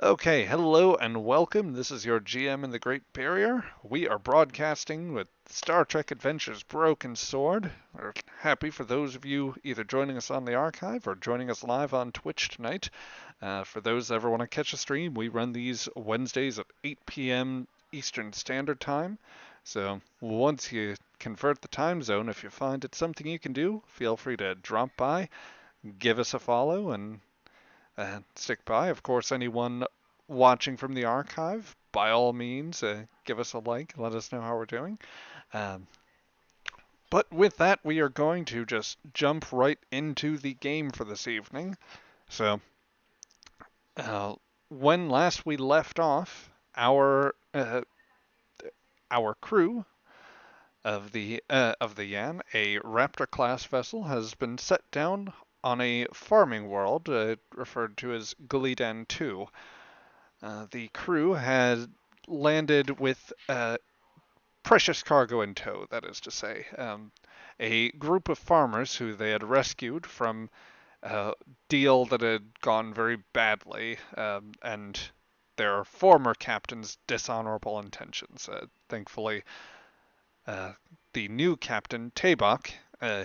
Okay, hello and welcome. This is your GM in the Great Barrier. We are broadcasting with Star Trek Adventures Broken Sword. We're happy for those of you either joining us on the archive or joining us live on Twitch tonight. For those that ever want to catch a stream, we run these Wednesdays at 8 p.m. Eastern Standard Time. So once you convert the time zone, if you find it's something you can do, feel free to drop by, give us a follow, and stick by. Of course, anyone watching from the archive, by all means, give us a like, let us know how we're doing. Um, but with that, we are going to just jump right into the game for this evening. So, uh, when last we left off, our crew of the Yan, a Raptor class vessel, has been set down on a farming world referred to as Gullidan 2. The crew had landed with precious cargo in tow, that is to say. A group of farmers who they had rescued from a deal that had gone very badly, and their former captain's dishonorable intentions. Thankfully, uh, the new captain, Tabak,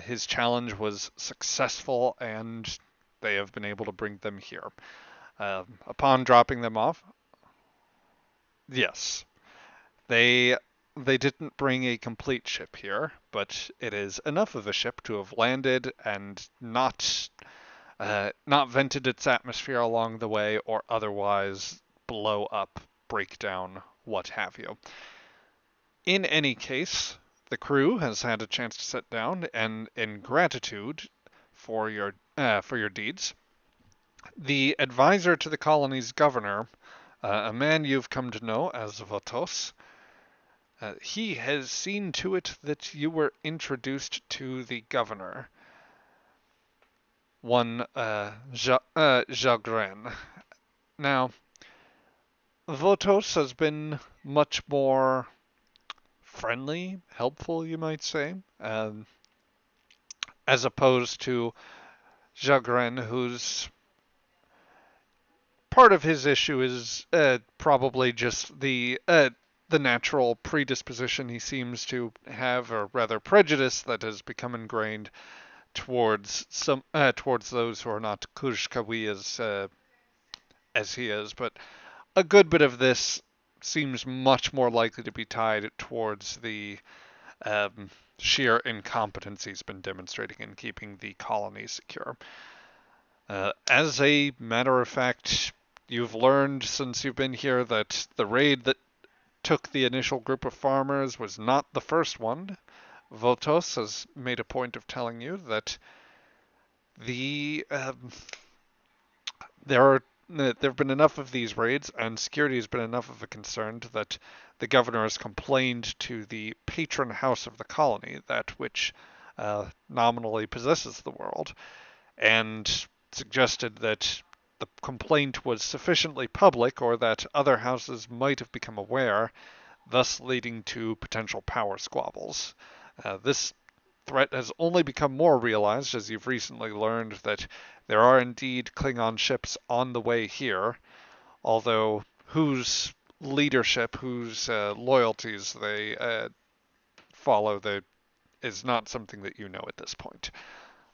his challenge was successful, and they have been able to bring them here. Upon dropping them off, yes, They they didn't bring a complete ship here, but it is enough of a ship to have landed and not vented its atmosphere along the way or otherwise blow up, break down, what have you. In any case, the crew has had a chance to sit down, and in gratitude for your deeds, the advisor to the colony's governor, a man you've come to know as Votos, he has seen to it that you were introduced to the governor, one Jagren. Now, Votos has been much more friendly, helpful, you might say, as opposed to Jagren, whose part of his issue is probably just the natural predisposition he seems to have, or rather prejudice that has become ingrained towards those who are not Kujkawi as he is, but a good bit of this seems much more likely to be tied towards the um, sheer incompetence he's been demonstrating in keeping the colony secure. As a matter of fact, you've learned since you've been here that the raid that took the initial group of farmers was not the first one. Votos has made a point of telling you that the there have been enough of these raids, and security has been enough of a concern that the governor has complained to the patron house of the colony, that which nominally possesses the world, and suggested that the complaint was sufficiently public, or that other houses might have become aware, thus leading to potential power squabbles. This threat has only become more realized as you've recently learned that there are indeed Klingon ships on the way here, although whose leadership, whose loyalties they follow, is not something that you know at this point.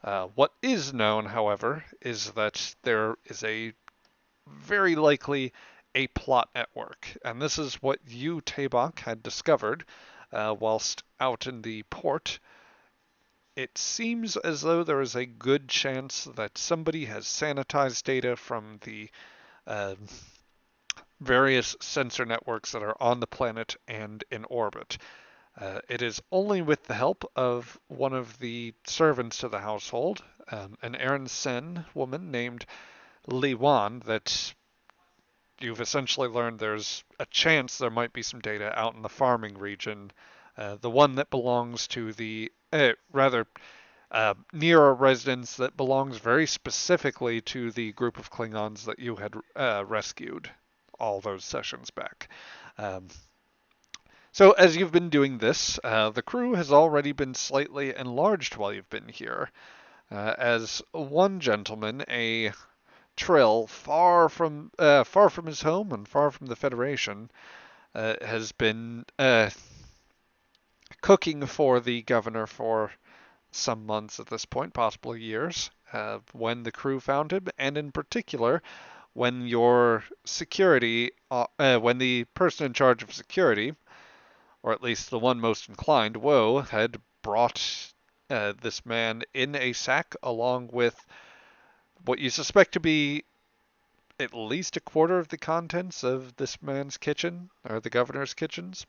What is known, however, is that there is a very likely a plot at work, and this is what you, Tabak, had discovered whilst out in the port. It seems as though there is a good chance that somebody has sanitized data from the uh, various sensor networks that are on the planet and in orbit. It is only with the help of one of the servants to the household, an Aaron Sen woman named Li Wan, that you've essentially learned there's a chance there might be some data out in the farming region. The one that belongs to the, rather, near a residence that belongs very specifically to the group of Klingons that you had rescued all those sessions back. Um, so, as you've been doing this, the crew has already been slightly enlarged while you've been here, as one gentleman, a Trill, far from his home and far from the Federation, has been cooking for the governor for some months at this point, possibly years, when the crew found him, and in particular, when when the person in charge of security, or at least the one most inclined, Woe, had brought this man in a sack along with what you suspect to be at least a quarter of the contents of this man's kitchen, or the governor's kitchens.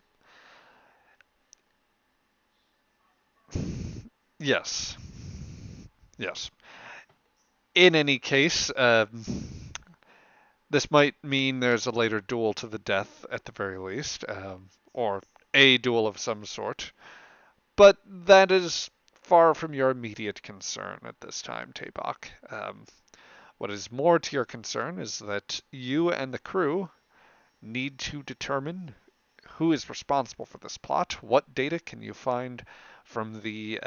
Yes. Yes. In any case, this might mean there's a later duel to the death at the very least, or a duel of some sort. But that is far from your immediate concern at this time, Tabak. What is more to your concern is that you and the crew need to determine who is responsible for this plot. What data can you find from the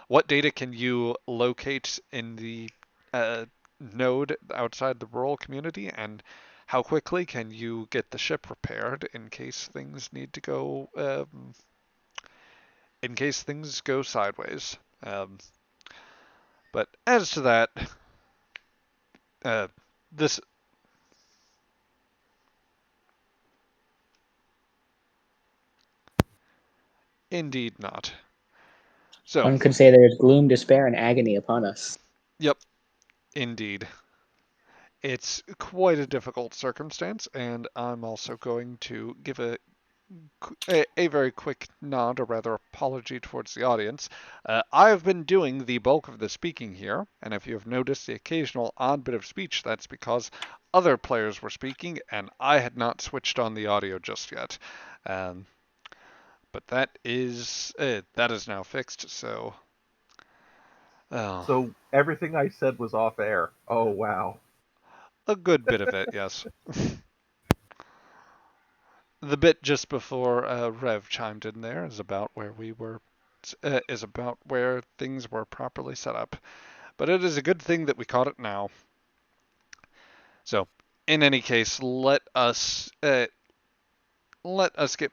what data can you locate in the uh, node outside the rural community, and how quickly can you get the ship repaired in case things need to go in case things go sideways. But as to that, this indeed not. So, One could say there is gloom, despair, and agony upon us. yep, indeed. It's quite a difficult circumstance, and I'm also going to give a very quick nod, or rather apology, towards the audience. I've been doing the bulk of the speaking here, and if you have noticed the occasional odd bit of speech, that's because other players were speaking, and I had not switched on the audio just yet. Um, but that is now fixed, so oh, So everything I said was off air. Oh wow. a good bit of it, yes. The bit just before Rev chimed in there is about where things were properly set up. But it is a good thing that we caught it now. So, in any case, let us get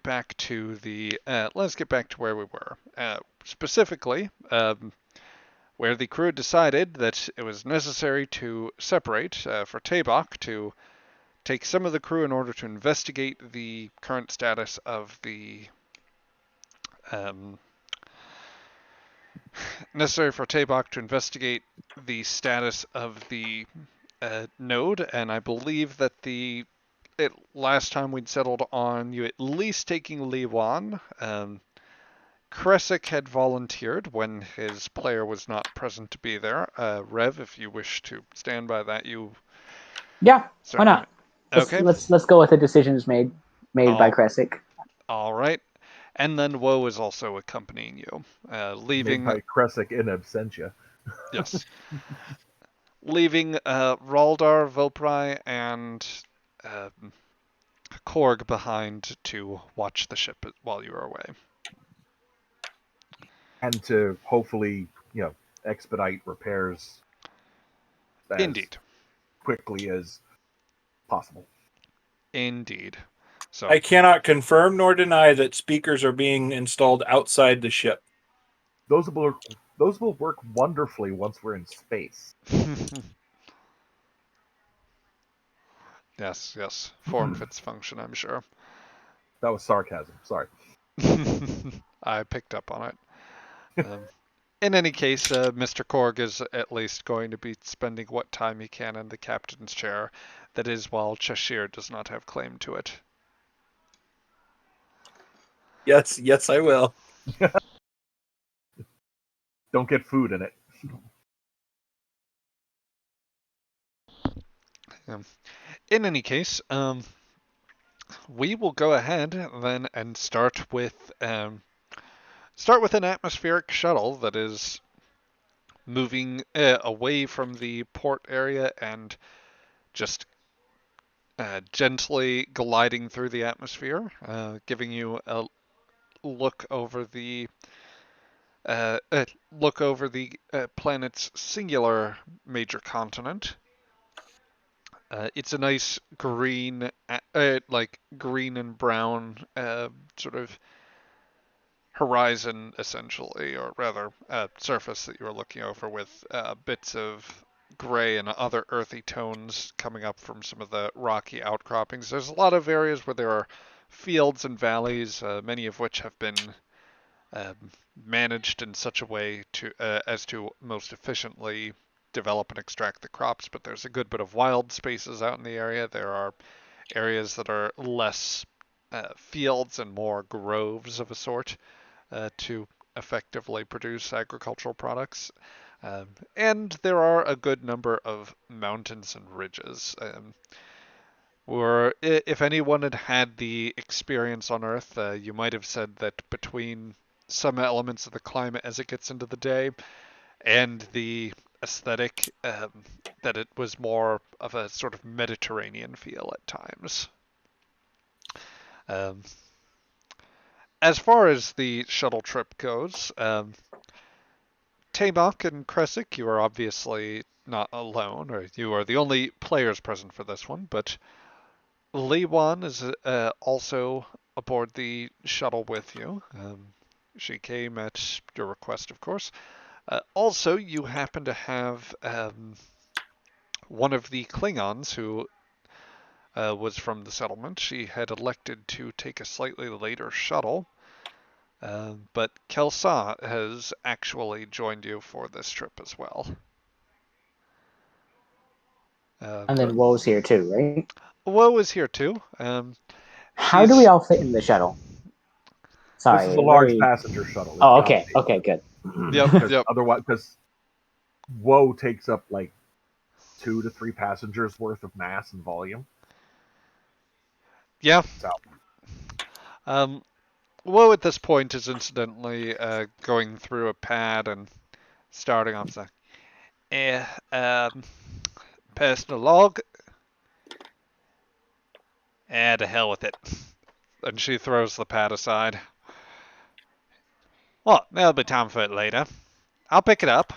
back to where we were. Specifically, where the crew decided that it was necessary to separate for Tabak to take some of the crew in order to investigate the current status of the um, necessary for Tabak to investigate the status of the node, and I believe that last time we'd settled on you at least taking Li Wan. Kresik had volunteered when his player was not present to be there. Rev, if you wish to stand by that, you Yeah, why certainly not? may. Okay. Let's go with the decisions made by All Kresic. all right. And then Woe is also accompanying you, Made leaving by Kresik in absentia. yes, leaving Raldar, Voprai, and uh, Korg behind to watch the ship while you are away. And to hopefully, expedite repairs as Indeed. quickly as possible. Indeed. So, I cannot confirm nor deny that speakers are being installed outside the ship. Those will work wonderfully once we're in space. yes. Form fits function, I'm sure. That was sarcasm. Sorry. I picked up on it. In any case, Mr. Korg is at least going to be spending what time he can in the captain's chair. That is, while Cheshire does not have claim to it. Yes, I will. Don't get food in it. In any case, we will go ahead then and start with an atmospheric shuttle that is moving away from the port area and just gently gliding through the atmosphere, giving you a look over the look over the planet's singular major continent. It's a nice green, like green and brown sort of horizon, essentially, or rather, surface that you're looking over with bits of gray and other earthy tones coming up from some of the rocky outcroppings. There's a lot of areas where there are fields and valleys, many of which have been um, managed in such a way to as to most efficiently develop and extract the crops. But there's a good bit of wild spaces out in the area. There are areas that are less fields and more groves of a sort to effectively produce agricultural products. And there are a good number of mountains and ridges. Or if anyone had had the experience on Earth, you might have said that between some elements of the climate as it gets into the day and the aesthetic, that it was more of a sort of Mediterranean feel at times. Um, as far as the shuttle trip goes, Tamok and Kresik, you are obviously not alone, or you are the only players present for this one, but Lee Wan is also aboard the shuttle with you. She came at your request, of course. Also, you happen to have one of the Klingons who was from the settlement. She had elected to take a slightly later shuttle, but Kelsa has actually joined you for this trip as well. And then Woe's here too, right? Woe is here too. How do we all fit in the shuttle? Sorry, This is a large passenger shuttle. It's Oh, gotta okay, be. okay, good. Yep. Otherwise, because Woe takes up like 2 to 3 passengers worth of mass and volume. Yeah. So. Woe at this point is incidentally going through a pad and starting off saying, personal log. To hell with it. And she throws the pad aside. What? There'll be time for it later. I'll pick it up.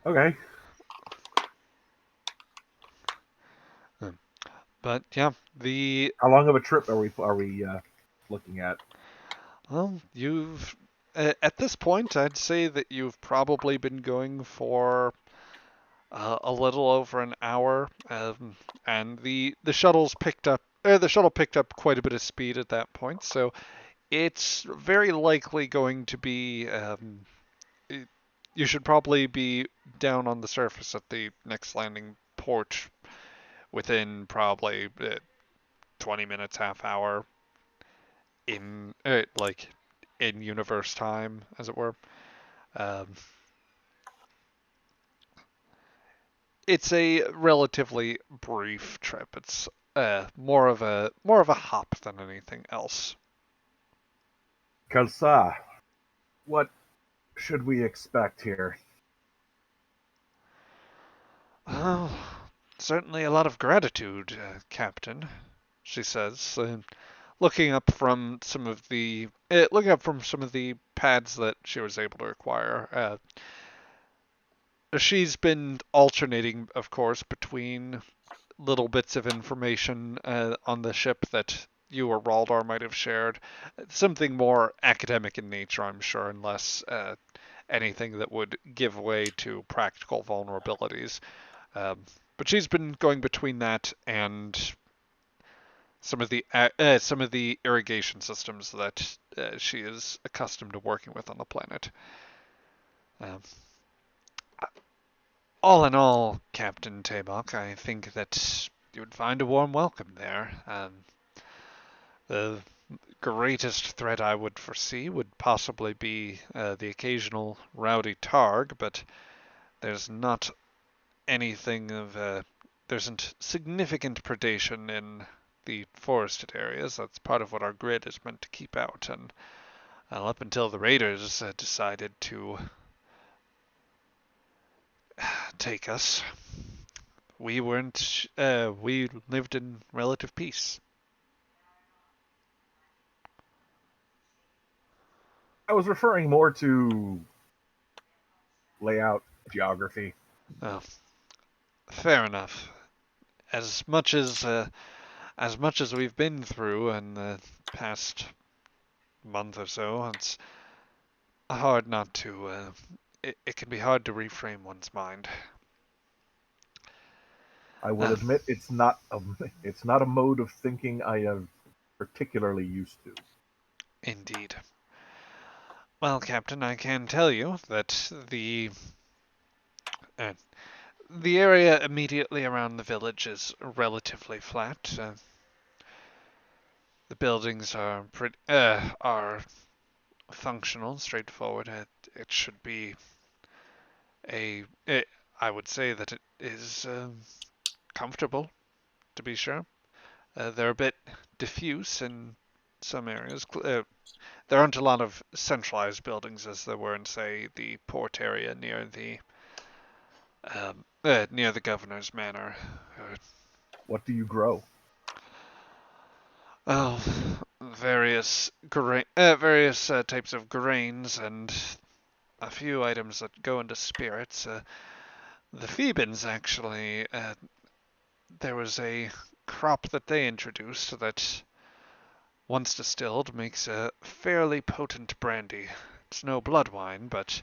Okay. But yeah, how long of a trip are we looking at? Well, you've at this point, I'd say that you've probably been going for a little over an hour, and the shuttle picked up quite a bit of speed at that point, so it's very likely going to be. You should probably be down on the surface at the next landing port within probably 20 minutes, half hour in like in universe time, as it were. Um, it's a relatively brief trip. It's more of a hop than anything else. Kalsa, what should we expect here? Oh, certainly a lot of gratitude, Captain, she says, looking up from some of the pads that she was able to acquire. She's been alternating, of course, between little bits of information on the ship that you or Raldar might have shared. Something more academic in nature, I'm sure, and less anything that would give way to practical vulnerabilities. But she's been going between that and some of the irrigation systems that she is accustomed to working with on the planet. Um, all in all, Captain Tabok, I think that you would find a warm welcome there. The greatest threat I would foresee would possibly be the occasional rowdy targ, but there's not anything of there isn't significant predation in the forested areas. That's part of what our grid is meant to keep out, and up until the raiders decided to take us, we weren't. We lived in relative peace. I was referring more to layout, geography. Oh, fair enough. As much as we've been through in the past month or so, it's hard not to. It can be hard to reframe one's mind. I will admit it's not a mode of thinking I am particularly used to. Indeed. Well, Captain, I can tell you that uh, the area immediately around the village is relatively flat. The buildings are functional, straightforward. It should be a. It, I would say that it is comfortable, to be sure. They're a bit diffuse in some areas. There aren't a lot of centralized buildings as there were in, say, the port area near the governor's manor. What do you grow? Oh, various types of grains and a few items that go into spirits. The Thebans actually, there was a crop that they introduced that, once distilled, makes a fairly potent brandy. It's no blood wine, but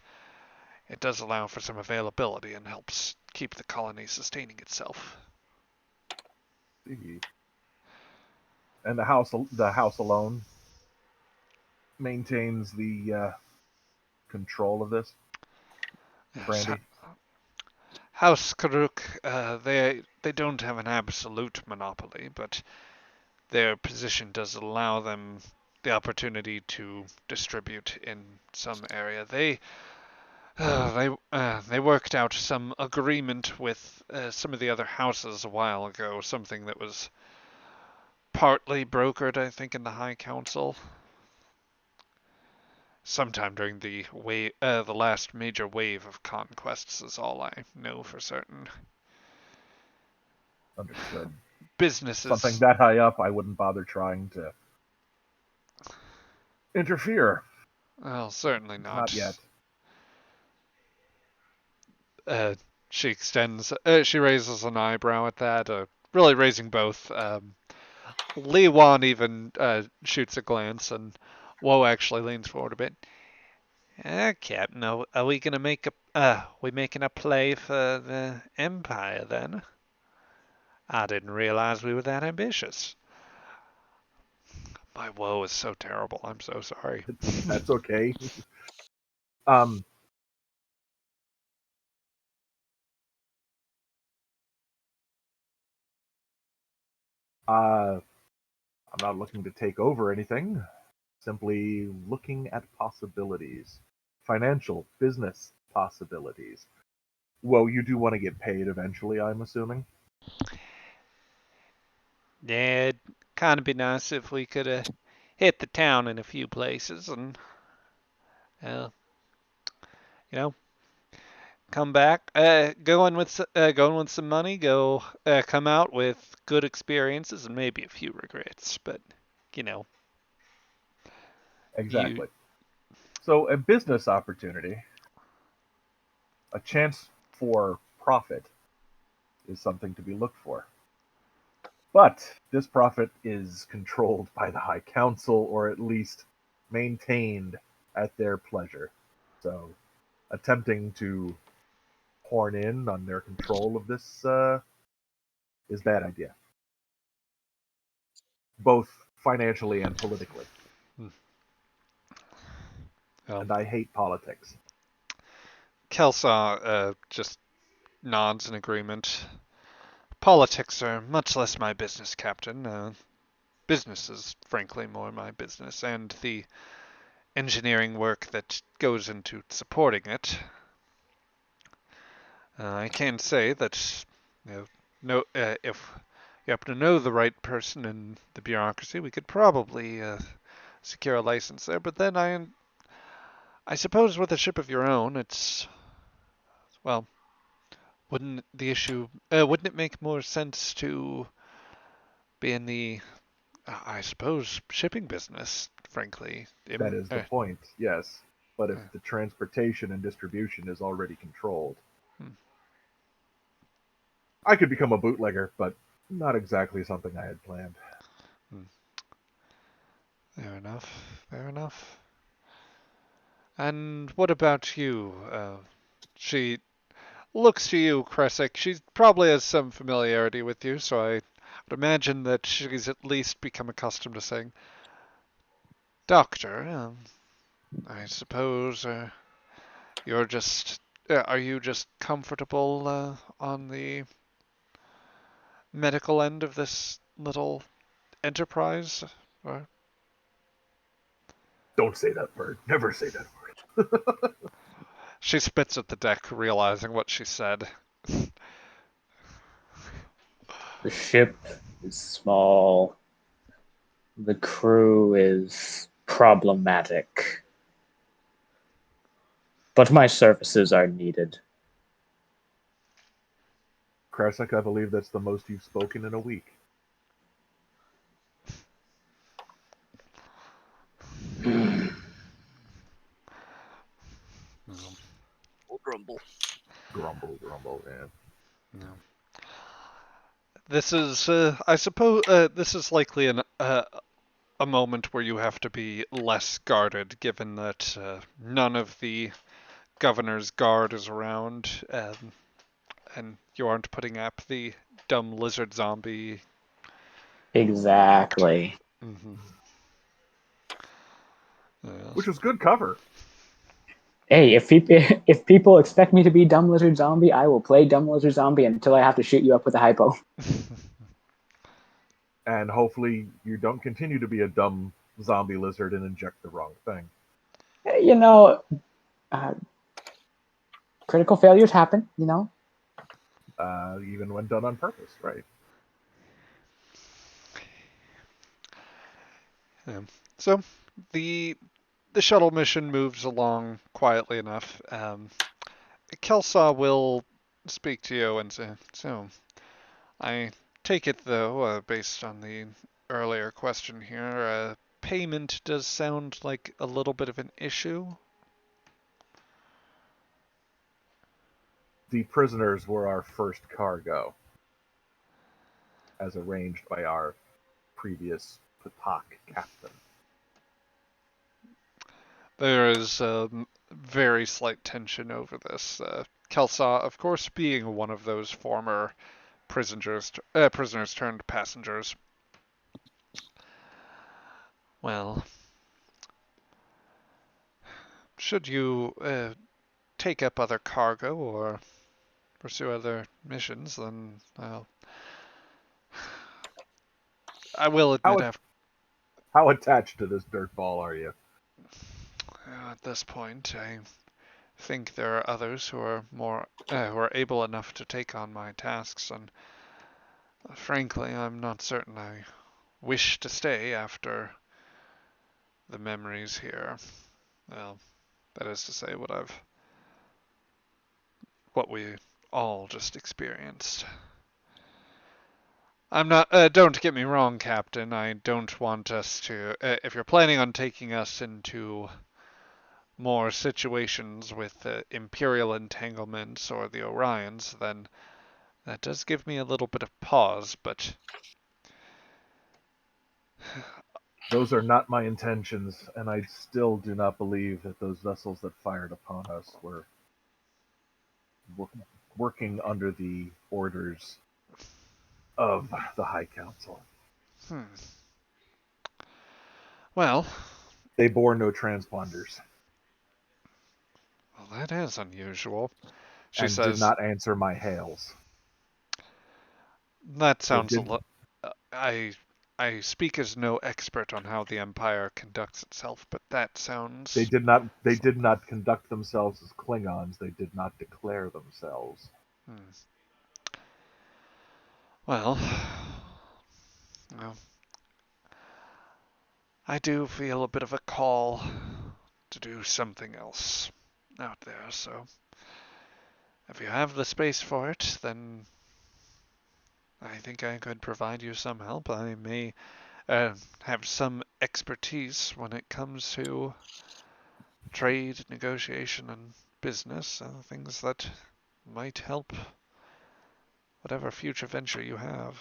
it does allow for some availability and helps keep the colony sustaining itself. See. And the house alone maintains the control of this Yes, brandy. House Karuk, they don't have an absolute monopoly, but their position does allow them the opportunity to distribute in some area. They worked out some agreement with some of the other houses a while ago, something that was partly brokered, I think, in the High Council. Sometime during the last major wave of conquests is all I know for certain. Understood. Something Businesses, that high up, I wouldn't bother trying to interfere. well, certainly Not not. yet. Uh, she raises an eyebrow at that, really raising both. Lee Wan even shoots a glance, and Woe actually leans forward a bit. Captain, are we gonna we making a play for the Empire then? I didn't realize we were that ambitious. My woe is so terrible. I'm so sorry. That's okay. um, I'm not looking to take over anything. Simply looking at possibilities, financial, business possibilities. Well, you do want to get paid eventually, I'm assuming. Yeah, it'd kind of be nice if we could hit the town in a few places and, uh, you know, come back, going with some money, come out with good experiences and maybe a few regrets. But you know, you Exactly. So, a business opportunity, a chance for profit, is something to be looked for. But this profit is controlled by the High Council, or at least maintained at their pleasure. So, attempting to horn in on their control of this is a bad idea, both financially and politically. well, And I hate politics. Kelsaw just nods in agreement. Politics are much less my business, Captain. Business is frankly more my business, and the engineering work that goes into supporting it. I can say that you know, if you happen to know the right person in the bureaucracy, we could probably secure a license there. But then I suppose with a ship of your own, it's well, wouldn't it make more sense to be in the, I suppose, shipping business, frankly? That is the point, yes. But if the transportation and distribution is already controlled, Hmm. I could become a bootlegger, but not exactly something I had planned. Fair enough. Fair enough. And what about you? She looks to you, Kresik. She probably has some familiarity with you, so I would imagine that she's at least become accustomed to saying, Doctor, I suppose you're just. Are you just comfortable on the medical end of this little enterprise? Or... Don't say that word. Never say that word. She spits at the deck, realizing what she said. The ship is small. The crew is problematic. But my services are needed. Krasek, I believe that's the most you've spoken in a week. No, Grumble. Grumble, grumble, yeah. no. This is, I suppose, this is likely a moment where you have to be less guarded, given that none of the governor's guard is around, and you aren't putting up the dumb lizard zombie. Exactly. Mm-hmm. Yes. Which was good cover. Hey, if people expect me to be dumb lizard zombie, I will play dumb lizard zombie until I have to shoot you up with a hypo. And hopefully you don't continue to be a dumb zombie lizard and inject the wrong thing. You know, uh, critical failures happen. You know. Even when done on purpose, right? Yeah. So the shuttle mission moves along quietly enough. Kelsaw will speak to you and say, so, I take it though, based on the earlier question here, payment does sound like a little bit of an issue. The prisoners were our first cargo, as arranged by our previous Patak captain. There is very slight tension over this. Kelsaw, of course, being one of those former prisoners turned passengers. Well, should you take up other cargo or pursue other missions, then I will admit How, how attached to this dirt ball are you? at this point, I think there are others who are who are able enough to take on my tasks, and frankly, I'm not certain I wish to stay after the memories here. Well, that is to say, what we all just experienced. I'm not. Don't get me wrong, Captain. I don't want us to. If you're planning on taking us into more situations with Imperial entanglements or the Orions, then that does give me a little bit of pause. But Those are not my intentions, and I still do not believe that those vessels that fired upon us were working under the orders of the High Council. hmm. Well, They bore no transponders that is unusual. She and did says, not answer my hails. "That They sounds a did. lot. I speak as no expert on how the Empire conducts itself, but that They sounds. did not. They did not conduct themselves as Klingons. They did not declare themselves. Hmm. Well, well, I do feel a bit of a call to do something else out there, so if you have the space for it, then I think I could provide you some help. I may have some expertise when it comes to trade, negotiation, and business, things that might help whatever future venture you have.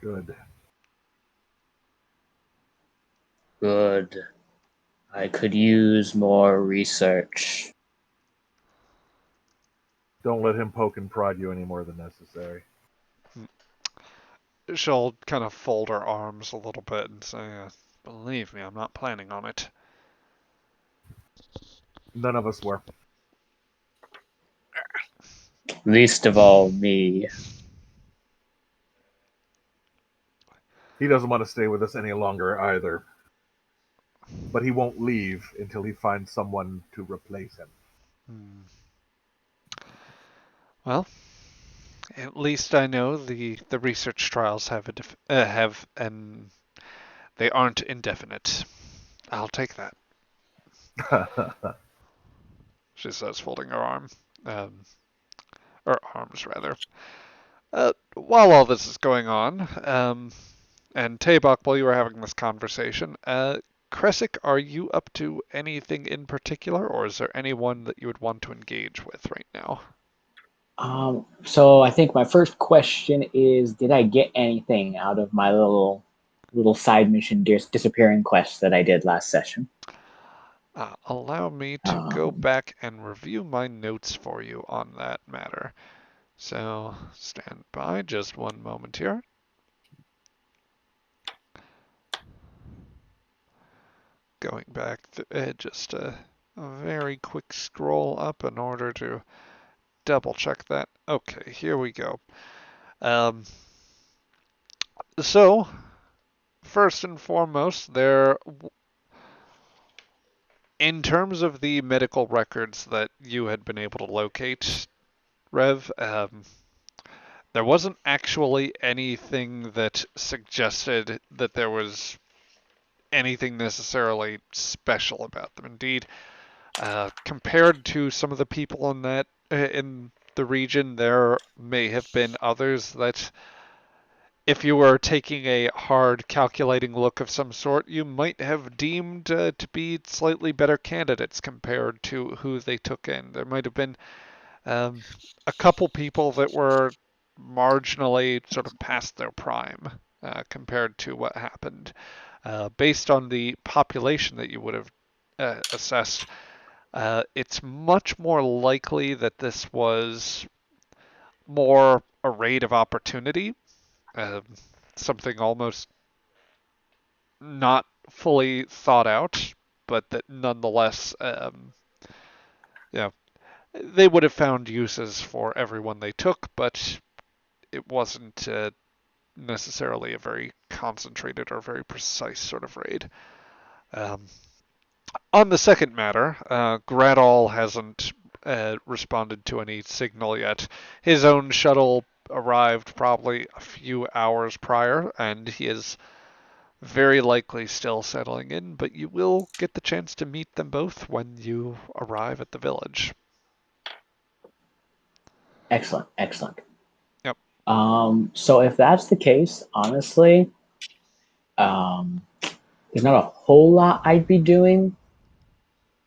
Good. Good. I could use more research. Don't let him poke and prod you any more than necessary. She'll kind of fold her arms a little bit and say, believe me, I'm not planning on it. None of us were. Least of all me. He doesn't want to stay with us any longer either. But he won't leave until he finds someone to replace him. Well, at least I know the research trials have and they aren't indefinite. I'll take that. She says, folding her arms rather. While all this is going on, and Tabak, while you were having this conversation, Kresic, are you up to anything in particular, or is there anyone that you would want to engage with right now? So I think my first question is, did I get anything out of my little side mission disappearing quest that I did last session? Allow me to go back and review my notes for you on that matter. So stand by just one moment here. Going back, just a very quick scroll up in order to double check that. Okay, here we go. So, first and foremost, in terms of the medical records that you had been able to locate, Rev, there wasn't actually anything that suggested that there was anything necessarily special about them. Indeed, compared to some of the people in the region, there may have been others that, if you were taking a hard calculating look of some sort, you might have deemed to be slightly better candidates compared to who they took in. There might have been a couple people that were marginally sort of past their prime compared to what happened. Based on the population that you would have assessed, it's much more likely that this was more a raid of opportunity, something almost not fully thought out, but that nonetheless, they would have found uses for everyone they took, but it wasn't necessarily a very concentrated or very precise sort of raid. On the second matter, Gradall hasn't responded to any signal yet. His own shuttle arrived probably a few hours prior, and he is very likely still settling in, but you will get the chance to meet them both when you arrive at the village. Excellent. Yep. So if that's the case, honestly, there's not a whole lot I'd be doing.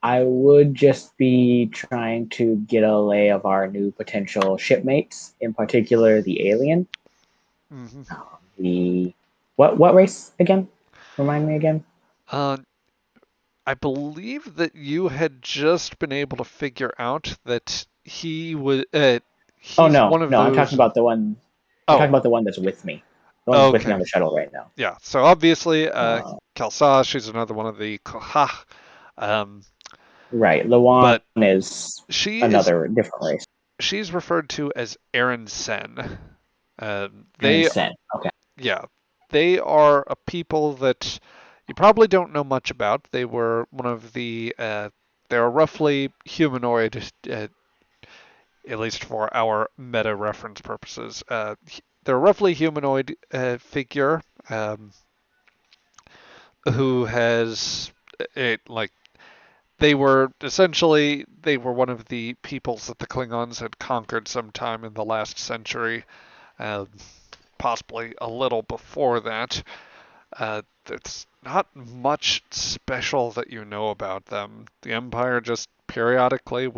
I would just be trying to get a lay of our new potential shipmates, in particular the alien. Mm-hmm. The what race again? Remind me again. I believe that you had just been able to figure out that he was. He's one of no, those. I'm talking about the one. I'm talking about the one that's with me. The one that's with me on the shuttle right now. Yeah. So obviously, Kelsa, she's another one of the Koha. Right. Lawan is another different race. She's referred to as Aaron Sen. Aaron Sen. Okay. Yeah. They are a people that you probably don't know much about. They were one of the. They're roughly humanoid, at least for our meta reference purposes. They're a roughly humanoid figure who has it like they were essentially one of the peoples that the Klingons had conquered sometime in the last century, uh, possibly a little before that. There's not much special that you know about them. The Empire just periodically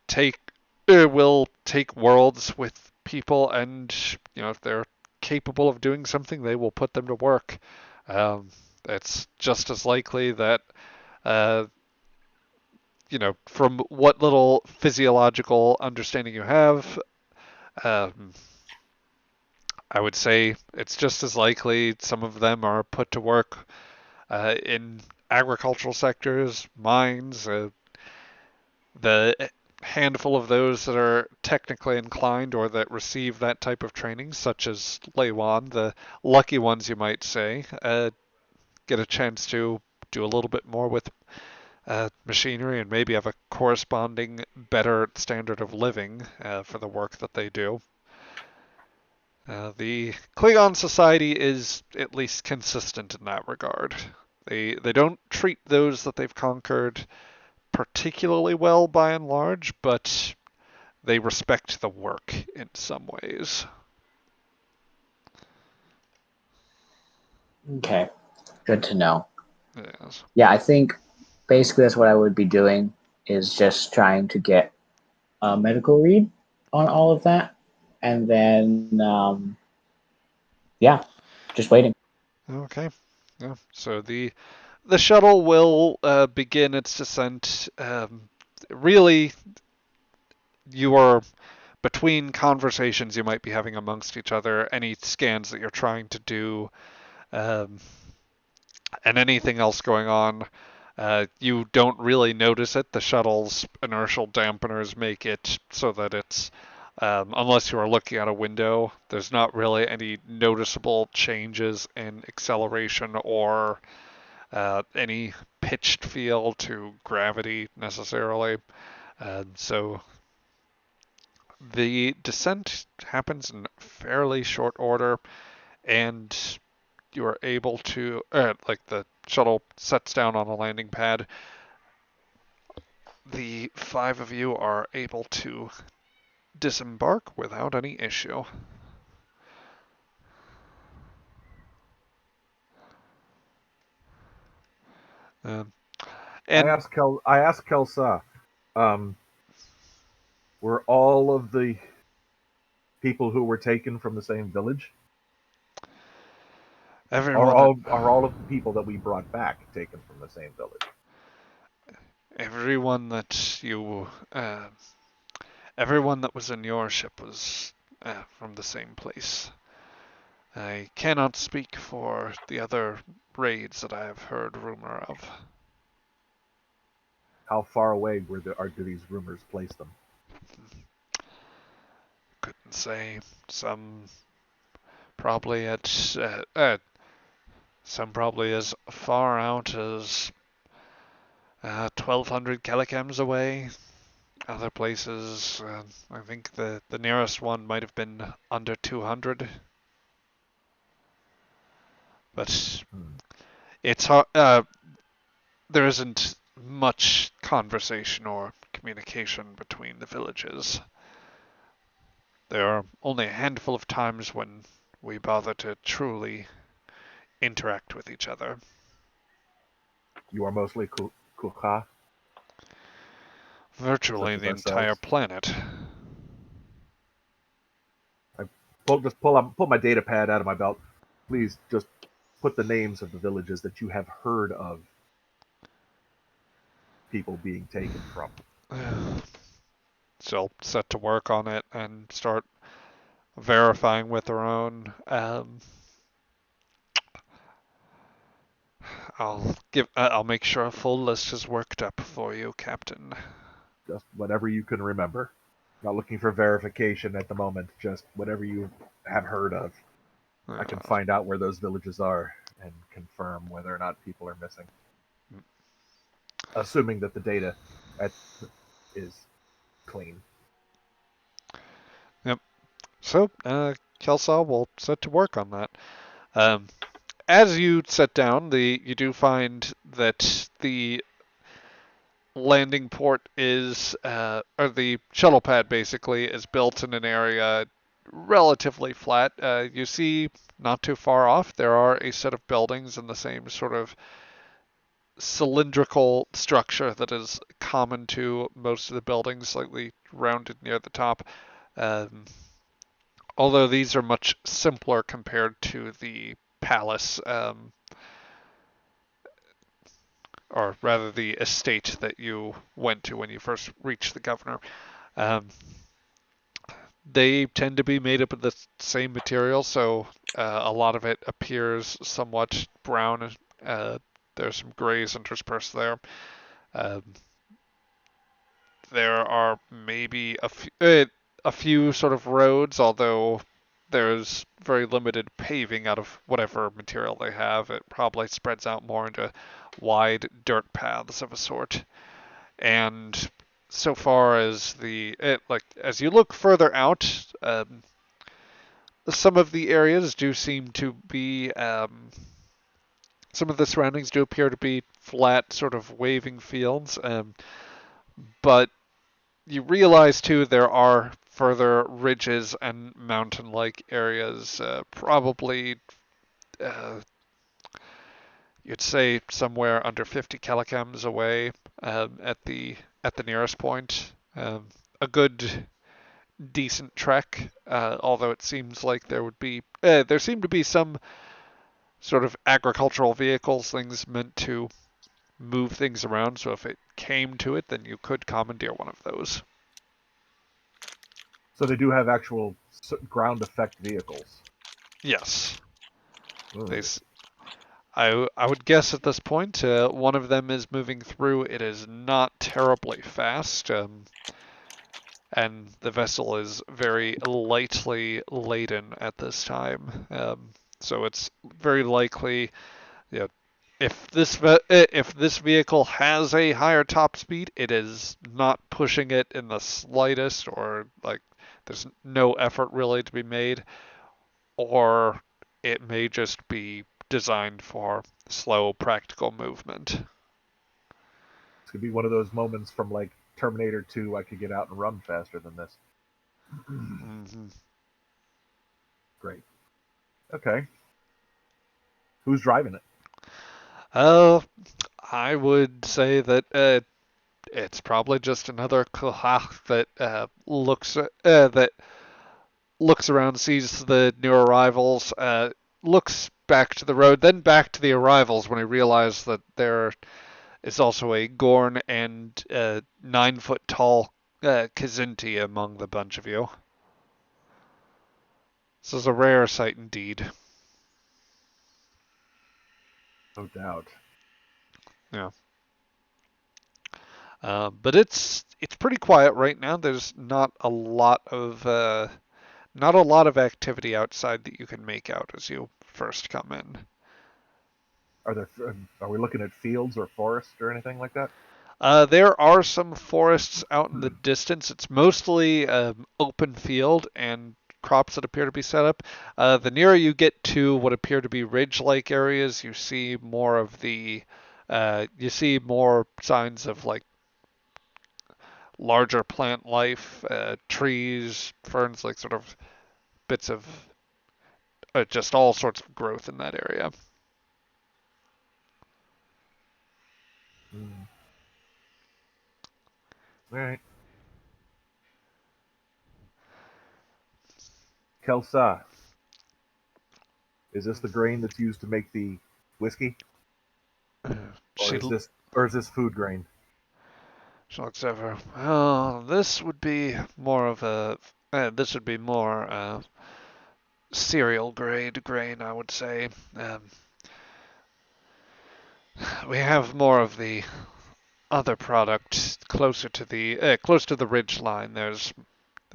take will take worlds with people, and if they're capable of doing something, they will put them to work. It's just as likely that uh, from what little physiological understanding you have, um, I would say it's just as likely some of them are put to work in agricultural sectors, mines, the handful of those that are technically inclined or that receive that type of training, such as Leiwan, the lucky ones you might say, get a chance to do a little bit more with machinery and maybe have a corresponding better standard of living for the work that they do. The Klingon society is at least consistent in that regard. They don't treat those that they've conquered particularly well by and large, but they respect the work in some ways. Okay, good to know. Yes. Yeah, I think basically that's what I would be doing is just trying to get a medical read on all of that, and then yeah, just waiting. Okay. Yeah. So the shuttle will begin its descent. Really, you are between conversations you might be having amongst each other, any scans that you're trying to do, um, and anything else going on. You don't really notice it. The shuttle's inertial dampeners make it so that it's, unless you are looking out a window, there's not really any noticeable changes in acceleration or any pitched feel to gravity necessarily. So the descent happens in fairly short order, and you are able to, like the shuttle sets down on a landing pad. The five of you are able to disembark without any issue. Um, I and asked Kelsa, um, were all of the people who were taken from the same village? everyone that Are all of the people that we brought back taken from the same village? everyone that you everyone that was in your ship was from the same place. I cannot speak for the other raids that I have heard rumor of. How far away do these rumors place them? Couldn't say. Some probably some probably as far out as 1,200 kilograms away. Other places, I think the nearest one might have been under 200. But it's hard. There isn't much conversation or communication between the villages. There are only a handful of times when we bother to truly interact with each other. You are mostly Kuka, Virtually such as the entire ourselves. planet. I pull my data pad out of my belt. Please just put the names of the villages that you have heard of people being taken from. She'll set to work on it and start verifying with her own. I'll make sure a full list is worked up for you, Captain. Just whatever you can remember. Not looking for verification at the moment, just whatever you have heard of. I can find out where those villages are and confirm whether or not people are missing. Assuming that the data is clean. Yep. So, Kelsal will set to work on that. As you set down, you do find that the landing port is, or the shuttle pad basically, is built in an area relatively flat. You see, not too far off, there are a set of buildings in the same sort of cylindrical structure that is common to most of the buildings, slightly rounded near the top. Um, Although these are much simpler compared to the palace, or rather the estate that you went to when you first reached the governor. Um, they tend to be made up of the same material, so a lot of it appears somewhat brown. Uh, there's some grays interspersed there. Um, there are maybe a few sort of roads, although there's very limited paving out of whatever material they have. It probably spreads out more into wide dirt paths of a sort. And so far as as you look further out, some of the areas do seem to be some of the surroundings do appear to be flat, sort of waving fields, but you realize too there are further ridges and mountain-like areas, probably uh, you'd say somewhere under 50 kilograms away, at the nearest point. A good decent trek, although it seems like there seem to be some sort of agricultural vehicles, things meant to move things around. So if it came to it, then you could commandeer one of those. So they do have actual ground effect vehicles. Yes. Ooh. I would guess at this point, one of them is moving through. It is not terribly fast, and the vessel is very lightly laden at this time. So it's very likely, you know, if this vehicle has a higher top speed, it is not pushing it in the slightest, or like there's no effort really to be made, or it may just be designed for slow, practical movement. This could be one of those moments from like Terminator 2. I could get out and run faster than this. Mm-hmm. Great. Okay. Who's driving it? I would say that it's probably just another Kohak that looks around, sees the new arrivals, looks back to the road, then back to the arrivals when he realized that there is also a Gorn and 9-foot tall Kazinti among the bunch of you. This is a rare sight indeed. No doubt. Yeah. But it's pretty quiet right now. There's not a lot of activity outside that you can make out as you first come in. Are we looking at fields or forests or anything like that? There are some forests out in the distance. It's mostly open field and crops that appear to be set up. The nearer you get to what appear to be ridge-like areas, you see more signs of like larger plant life, trees, ferns, like sort of bits of just all sorts of growth in that area. Mm. All right. Kelsa, is this the grain that's used to make the whiskey, She or is this food grain? She looks over. Well, this would be more of a. This would be more cereal grade grain, I would say. We have more of the other product close to the ridge line. They're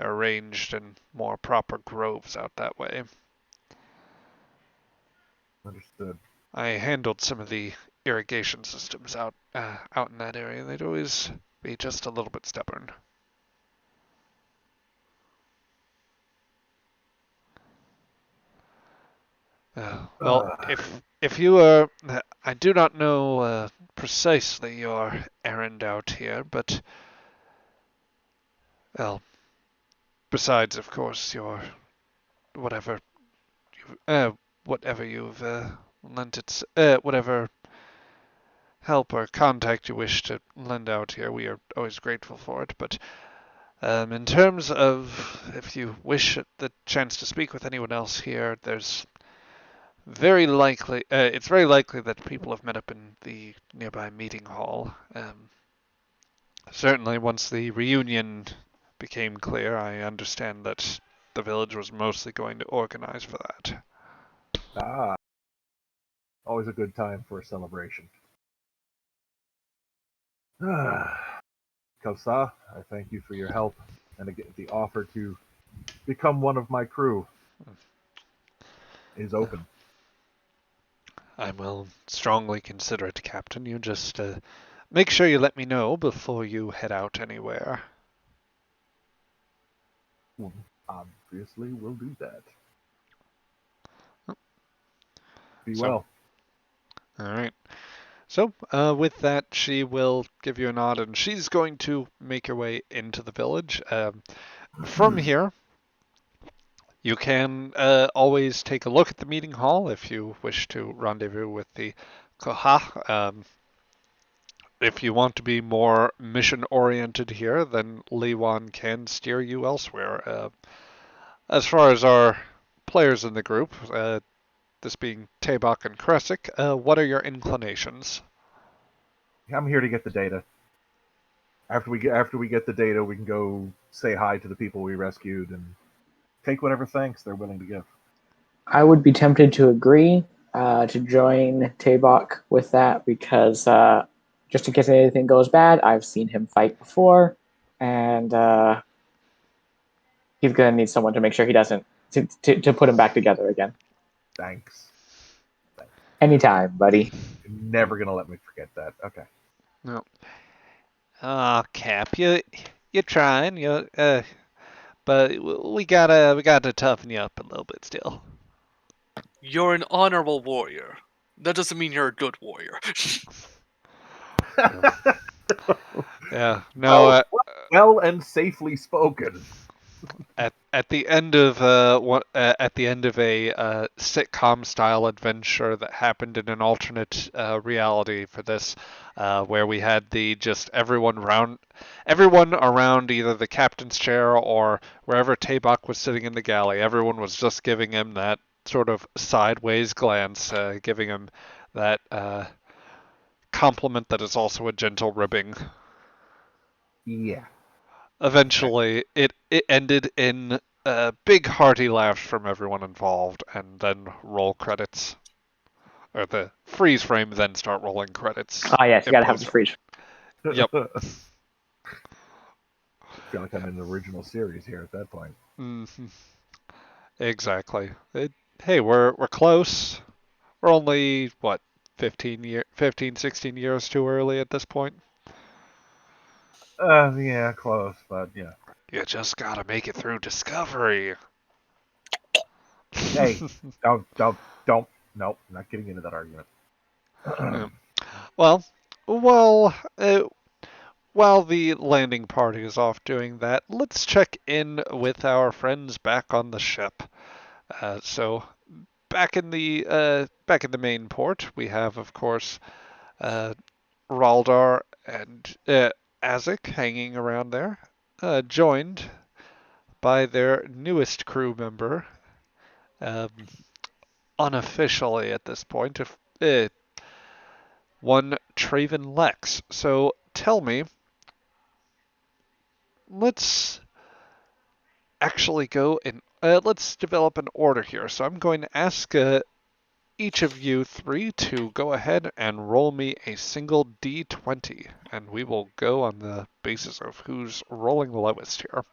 arranged in more proper groves out that way. Understood. I handled some of the irrigation systems out in that area. They'd always be just a little bit stubborn. Well, Ugh. if you I do not know precisely your errand out here, but well, besides, of course, your whatever whatever you've lent it, whatever help or contact you wish to lend out here, we are always grateful for it. But in terms of if you wish the chance to speak with anyone else here, there's it's very likely that people have met up in the nearby meeting hall. Certainly, once the reunion became clear, I understand that the village was mostly going to organize for that. Ah, always a good time for a celebration. Kosa, I thank you for your help and again, the offer to become one of my crew is open. I will strongly consider it, Captain. You just make sure you let me know before you head out anywhere. Obviously, we'll do that. Oh, Be so, well. all right. So, with that, she will give you a nod, and she's going to make her way into the village. From here, you can always take a look at the meeting hall if you wish to rendezvous with the Koha. If you want to be more mission oriented here, then Liwan can steer you elsewhere. As far as our players in the group, this being Tabak and Kresik, what are your inclinations? I'm here to get the data. After we get the data, we can go say hi to the people we rescued and take whatever thanks they're willing to give. I would be tempted to agree to join Tabak with that because just in case anything goes bad, I've seen him fight before, and he's gonna need someone to make sure he doesn't to put him back together again. Thanks. Anytime, buddy. You're never gonna let me forget that. Okay. No. Ah, Cap, you're trying, but we gotta toughen you up a little bit still. You're an honorable warrior. That doesn't mean you're a good warrior. Yeah, no. Well and safely spoken. At the end of at the end of a sitcom style adventure that happened in an alternate reality for this, where we had the just everyone around either the captain's chair or wherever Tabak was sitting in the galley, everyone was just giving him that sort of sideways glance, giving him that compliment that is also a gentle ribbing. Yeah. Eventually, it ended in big hearty laughs from everyone involved, and then roll credits. Or the freeze frame, then start rolling credits. Ah, yes, you in gotta have the post. freeze. Yep. Feel like I'm in the original series here at that point. Mm-hmm. Exactly. Hey, we're close. We're only what 15, 16 years too early at this point. Yeah, close, but yeah. You just gotta make it through Discovery. Hey, don't. Nope, not getting into that argument. Yeah. Well, well, while the landing party is off doing that, let's check in with our friends back on the ship. So back in the main port, we have, of course, Raldar and Azik hanging around there, joined by their newest crew member, um, unofficially at this point, if one Traven Lex. So tell me, let's actually go and let's develop an order here. So I'm going to ask each of you three to go ahead and roll me a single d20, and we will go on the basis of who's rolling the lowest here.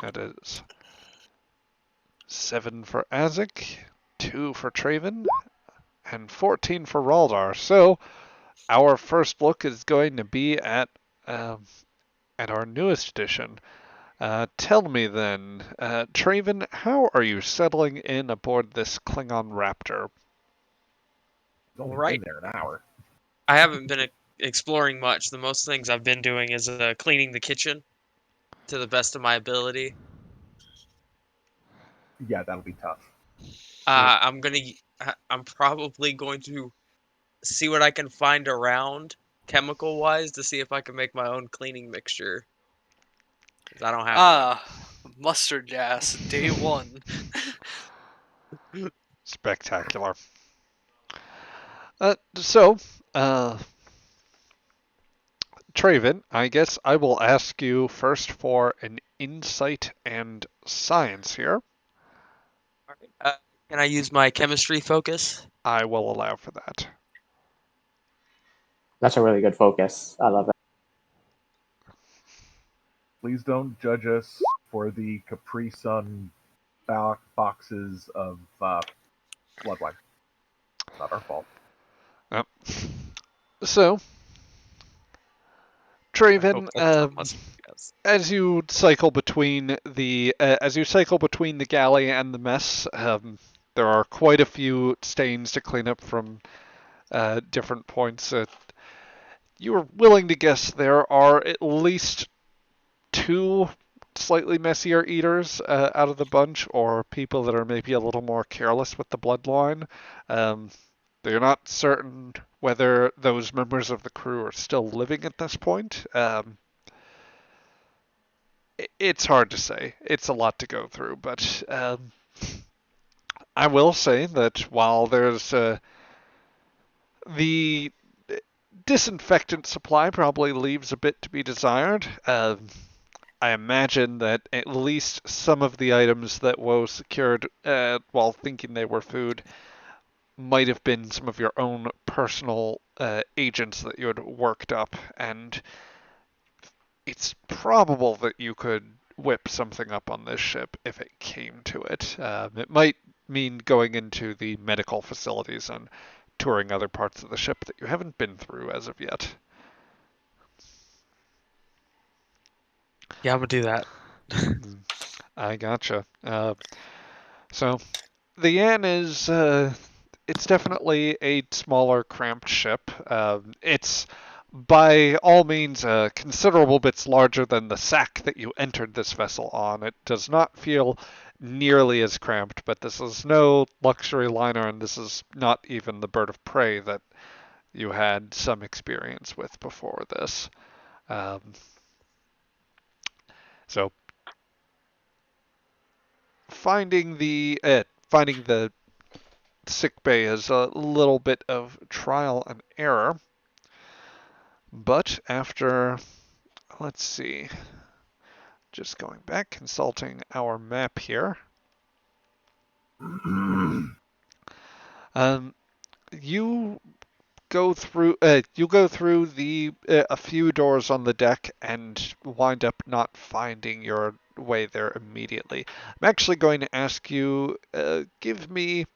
That is 7 for Azik, 2 for Traven, and 14 for Raldar. So our first look is going to be at our newest addition. Tell me then, Traven, how are you settling in aboard this Klingon Raptor? He's only Right. been there an hour. I haven't been exploring much. The most things I've been doing is cleaning the kitchen to the best of my ability. Yeah, that'll be tough. I'm probably going to see what I can find around chemical wise to see if I can make my own cleaning mixture. 'Cause I don't have any. Mustard gas, day one. Spectacular. So, Traven, I guess I will ask you first for an insight and science here. Alright, can I use my chemistry focus? I will allow for that. That's a really good focus. I love it. Please don't judge us for the Capri Sun boxes of blood wine. Not our fault. Yep. So, I hope Traven, that's not mustard gas. as you cycle between the galley and the mess, there are quite a few stains to clean up from different points. You are willing to guess there are at least two slightly messier eaters out of the bunch, or people that are maybe a little more careless with the bloodline. They're not certain whether those members of the crew are still living at this point. It's hard to say. It's a lot to go through, but I will say that while there's the disinfectant supply probably leaves a bit to be desired. I imagine that at least some of the items that Woe secured while thinking they were food might have been some of your own personal agents that you had worked up, and it's probable that you could whip something up on this ship if it came to it. It might mean going into the medical facilities and touring other parts of the ship that you haven't been through as of yet. Yeah, I'm gonna do that. I gotcha. So the Yan is it's definitely a smaller, cramped ship. It's by all means considerable bits larger than the sack that you entered this vessel on. It does not feel nearly as cramped, but this is no luxury liner, and this is not even the bird of prey that you had some experience with before this. Um, so finding the sick bay is a little bit of trial and error, but after, let's see, just going back, consulting our map here. Um, you you go through the a few doors on the deck and wind up not finding your way there immediately. I'm actually going to ask you, give me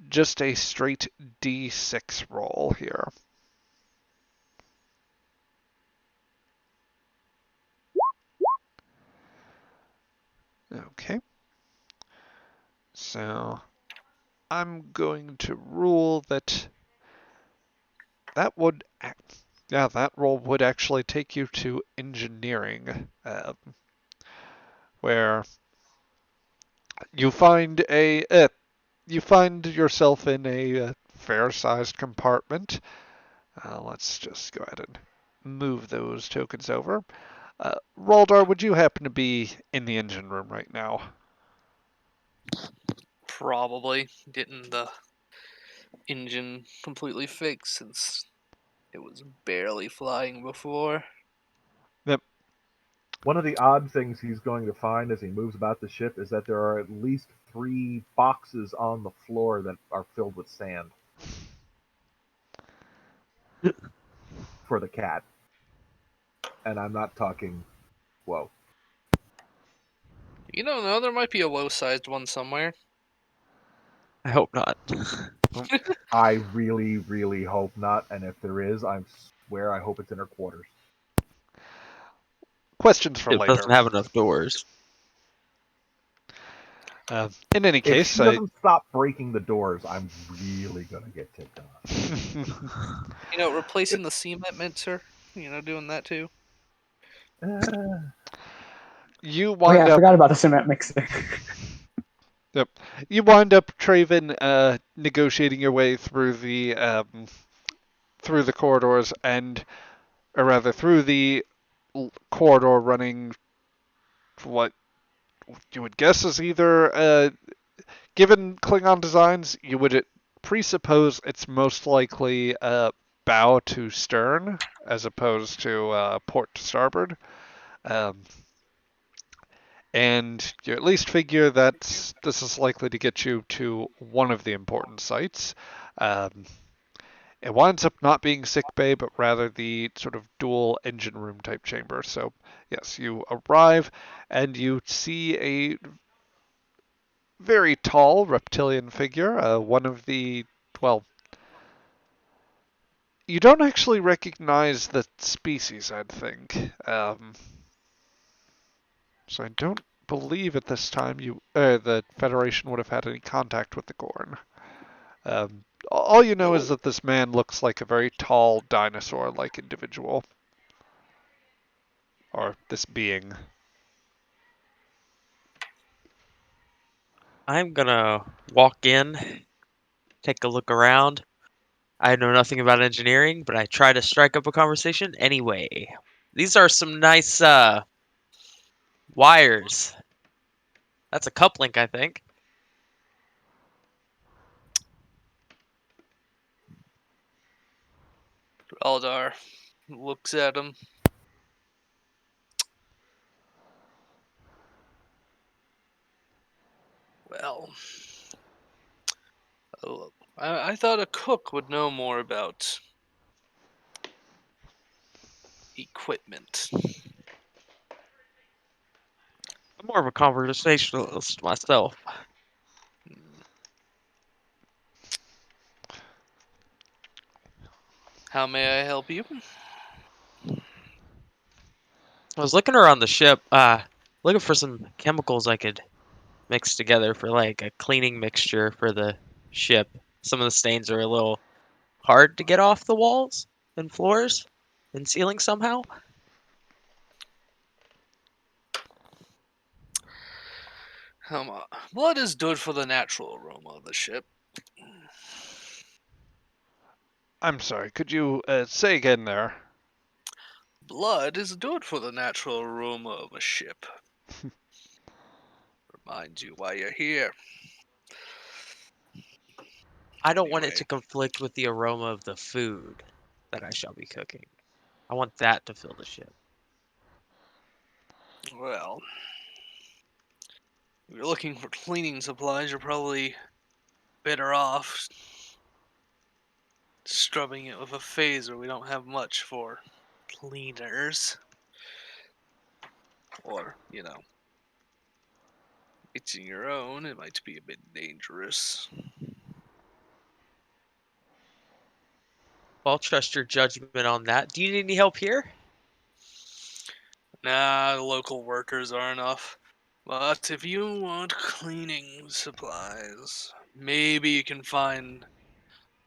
just a straight D6 roll here. Okay. So I'm going to rule that would that roll would actually take you to engineering, where you find you find yourself in a fair-sized compartment. Let's just go ahead and move those tokens over. Raldar, would you happen to be in the engine room right now? Probably getting the engine completely fixed since it was barely flying before. Yep. One of the odd things he's going to find as he moves about the ship is that there are at least 3 boxes on the floor that are filled with sand for the cat. And I'm not talking, whoa. You don't know, there might be a low-sized one somewhere. I hope not. I really, really hope not. And if there is, I swear I hope it's in her quarters. questions for It later. doesn't have enough doors. In any If case, she doesn't stop breaking the doors, I'm really gonna get ticked off. Replacing the cement mixer. Doing that too. you Oh wind yeah, I up. forgot about the cement mixer. Yep. You wind up, Traven, negotiating your way through the corridors or rather through the corridor running what you would guess is either, given Klingon designs, you would presuppose it's most likely bow to stern as opposed to port to starboard. Um, and you at least figure that this is likely to get you to one of the important sites. Um, it winds up not being sick bay, but rather the sort of dual engine room type chamber. So, yes, you arrive and you see a very tall reptilian figure. One of the, well, you don't actually recognize the species, I'd think. So I don't believe at this time the Federation would have had any contact with the Gorn. All you know is that this man looks like a very tall dinosaur-like individual. Or this being. I'm gonna walk in, take a look around. I know nothing about engineering, but I try to strike up a conversation anyway. These are some nice wires. That's a coupling, I think. Aldar looks at him. Well, I thought a cook would know more about equipment. I'm more of a conversationalist myself. How may I help you? I was looking around the ship, looking for some chemicals I could mix together for like a cleaning mixture for the ship. Some of the stains are a little hard to get off the walls and floors and ceiling somehow. Blood is good for the natural aroma of the ship. I'm sorry, could you say again there? Blood is good for the natural aroma of a ship. Reminds you why you're here. I don't want it Anyway, to conflict with the aroma of the food that I shall be cooking. I want that to fill the ship. well, if you're looking for cleaning supplies, you're probably better off scrubbing it with a phaser. We don't have much for cleaners. Or, mixing your own, it might be a bit dangerous. Well, I'll trust your judgment on that. Do you need any help here? Nah, the local workers are enough. But if you want cleaning supplies, maybe you can find.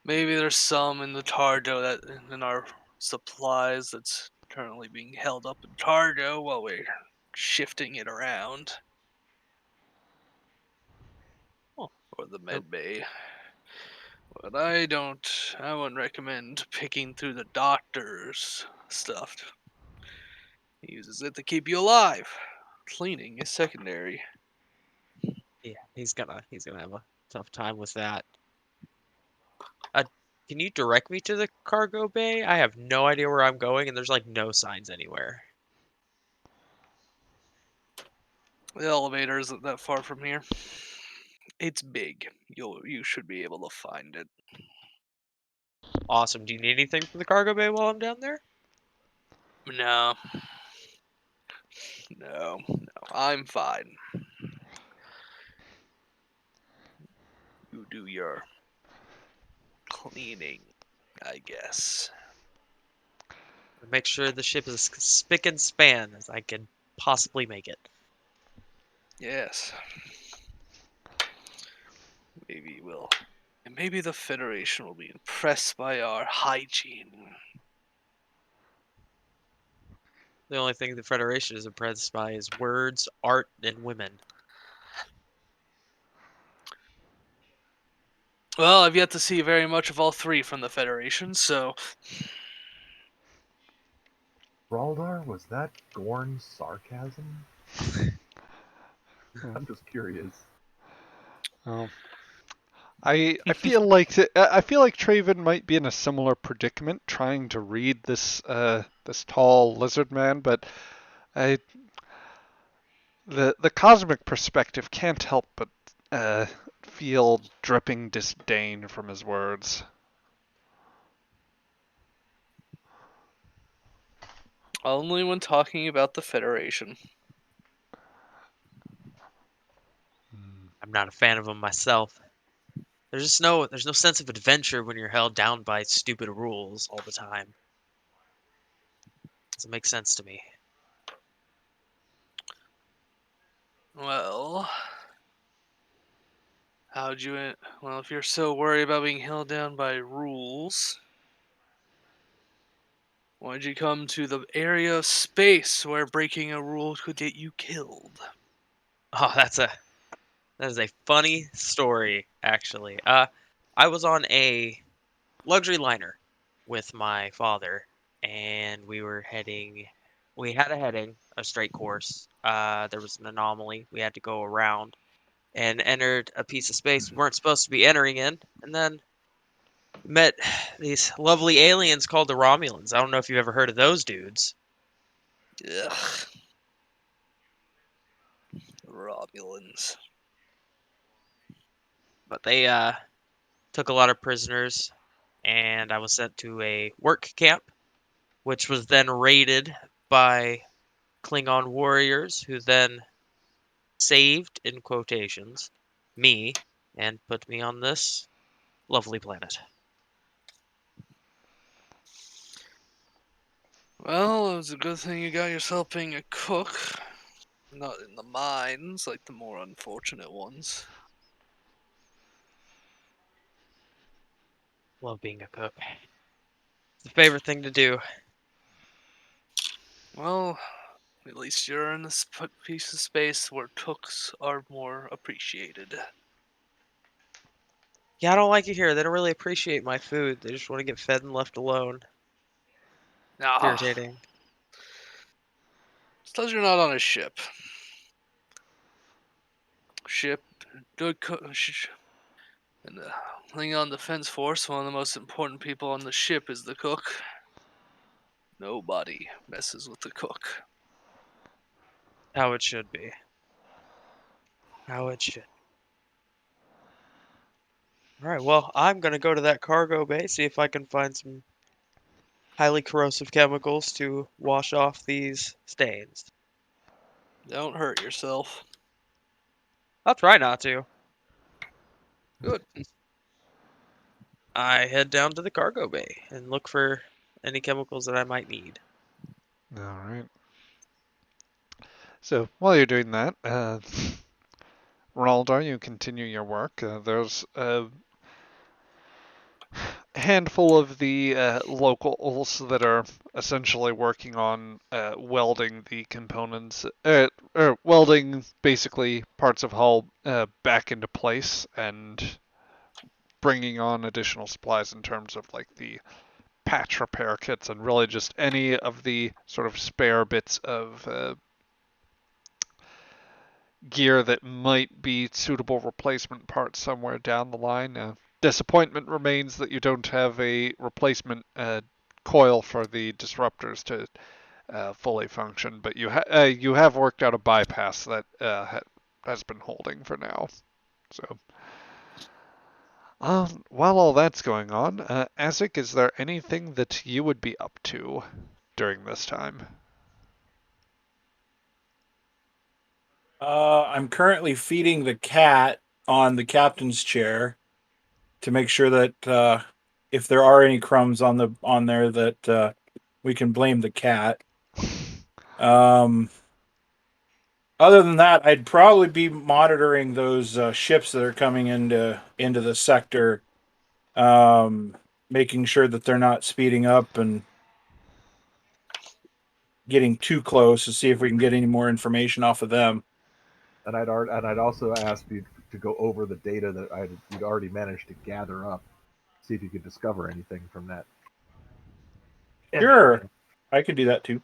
Maybe there's some in the Tardo that in our supplies that's currently being held up in Tardo while we're shifting it around. Oh, Or the med bay. But I wouldn't recommend picking through the doctor's stuff. He uses it to keep you alive. Cleaning is secondary. yeah, he's gonna have a tough time with that. Uh, can you direct me to the cargo bay? I have no idea where I'm going, and there's like no signs anywhere. The elevator isn't that far from here. It's big. You should be able to find it. Awesome. Do you need anything from the cargo bay while I'm down there? No. No. I'm fine. You do your cleaning, I guess. Make sure the ship is as spick and span as I can possibly make it. Yes. Maybe the Federation will be impressed by our hygiene. The only thing the Federation is impressed by is words, art, and women. Well, I've yet to see very much of all three from the Federation, so Raldar, was that Gorn's sarcasm? I'm just curious. Oh. I feel like Traven might be in a similar predicament, trying to read this tall lizard man, but I the cosmic perspective can't help but feel dripping disdain from his words. only when talking about the Federation. I'm not a fan of them myself. There's no sense of adventure when you're held down by stupid rules all the time. Doesn't make sense to me. Well, if you're so worried about being held down by rules, why'd you come to the area of space where breaking a rule could get you killed? Oh, that is a funny story, actually. I was on a luxury liner with my father, and we had a heading, a straight course. There was an anomaly. We had to go around and entered a piece of space we weren't supposed to be entering in, and then met these lovely aliens called the Romulans. I don't know if you've ever heard of those dudes. Ugh. Romulans. But they took a lot of prisoners, and I was sent to a work camp, which was then raided by Klingon warriors, who then saved, in quotations, me and put me on this lovely planet. Well, it was a good thing you got yourself being a cook. Not in the mines, like the more unfortunate ones. Love being a cook. It's a favorite thing to do. Well, at least you're in this piece of space where cooks are more appreciated. Yeah, I don't like it here. They don't really appreciate my food. They just want to get fed and left alone. It's Ah, irritating. it's 'cause you're not on a ship. Ship, good cook. And the Klingon Defense Force, one of the most important people on the ship is the cook. Nobody messes with the cook. How it should be. How it should. Alright, well, I'm gonna go to that cargo bay, see if I can find some highly corrosive chemicals to wash off these stains. Don't hurt yourself. I'll try not to. Good. I head down to the cargo bay and look for any chemicals that I might need. All right. So while you're doing that, Ronaldar, you continue your work. There's a handful of the locals that are essentially working on welding the components, or welding basically parts of hull back into place and bringing on additional supplies in terms of like the patch repair kits and really just any of the sort of spare bits of gear that might be suitable replacement parts somewhere down the line. Disappointment remains that you don't have a replacement coil for the disruptors to fully function, but you have worked out a bypass that has been holding for now. So, while all that's going on, Azek, is there anything that you would be up to during this time? I'm currently feeding the cat on the captain's chair to make sure that if there are any crumbs on there that we can blame the cat. Other than that, I'd probably be monitoring those ships that are coming into the sector, making sure that they're not speeding up and getting too close to see if we can get any more information off of them. And I'd also ask you to go over the data that you'd already managed to gather up, see if you could discover anything from that. Sure, I could do that too.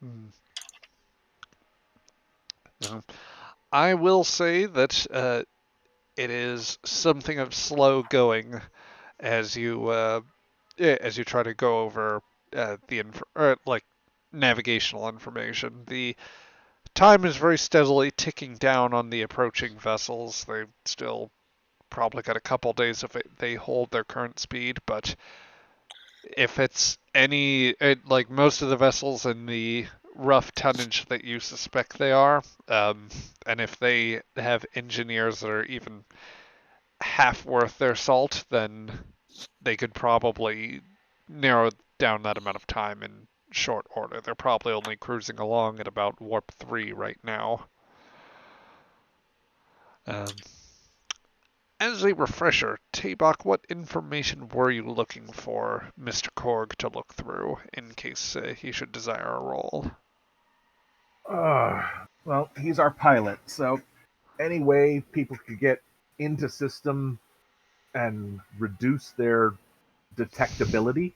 Hmm. No. I will say that it is something of slow going as you try to go over like navigational information. The time is very steadily ticking down on the approaching vessels. They still probably got a couple days if they hold their current speed, but if it's like most of the vessels in the rough tonnage that you suspect they are, and if they have engineers that are even half worth their salt, then they could probably narrow down that amount of time in short order. They're probably only cruising along at about warp 3 right now. Um, as a refresher, Tabak, what information were you looking for Mr. Korg to look through in case he should desire a role? Well, he's our pilot, so any way people could get into system and reduce their detectability,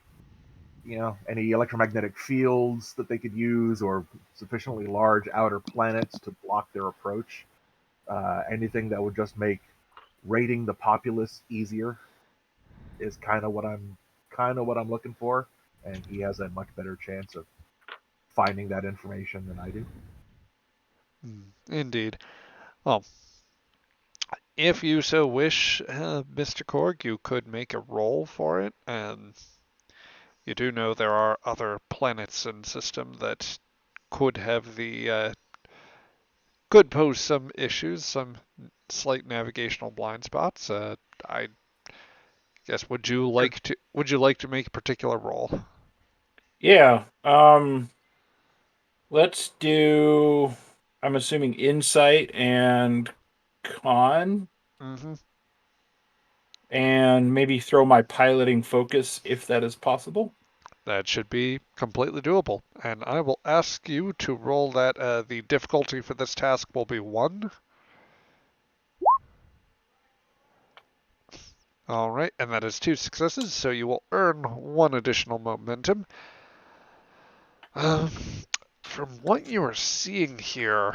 any electromagnetic fields that they could use or sufficiently large outer planets to block their approach, anything that would just make raiding the populace easier is kind of what I'm looking for, and he has a much better chance of finding that information than I do. Indeed. Well, if you so wish, Mr. Korg, you could make a roll for it. You do know there are other planets in system that could have could pose some issues, some slight navigational blind spots. I guess would you like to make a particular roll? Yeah. Let's do. I'm assuming insight and con, Mm-hmm. and maybe throw my piloting focus if that is possible. That should be completely doable. And I will ask you to roll that. The difficulty for this task will be 1. All right, and that is 2 successes, so you will earn 1 additional momentum. Um, from what you are seeing here,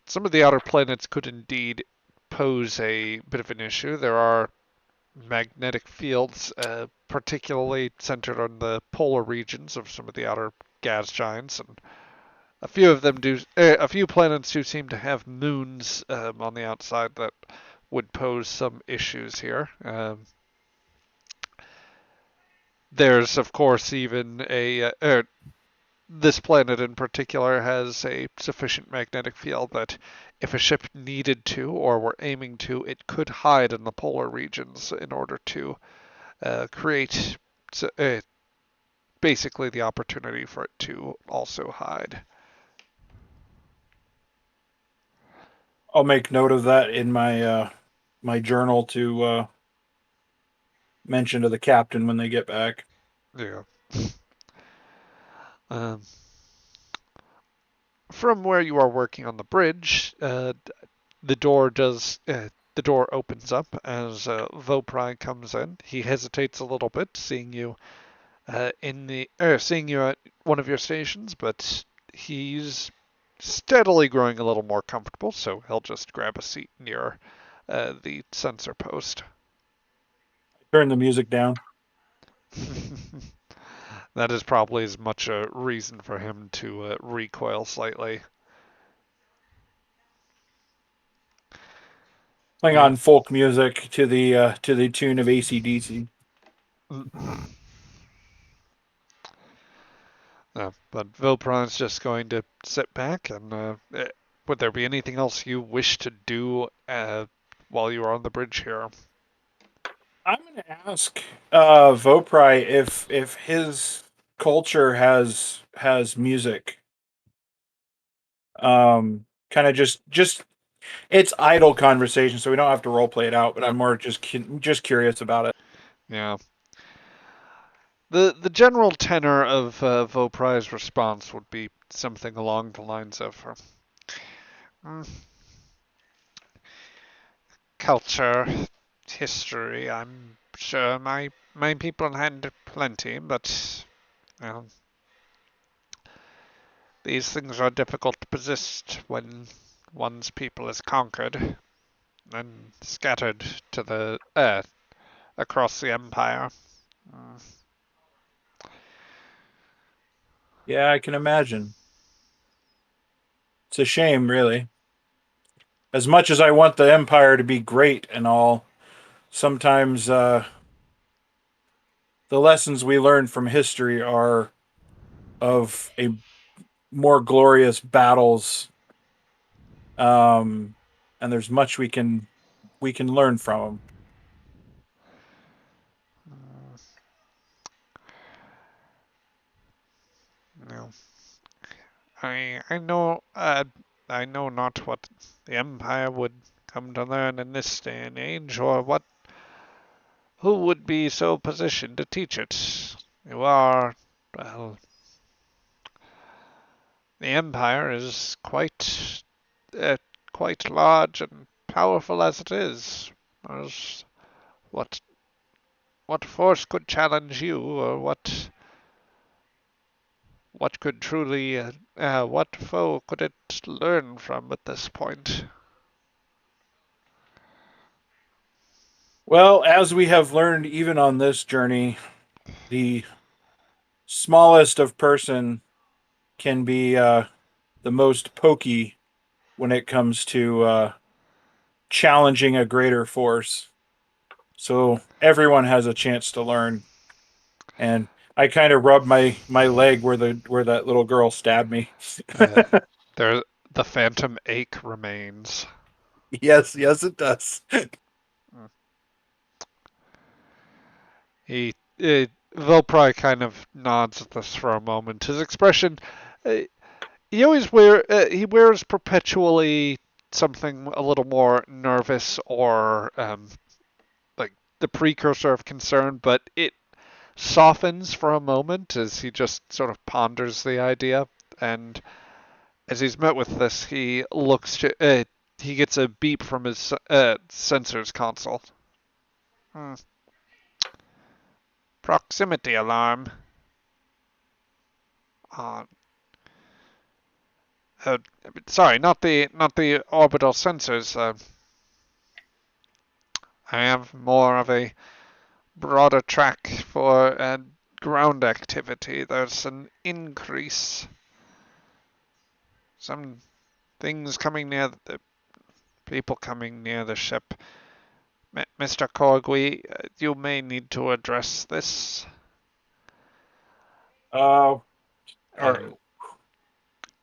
some of the outer planets could indeed pose a bit of an issue. There are magnetic fields, particularly centered on the polar regions of some of the outer gas giants, and a few planets do seem to have moons on the outside that would pose some issues here. There's of course even this planet in particular has a sufficient magnetic field that if a ship needed to or were aiming to, it could hide in the polar regions in order to create basically the opportunity for it to also hide. I'll make note of that in my journal to mention to the captain when they get back. Yeah. Um, from where you are working on the bridge, the door opens up as Vopri comes in. He hesitates a little bit, seeing you seeing you at one of your stations, but he's steadily growing a little more comfortable, so he'll just grab a seat near the sensor post. Turn the music down. That is probably as much a reason for him to recoil slightly. Playing on folk music to the tune of AC/DC. But Vilpron's just going to sit back and would there be anything else you wish to do while you are on the bridge here? I'm going to ask Vopri if his culture has music. Kind of just it's idle conversation, so we don't have to role play it out. But I'm more just curious about it. Yeah. The general tenor of Vauprai's response would be something along the lines of "Mm, culture, history. I'm sure my people had plenty, but well, these things are difficult to persist when one's people is conquered and scattered to the across the empire. Mm, Yeah, I can imagine. It's a shame, really. As much as I want the Empire to be great and all, sometimes the lessons we learn from history are of a more glorious battles, um, and there's much we can learn from them. no, I know not what the empire would come to learn in this day and age, or what who would be so positioned to teach it. You are well, the empire is uh, quite large and powerful as it is. As what what force could challenge you, or what could truly what foe could it learn from at this point? Well, as we have learned even on this journey, the smallest of person can be the most pokey when it comes to challenging a greater force. So everyone has a chance to learn. And I kind of rubbed my leg where that little girl stabbed me. Uh, there, the phantom ache remains. Yes, it does. He, Vilpry kind of nods at this for a moment. His expression, uh, he wears perpetually something a little more nervous or like the precursor of concern, but it softens for a moment as he just sort of ponders the idea. And as he's met with this, he gets a beep from his sensors console. Hmm. Proximity alarm. Uh, uh, sorry, not the orbital sensors. I have more of a broader track for ground activity. There's an increase. Some things coming near the people coming near the ship. Mr. Corgui, you may need to address this. Uh, And or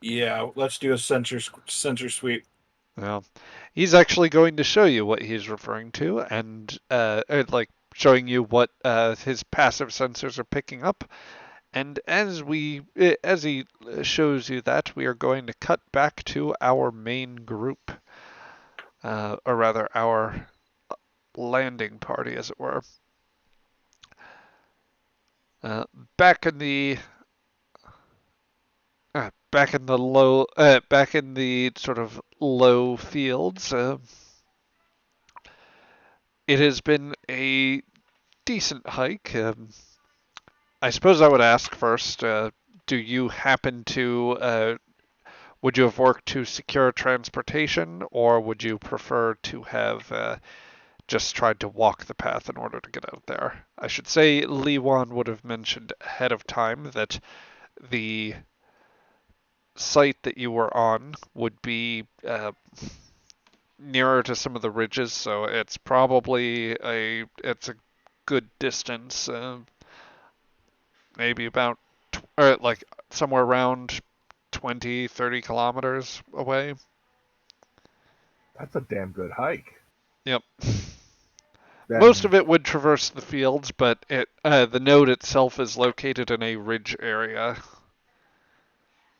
yeah, let's do a sensor sweep. well, he's actually going to show you what he's referring to, and like showing you what his passive sensors are picking up. And as he shows you that, we are going to cut back to our main group, or rather our landing party, as it were. Uh, back in the back in the sort of low fields. It has been a decent hike. I suppose I would ask first. Do you happen to would you have worked to secure transportation, or would you prefer to have just tried to walk the path in order to get out there? I should say Lee Wan would have mentioned ahead of time that the site that you were on would be nearer to some of the ridges, so it's a good distance, maybe about or like somewhere around 20, 30 kilometers away. That's a damn good hike. Yep. Most of it would traverse the fields, but the node itself is located in a ridge area.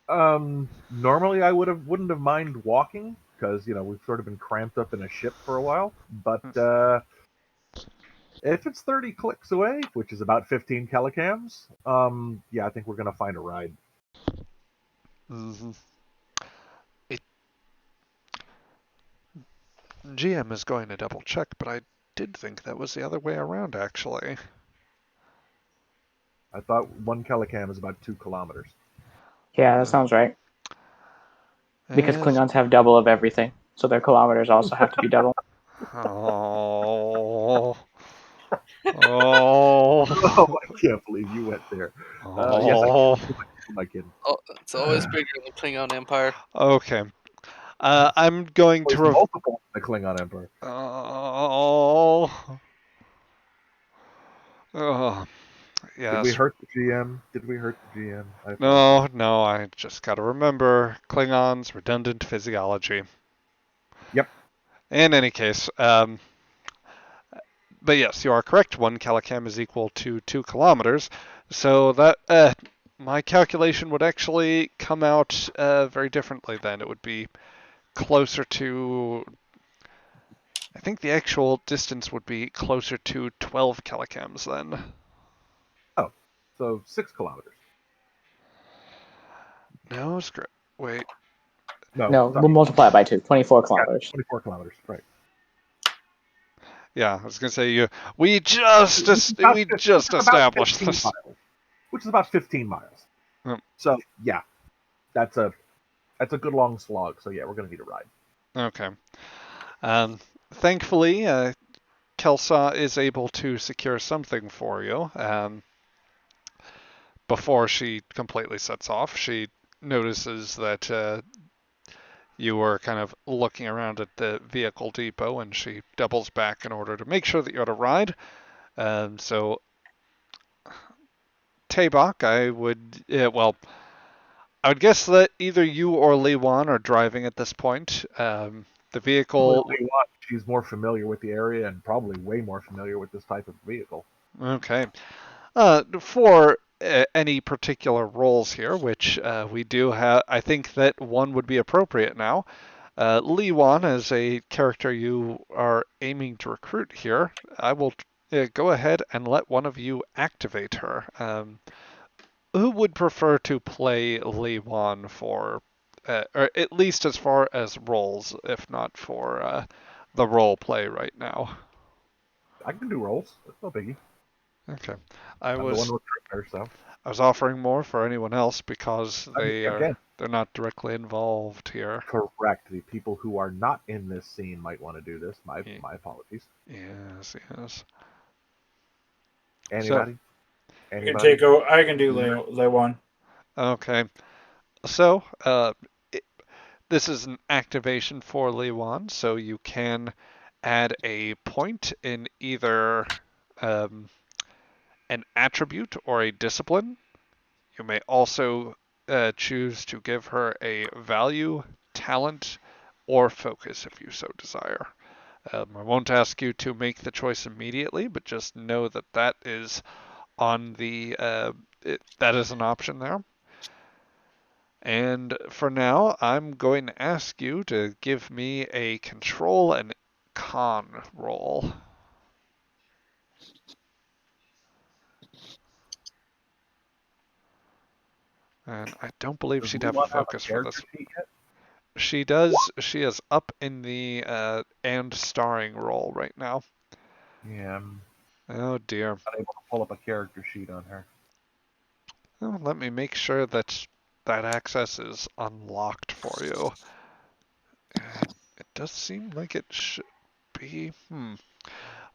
Normally I wouldn't have mind walking because we've sort of been cramped up in a ship for a while. But if it's 30 clicks away, which is about 15 calicams, yeah, I think we're gonna find a ride. Mm-hmm. GM is going to double check, but I did think that was the other way around, actually. I thought 1 calicam is about 2 kilometers. Yeah, that sounds right. Because Yes. Klingons have double of everything, so their kilometers also have to be double. Oh. Oh, Oh. I can't believe you went there. Yes, Oh. who am I kidding? Oh, it's always bigger than the Klingon Empire. Okay. I'm going There's to. multiple in the Klingon Empire. Oh. Oh. Did we Yes. hurt the GM? Did we hurt the GM? I apologize. No, I just gotta remember Klingons' redundant physiology. Yep. In any case, but yes, you are correct. 1 calicam is equal to 2 kilometers. So that my calculation would actually come out very differently then. It would be closer to. I think the actual distance would be closer to 12 calicams then. Oh, so 6 kilometers. No, screw. Wait. No, sorry. we'll multiply it by 2. 24 Yeah, kilometers. 24 kilometers. Right. Yeah, I was gonna say we just established 15 this. miles, which is about 15 miles. Yep. So yeah, that's a good long slog. So yeah, we're gonna need a ride. Okay. Thankfully, Kelsaw is able to secure something for you. Before she completely sets off, she notices that you were kind of looking around at the vehicle depot, and she doubles back in order to make sure that you're at a ride. So, Tabok, I would, I would guess that either you or Lee Wan are driving at this point. The vehicle. She's more familiar with the area and probably way more familiar with this type of vehicle. Okay. For any particular roles here, which we do have, I think that one would be appropriate now. Lee Wan, as a character you are aiming to recruit here, I will go ahead and let one of you activate her. Who would prefer to play Lee Wan for, or at least as far as roles, if not for the role play right now? I can do rolls. That's no biggie. Okay. I'm the one recruiting her, so. I was offering more for anyone else because they're not directly involved here. Correct. The people who are not in this scene might want to do this. My apologies. Yes. Anybody? I can do lay one. Okay. So, this is an activation for Lee Wan, so you can add a point in either an attribute or a discipline. You may also choose to give her a value, talent, or focus if you so desire. I won't ask you to make the choice immediately, but just know that that is on the that is an option there. And for now, I'm going to ask you to give me a control and con roll. And I don't believe she'd have a focus for this. She does. She is up in the and starring role right now. Yeah. Oh dear. I'm unable to pull up a character sheet on her. Well, let me make sure that access is unlocked for you. It does seem like it should be.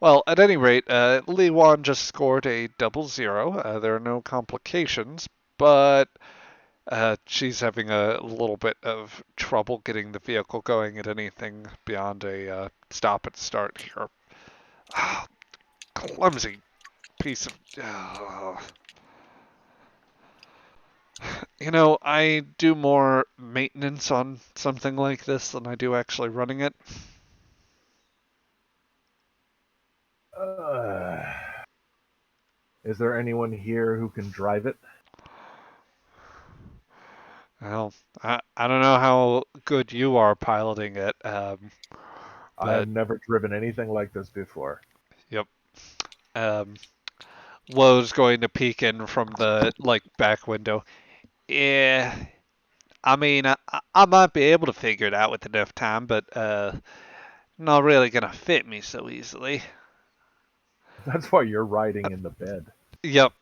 Well, at any rate, Lee Wan just scored a 00. There are no complications, but she's having a little bit of trouble getting the vehicle going at anything beyond a stop and start here. Clumsy piece of. I do more maintenance on something like this than I do actually running it. Uh, is there anyone here who can drive it? Well, I don't know how good you are piloting it, I have but never driven anything like this before. yep. Um, Woe's going to peek in from the back window. Yeah, I mean, I might be able to figure it out with enough time, but not really gonna fit me so easily. That's why you're riding in the bed. Yep,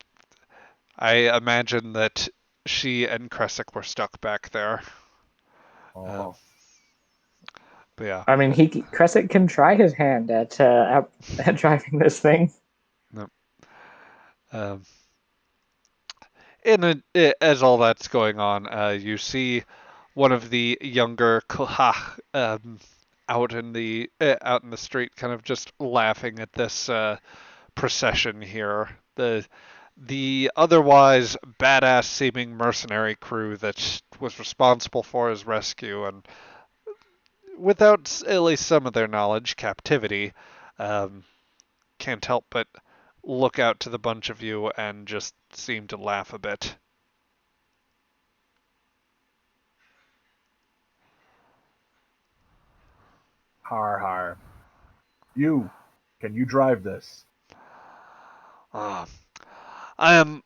I imagine that she and Kresic were stuck back there. Um, Oh, but yeah, I mean, Crescent can try his hand at driving this thing. no. Um, as all that's going on, you see one of the younger Kohach out in the street, kind of just laughing at this procession here. The otherwise badass seeming mercenary crew that was responsible for his rescue, and without at least some of their knowledge, captivity, um, can't help but look out to the bunch of you and just seem to laugh a bit. har har. Can you drive this? Ah, I'm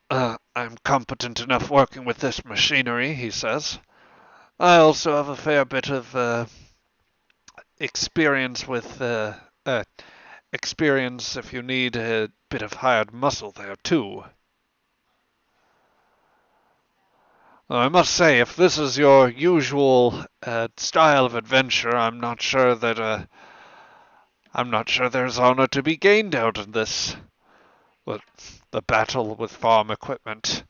competent enough working with this machinery, he says. I also have a fair bit of experience with experience if you need a bit of hired muscle there too. I must say, if this is your usual style of adventure, I'm not sure there's honor to be gained out of this. But the battle with farm equipment.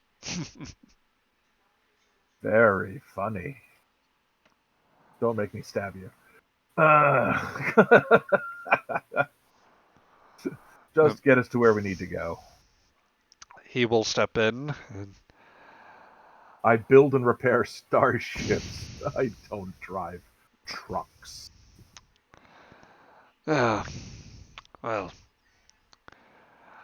Very funny. Don't make me stab you. Uh, just get us to where we need to go. He will step in. I build and repair starships. I don't drive trucks. Ah, well,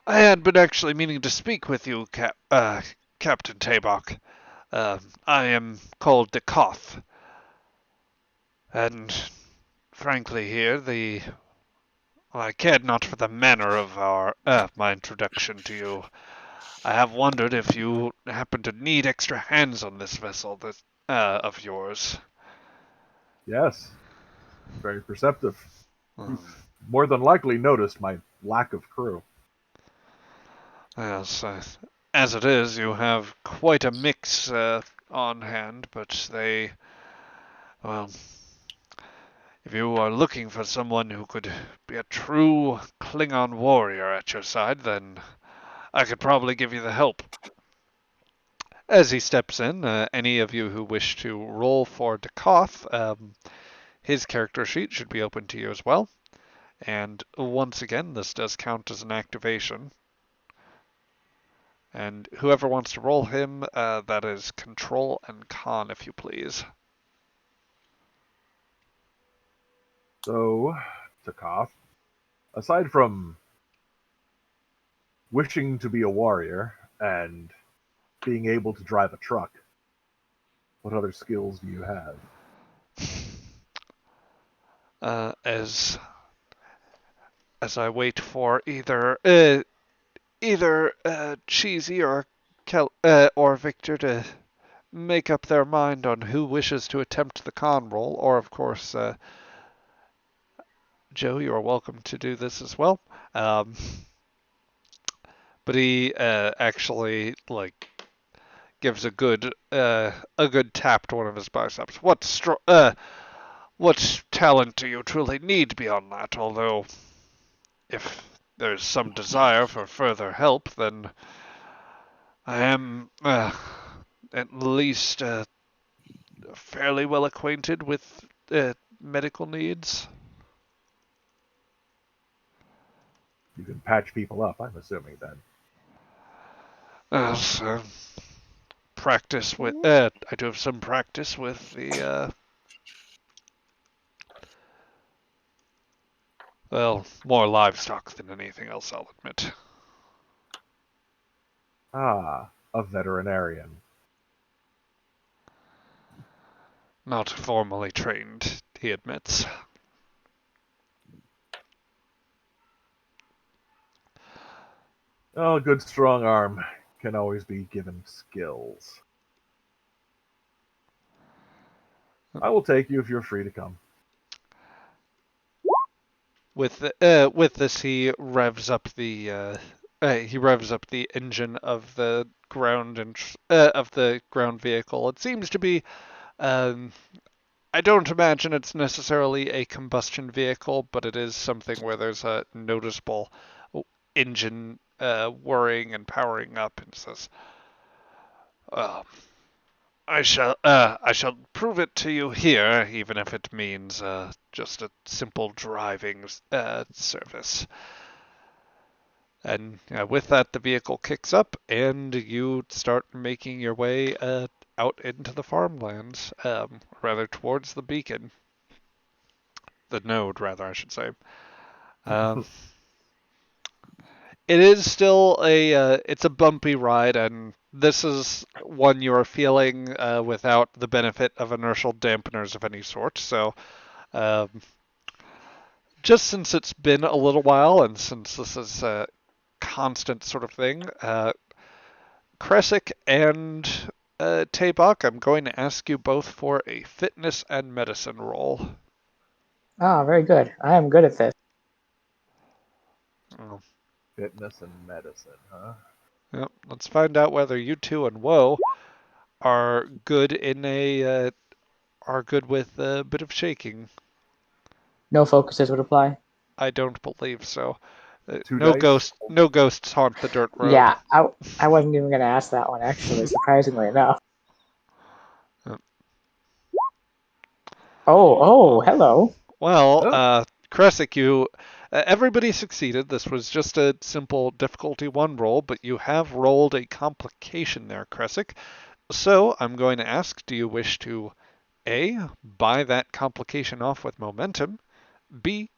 I had been actually meaning to speak with you, Captain Tabok. I am called Dekoth, and frankly, I cared not for the manner of my introduction to you. I have wondered if you happen to need extra hands on this vessel of yours. Yes, very perceptive. Um, You more than likely noticed my lack of crew. yes, as it is, you have quite a mix on hand, but well, if you are looking for someone who could be a true Klingon warrior at your side, then I could probably give you the help. As he steps in, any of you who wish to roll for Dekoth, his character sheet should be open to you as well. And once again, this does count as an activation. And whoever wants to roll him, that is Control and Con, if you please. So, Takov, aside from wishing to be a warrior and being able to drive a truck, what other skills do you have? As I wait for either Cheesy or Victor to make up their mind on who wishes to attempt the con roll, or of course, Joe, you are welcome to do this as well. But he actually gives a good tap to one of his biceps. What talent do you truly need beyond that? Although, if there's some desire for further help, then I am at least fairly well acquainted with medical needs. You can patch people up, I'm assuming then. So practice with. I do have some practice with the Well, more livestock than anything else, I'll admit. Ah, a veterinarian. Not formally trained, he admits. Oh, a good strong arm can always be given skills. I will take you if you're free to come. With this, he revs up the engine of the ground vehicle. It seems to be. Um, I don't imagine it's necessarily a combustion vehicle, but it is something where there's a noticeable engine whirring and powering up, and says, "Oh, I shall prove it to you here, even if it means just a simple driving service." And with that, the vehicle kicks up, and you start making your way out into the farmlands, rather towards the beacon, the node, rather, I should say. Um, it is still it's a bumpy ride, and this is one you are feeling without the benefit of inertial dampeners of any sort. So, um, just since it's been a little while, and since this is a constant sort of thing, Kresic and Tabak, I'm going to ask you both for a fitness and medicine roll. Ah, very good. I am good at this. Oh, Fitness and medicine, huh? yep. Let's find out whether you two and Woe are good in a are good with a bit of shaking. No focuses would apply. I don't believe so. Two dice. No ghosts haunt the dirt road. Yeah, I wasn't even going to ask that one, actually, surprisingly enough. Yep. Oh, hello. Well, Oh. Kresic, you everybody succeeded. This was just a simple difficulty 1 roll, but you have rolled a complication there, Kresic. So I'm going to ask, do you wish to A, buy that complication off with momentum, B,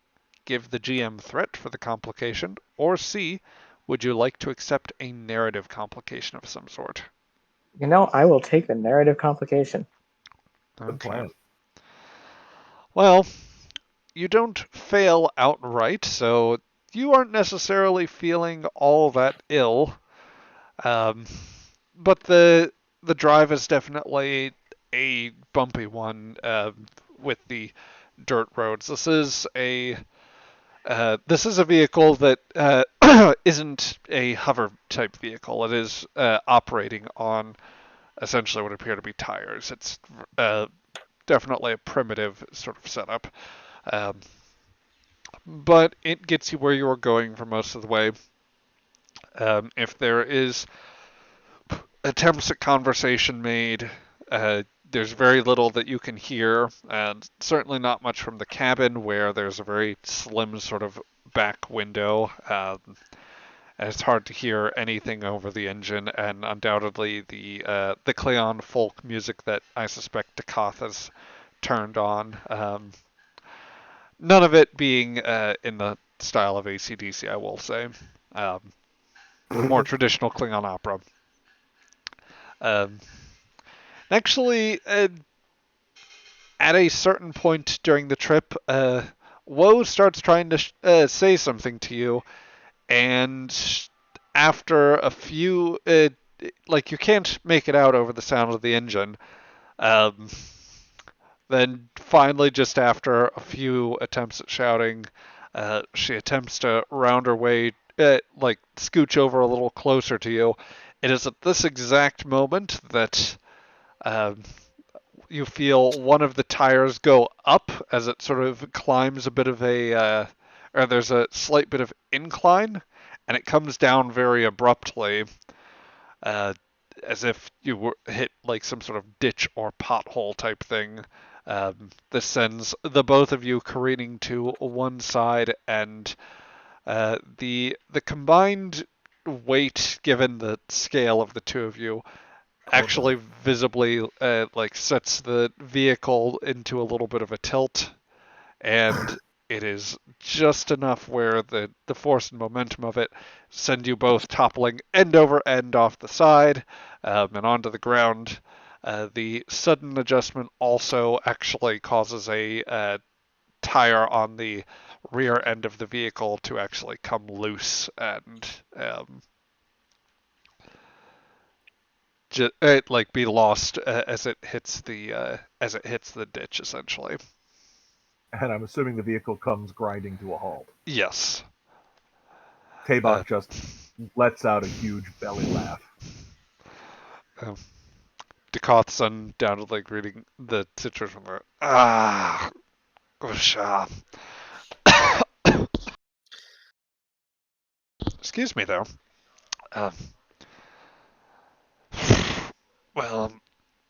give the GM threat for the complication, or C, would you like to accept a narrative complication of some sort? You know, I will take the narrative complication. Good Okay. plan. Well, you don't fail outright, so you aren't necessarily feeling all that ill. Um, but the drive is definitely a bumpy one with the dirt roads. This is a vehicle that isn't a hover type vehicle. It is operating on essentially what appear to be tires. It's definitely a primitive sort of setup. Um, but it gets you where you are going for most of the way. If there is attempts at conversation made, there's very little that you can hear, and certainly not much from the cabin where there's a very slim sort of back window. It's hard to hear anything over the engine, and undoubtedly the Klingon folk music that I suspect Dakath has turned on. None of it being in the style of AC/DC, I will say. Um, more traditional Klingon opera. Um, actually, at a certain point during the trip, Woe starts trying to say something to you, and after a few, like you can't make it out over the sound of the engine. Um, then finally, just after a few attempts at shouting, she attempts to round her way, like scooch over a little closer to you. It is at this exact moment that um, you feel one of the tires go up as it sort of climbs a bit of or there's a slight bit of incline, and it comes down very abruptly, uh, as if you were hit like some sort of ditch or pothole type thing. This sends the both of you careening to one side, and the combined weight, given the scale of the two of you, actually visibly like sets the vehicle into a little bit of a tilt, and it is just enough where the force and momentum of it send you both toppling end over end off the side and onto the ground. The sudden adjustment also actually causes a tire on the rear end of the vehicle to actually come loose and like be lost as it hits the ditch essentially. And I'm assuming the vehicle comes grinding to a halt. Yes. Tabak just lets out a huge belly laugh. Decoth's undoubtedly greeting the situation where ah, gosh, excuse me there. Uh, well,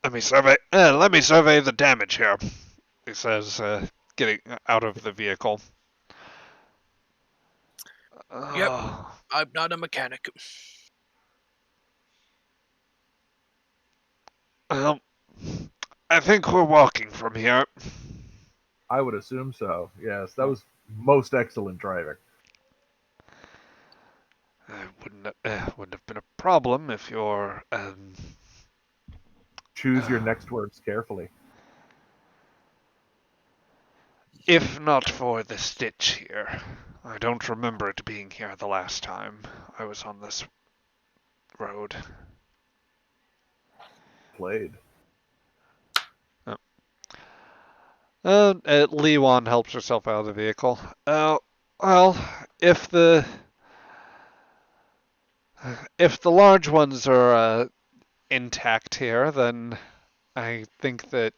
let me survey the damage here. He says, getting out of the vehicle. Yep. I'm not a mechanic. Well, I think we're walking from here. I would assume so. Yes, that was most excellent driving. Wouldn't have been a problem if you're Choose your next words carefully. if not for the stitch here. I don't remember it being here the last time I was on this road. Played. Lee Wan helps herself out of the vehicle. Well, if the large ones are intact here, then I think that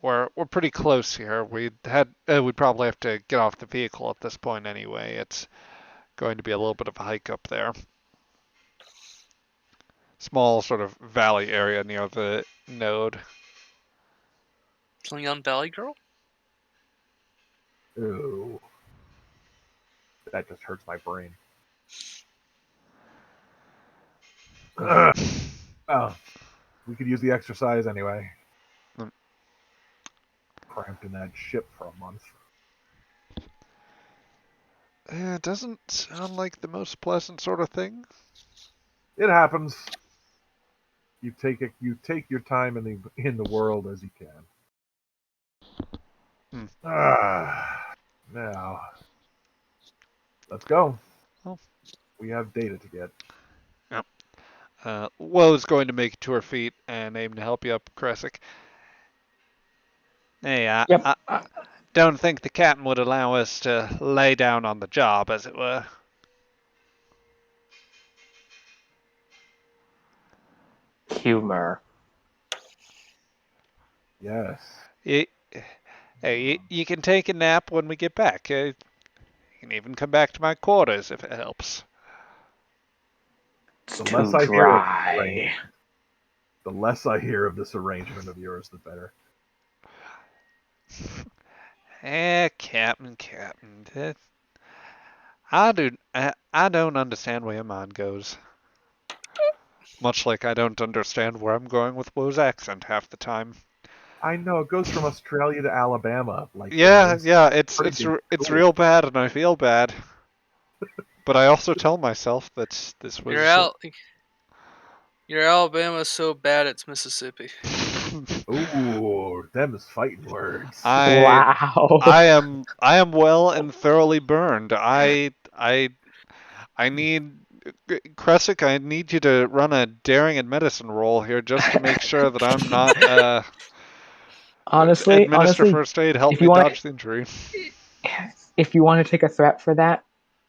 we're pretty close here. We'd probably have to get off the vehicle at this point anyway. It's going to be a little bit of a hike up there. Small sort of valley area near the node. Klingon Valley Girl? Ooh. That just hurts my brain. Oh, we could use the exercise anyway. Cramped in that ship for a month. It doesn't sound like the most pleasant sort of thing. It happens. You take your time in the world as you can. Now, let's go. Oh. We have data to get. Yep. Woe's going to make it to her feet and aim to help you up, Kresic. Hey, Yep. I don't think the captain would allow us to lay down on the job, as it were. Humor. Yes. You can take a nap when we get back. You can even come back to my quarters if it helps. It's The too less I dry. The less I hear of this arrangement of yours, the better. Captain. I don't understand where your mind goes. Much like I don't understand where I'm going with Woe's accent half the time. I know it goes from Australia to Alabama. Yeah, it's cool. real bad, and I feel bad. But I also tell myself that this was. Your Alabama's so bad it's Mississippi. Ooh, them is fighting words. Wow. I am well and thoroughly burned. I need Kresic, I need you to run a daring and medicine roll here just to make sure that I'm not administer honestly, first aid, help if me you want dodge the injury. if you want to take a threat for that,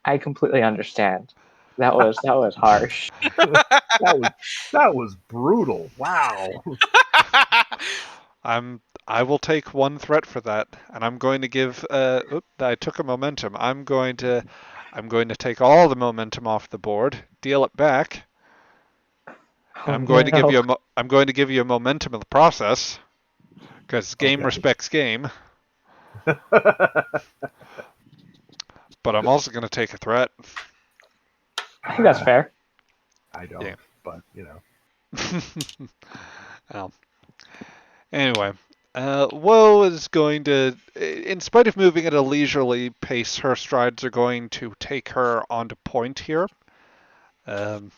I completely understand. That was harsh. that was brutal. Wow. I will take one threat for that, and I'm going to give. I took a momentum. I'm going to take all the momentum off the board, deal it back. Oh, I'm going to give you no. I'm going to give you a momentum in the process, because game respects game. But I'm also going to take a threat. I think that's fair. I don't, Yeah. but you know. Well, anyway, Woe is going to, in spite of moving at a leisurely pace, her strides are going to take her onto point here. Um,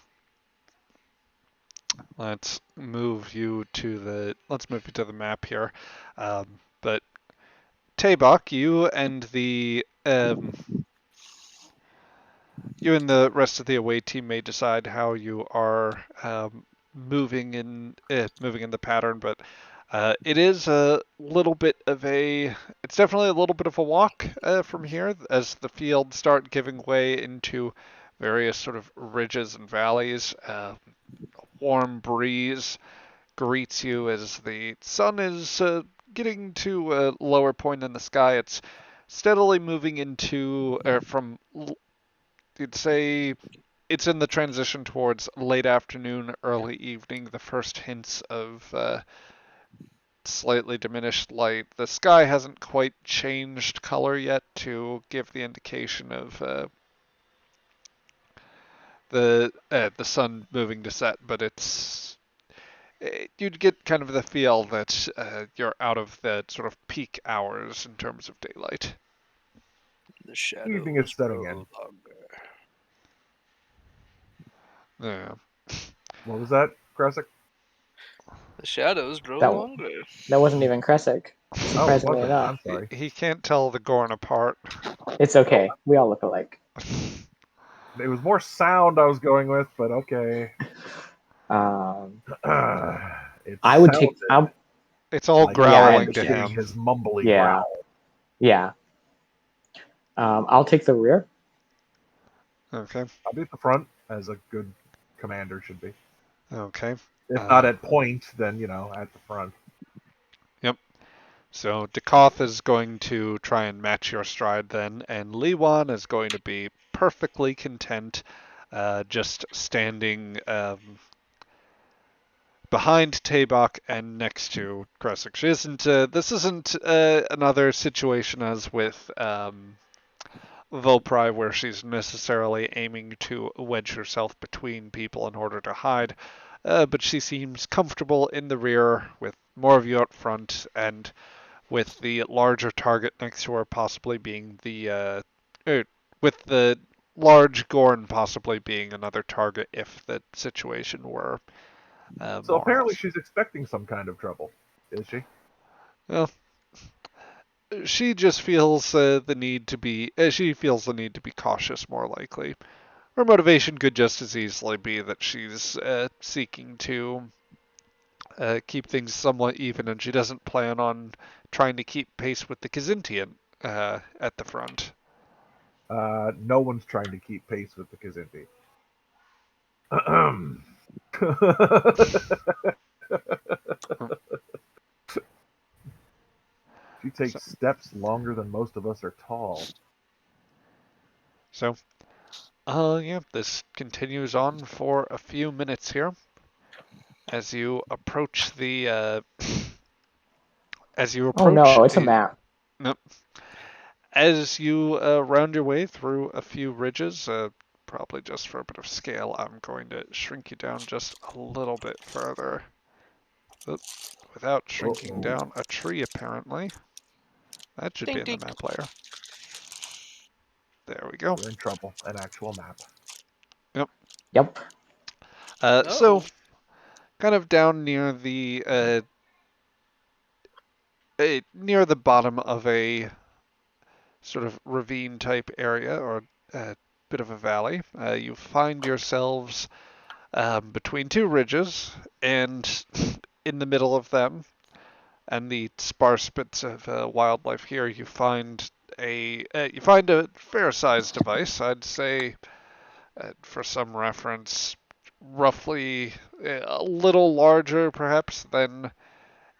let's move you to the map here. But Tabak, you and the rest of the away team may decide how you are moving in the pattern, but it is a little bit of a it's definitely a little bit of a walk from here as the fields start giving way into various sort of ridges and valleys. A warm breeze greets you as the sun is getting to a lower point in the sky. It's steadily moving into from you'd say it's in the transition towards late afternoon, early evening, the first hints of slightly diminished light. The sky hasn't quite changed color yet to give the indication of the sun moving to set, but you'd get kind of the feel that you're out of the sort of peak hours in terms of daylight. The Evening is shadows setting grow in. longer. Yeah. What was that, Kresic? The shadows grow That longer. that wasn't even Kresik, Oh, it surprisingly wasn't. enough. I'm sorry. He can't tell the Gorn apart. It's okay. We all look alike. It was more sound I was going with, but okay. Um, It I would take. sounded It's all like Yeah, I he growling was to understand. giving him. his mumbly Yeah, growl. yeah. I'll take the rear. Okay. I'll be at the front, as a good commander should be. Okay. If not at point, then at the front. Yep. So Dekoth is going to try and match your stride then, and Liwan is going to be perfectly content just standing behind Tabak and next to Kresik. This isn't another situation as with Volpry where she's necessarily aiming to wedge herself between people in order to hide, but she seems comfortable in the rear with more of you up front and with the larger target next to her possibly being with the large Gorn possibly being another target if the situation were So more apparently hostile. she's expecting some kind of trouble, is she? Well, she just feels the need to be. She feels the need to be cautious, more likely. Her motivation could just as easily be that she's seeking to keep things somewhat even, and she doesn't plan on trying to keep pace with the Kazintian at the front. No one's trying to keep pace with the Kazinti. She So, takes steps longer than most of us are tall. so yeah, this continues on for a few minutes here as you approach as you Oh approach no, it's a a map. no, as you round your way through a few ridges. Probably just for a bit of scale, I'm going to shrink you down just a little bit further. Oop, without shrinking Uh-oh. down a tree, apparently. That should be Dink in the dink. map layer. There we go. We're in trouble. An actual map. Yep. Yep. So, Oh, kind of down near the bottom of a sort of ravine type area or a bit of a valley, you find yourselves between two ridges, and in the middle of them, and the sparse bits of wildlife here, you find a fair-sized device. I'd say, for some reference, roughly a little larger, perhaps, than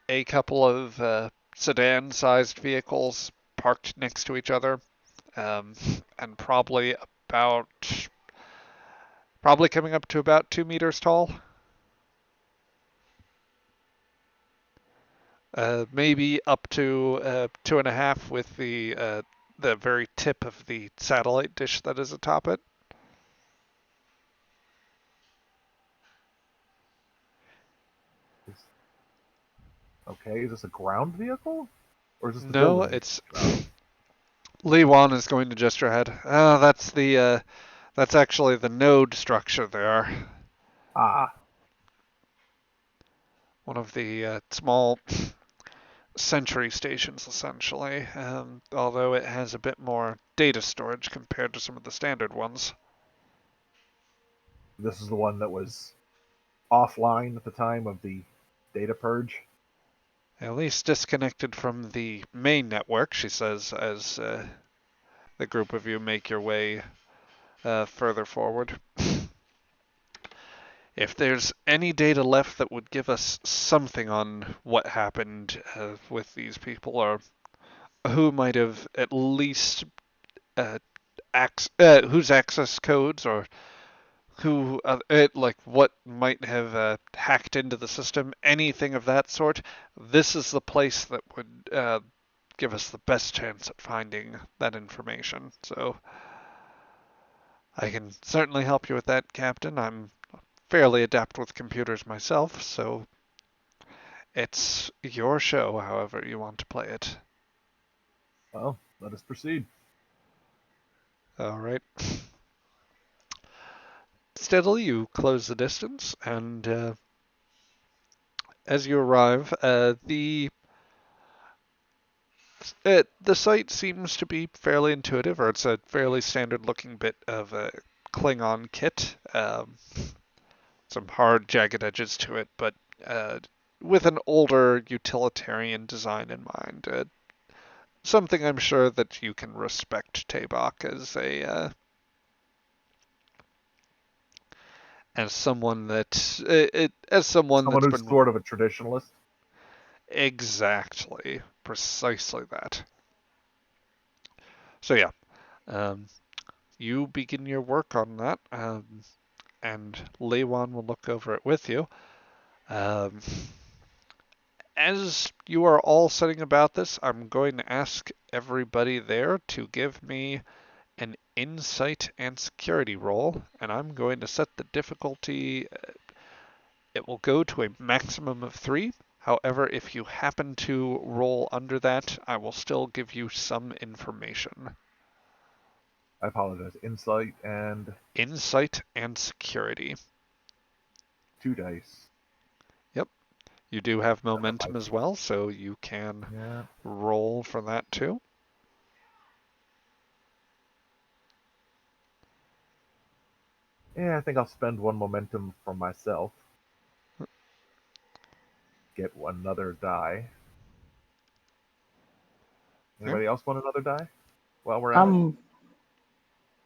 a couple of sedan-sized vehicles parked next to each other, um, and probably coming up to about 2 meters tall. Maybe up to 2.5 with the very tip of the satellite dish that is atop it. Okay, is this a ground vehicle? Or is this the No, building? it's Lee Wan is going to gesture ahead. That's actually the node structure there. Ah, One of the small sentry stations, essentially. Although it has a bit more data storage compared to some of the standard ones. this is the one that was offline at the time of the data purge. At least disconnected from the main network, she says, as the group of you make your way further forward. If there's any data left that would give us something on what happened with these people, or who might have at least uh, whose access codes, or who like what might have hacked into the system, anything of that sort, this is the place that would give us the best chance at finding that information. So I can certainly help you with that, Captain. I'm fairly adept with computers myself, so it's your show, however you want to play it. Well, let us proceed. All right. Steadily, you close the distance, and as you arrive, the site seems to be fairly intuitive, or it's a fairly standard-looking bit of a Klingon kit. Some hard, jagged edges to it, but with an older utilitarian design in mind. Something I'm sure that you can respect Tabak as someone that as someone Someone that's who's been sort of a traditionalist. exactly precisely that. So yeah, um, you begin your work on that, and Leiwan will look over it with you. Um, as you are all setting about this, I'm going to ask everybody there to give me an insight and security roll, and I'm going to set the difficulty. It will go to a maximum of 3. However, if you happen to roll under that, I will still give you some information. I apologize. Insight and Insight and security. 2 dice. Yep. You do have That's a momentum 5. as well, so you can Yeah. roll for that too. Yeah, I think I'll spend 1 momentum for myself. Get another die. Okay. Anybody else want another die while we're at it? Um,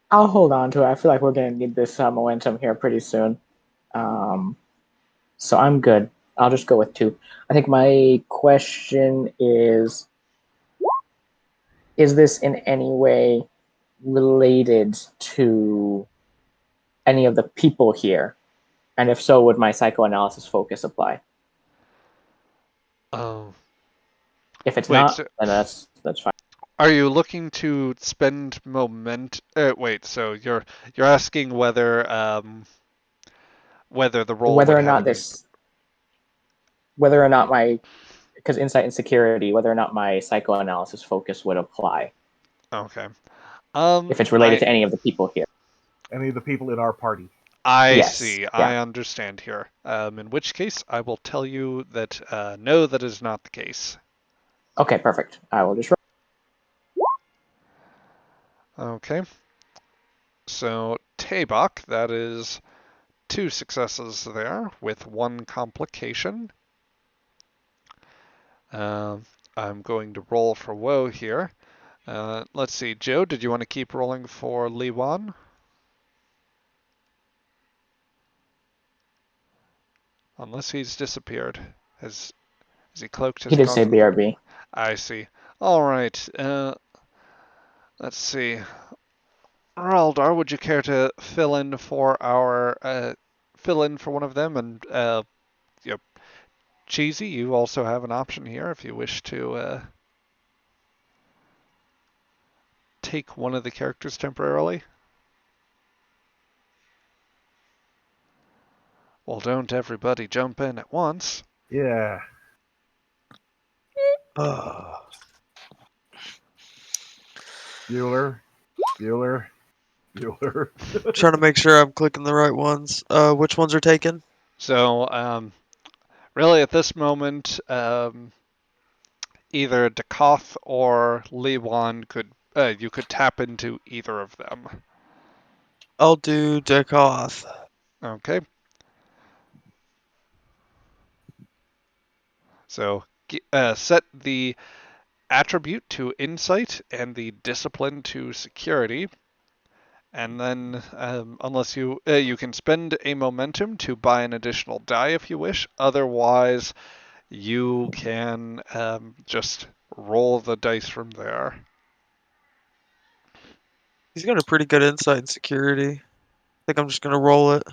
I'll hold on to it. I feel like we're gonna need this momentum here pretty soon. Um, so I'm good. I'll just go with 2. I think my question is this in any way related to any of the people here? And if so, would my psychoanalysis focus apply? Oh, If it's wait. not, So then that's fine. are you looking to spend wait. So you're asking whether the roll Whether would or have not any. this, whether or not my, because insight and security, whether or not my psychoanalysis focus would apply Okay. if it's related I to any of the people here. Any of the people in our party? I Yes. see. Yeah. I understand here. In which case, I will tell you that no, that is not the case. Okay. Perfect. I will just. Okay. So Tabak, that is 2 successes there with 1 complication. Uh, I'm going to roll for woe here. Let's see, Joe, did you want to keep rolling for Li Wan? Unless he's disappeared. Has he cloaked He his did say costume? BRB. I see. All right. Let's see. Raldar, would you care to fill in for one of them? And yep, Cheesy, you also have an option here if you wish to take one of the characters temporarily. Well, don't everybody jump in at once. Yeah. Bueller, Bueller, Bueller. Trying to make sure I'm clicking the right ones. Which ones are taken? So, really, at this moment, either Dakoth or Lewan you could tap into either of them. I'll do Dekoth. Okay. So set the attribute to insight and the discipline to security. And then, unless you can spend a momentum to buy an additional die if you wish. Otherwise, you can just roll the dice from there. He's got a pretty good insight and security. I think I'm just gonna roll it.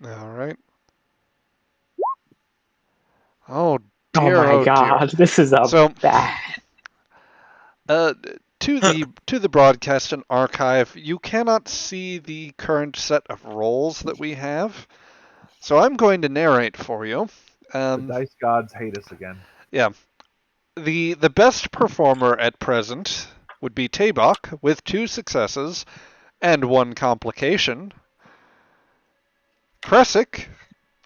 All right. Oh Oh dear, my oh dear. god, this is a So, bad. to the broadcast and archive, you cannot see the current set of rolls that we have. So I'm going to narrate for you. The dice gods hate us again. Yeah. The best performer at present would be Tabok with 2 successes and 1 complication. Presic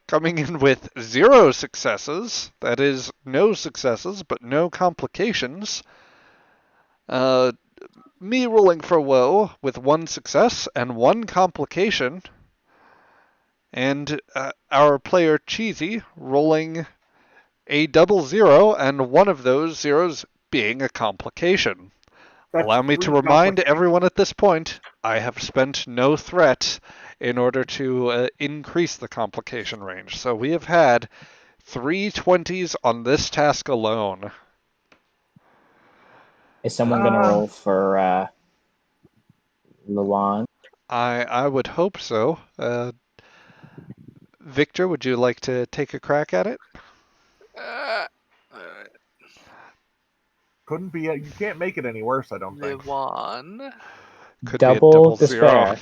coming in with 0 successes. That is, no successes, but no complications. Me rolling for Woe with 1 success and 1 complication. And our player Cheesy rolling a double 0, and one of those zeros being a complication. That's Allow me to 3 remind everyone at this point, I have spent no threat in order to increase the complication range. So we have had 3 20s on this task alone. Is someone gonna roll for Luan? I would hope so. Victor, would you like to take a crack at it? Alright. Couldn't be. You can't make it any worse, I don't think. Lewan, Could be a Double double despair.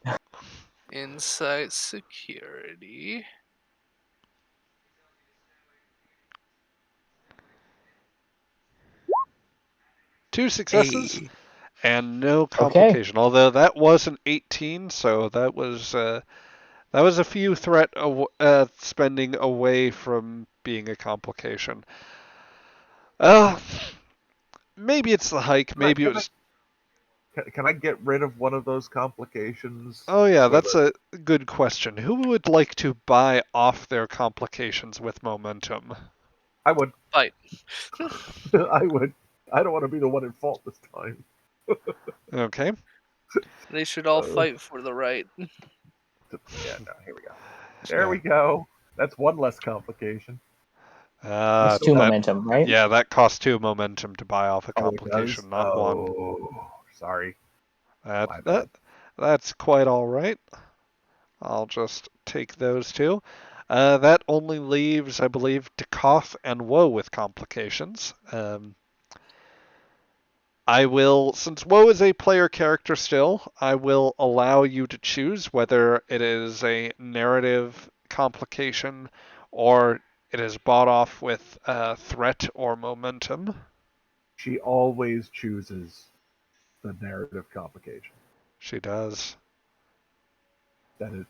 0. insight security. Two successes Hey. and no complication. Although that was an 18, so that was a few threat spending away from being a complication. Maybe it's the hike. Maybe it was. Can I get rid of one of those complications? Oh yeah, so that's that- a good question. Who would like to buy off their complications with momentum? I would. Fight. I would. I don't want to be the one in fault this time. Okay. They should all fight for the right. Yeah, no, here we go. There we go. That's one less complication. That's 2 momentum, right? Yeah, that costs 2 momentum to buy off a Oh, it complication, does? not 1. Oh, sorry. My That bad. that's quite all right. I'll just take those 2. That only leaves, I believe, Dakoth and Woe with complications. I will, since Woe is a player character still, I will allow you to choose whether it is a narrative complication or it is bought off with threat or momentum. She always chooses the narrative complication. She does.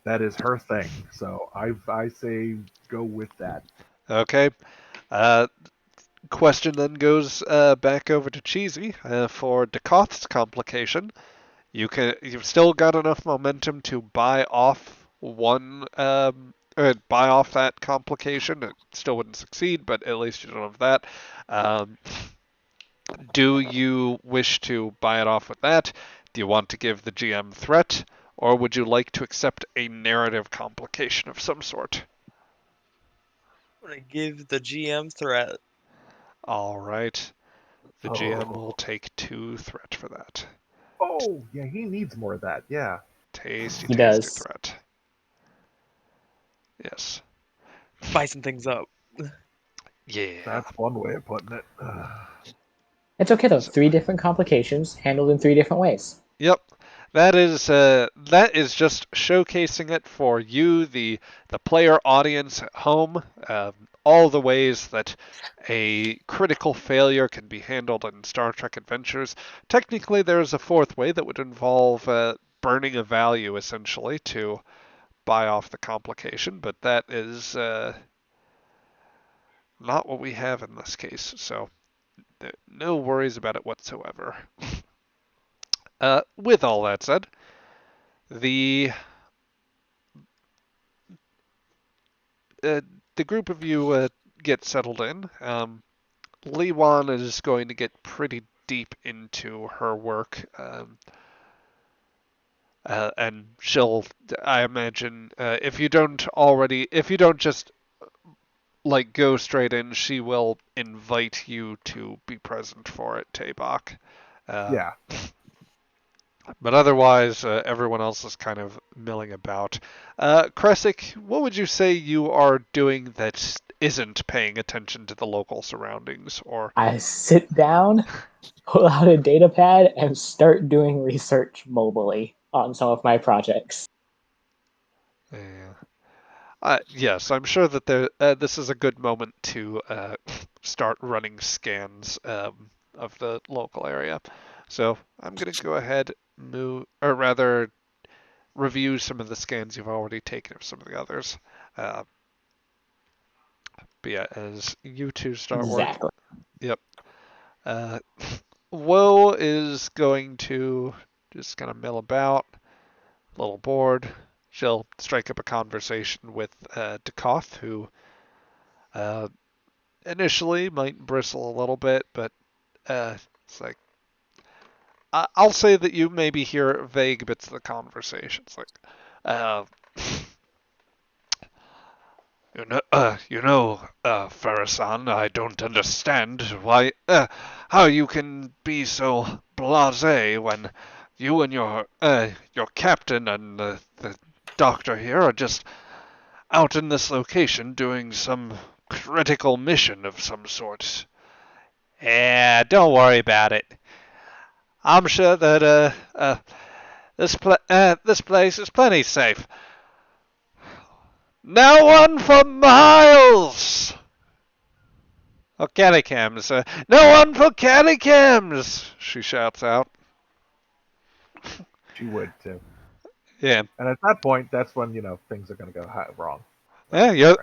That is her thing. So I say go with that. Okay. Question then goes back over to Cheesy for Dakoth's complication. You've still got enough momentum to buy off buy off that complication. It still wouldn't succeed, but at least you don't have that. Do you wish to buy it off with that? Do you want to give the GM threat, or would you like to accept a narrative complication of some sort? I'm gonna give the GM threat. All right. The GM will take 2 threat for that. Oh, yeah, he needs more of that. Yeah. Tasty, He tasty does. threat. Yes. Spice some things up. Yeah. That's one way of putting it. It's okay though. 3 different complications handled in 3 different ways. Yep. That is just showcasing it for you, the player audience at home. all the ways that a critical failure can be handled in Star Trek Adventures. Technically, there is a fourth way that would involve burning a value, essentially, to buy off the complication, but that is not what we have in this case, so no worries about it whatsoever. With all that said, the uh, the group of you get settled in. Lee Wan is going to get pretty deep into her work, and she'll, I imagine, if you don't just like go straight in, she will invite you to be present for it, Tabak. Yeah. But otherwise, everyone else is kind of milling about. Kresic, what would you say you are doing that isn't paying attention to the local surroundings? Or I sit down, pull out a data pad, and start doing research mobily on some of my projects. yeah. Yes, I'm sure that this is a good moment to start running scans of the local area. So I'm going to go ahead, or rather, review some of the scans you've already taken of some of the others. Uh, but yeah, as you two start working. Exactly. Yep. Uh, Woe is going to just kind of mill about, a little bored. She'll strike up a conversation with Dekoth, who uh, initially might bristle a little bit, but it's like, I'll say that you maybe hear vague bits of the conversation. It's like, uh, Farasan, I don't understand how you can be so blasé when you and your captain and the doctor here are just out in this location doing some critical mission of some sort. Yeah, don't worry about it. I'm sure that this place is plenty safe. No one for miles. Oh, cattycams. No one for cattycams, she shouts out. She would too. Yeah. And at that point, that's when things are going to go wrong. Yeah,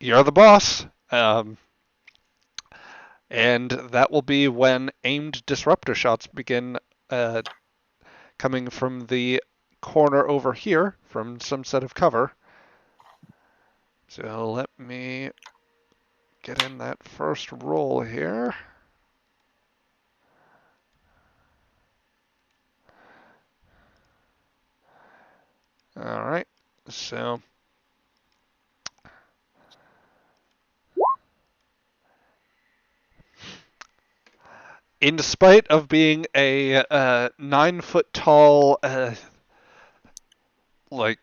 you're the boss. And that will be when aimed disruptor shots begin coming from the corner over here from some set of cover. So let me get in that first roll here. All right, so in spite of being a 9 foot tall, like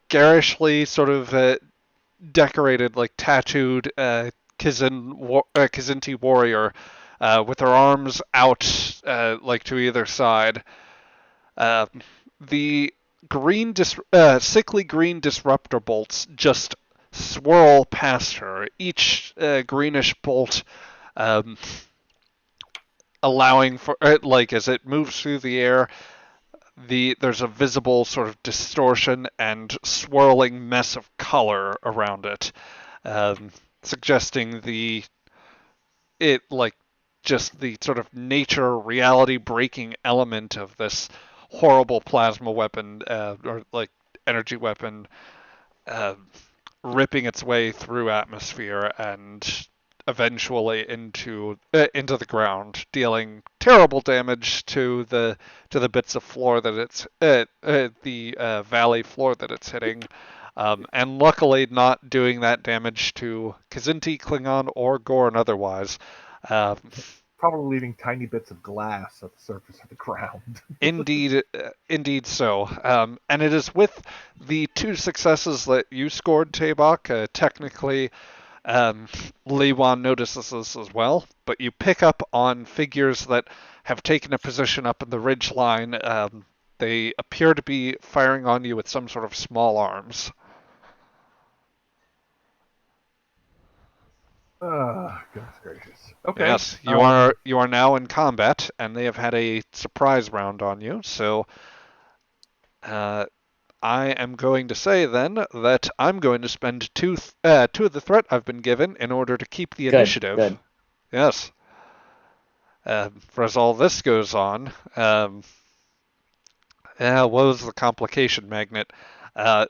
garishly sort of decorated, like tattooed Kzinti warrior with her arms out like to either side. The sickly green disruptor bolts just swirl past her, each greenish bolt allowing for, like as it moves through the air, there's a visible sort of distortion and swirling mess of color around it, suggesting just the sort of nature reality breaking element of this horrible plasma weapon or like energy weapon uh, ripping its way through atmosphere and eventually into the ground, dealing terrible damage to the bits of floor that it's the valley floor that it's hitting, and luckily not doing that damage to Kzinti, Klingon, or Gorn otherwise. Um, Probably leaving tiny bits of glass at the surface of the ground. Indeed so. And it is with the 2 successes that you scored, Tabak. Technically, Lee Wan notices this as well, but you pick up on figures that have taken a position up in the ridge line. They appear to be firing on you with some sort of small arms. Goodness gracious. Okay. Yes, you are now in combat, and they have had a surprise round on you. So, I am going to say then that I'm going to spend two of the threat I've been given in order to keep the Good, initiative. good. Yes. For as all this goes on, what was the complication, Magnet?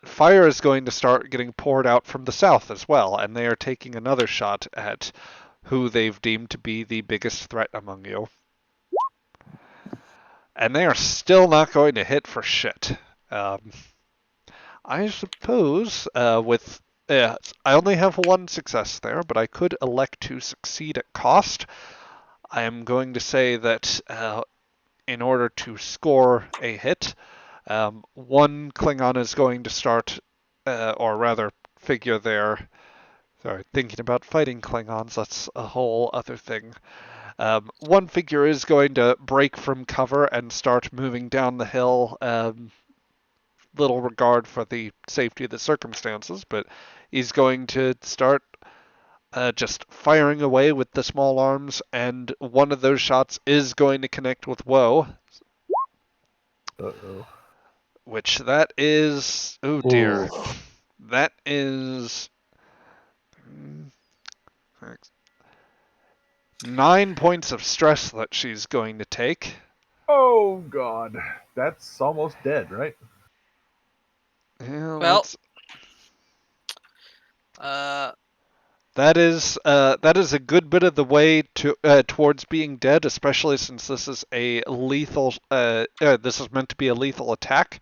Fire is going to start getting poured out from the south as well, and they are taking another shot at who they've deemed to be the biggest threat among you. And they are still not going to hit for shit. Um, I suppose I only have one success there, but I could elect to succeed at cost. I am going to say that in order to score a hit, one Klingon is going to start, or rather, figure their. Sorry, thinking about fighting Klingons, that's a whole other thing. One figure is going to break from cover and start moving down the hill, little regard for the safety of the circumstances, but he's going to start just firing away with the small arms, and one of those shots is going to connect with Woe, Uh-oh. which that is. Oh dear. Ooh. That is. 9 points of stress that she's going to take. Oh, God. That's almost dead, right? Yeah, Well, uh, that is a good bit of the way to towards being dead, especially since this is a lethal. This is meant to be a lethal attack.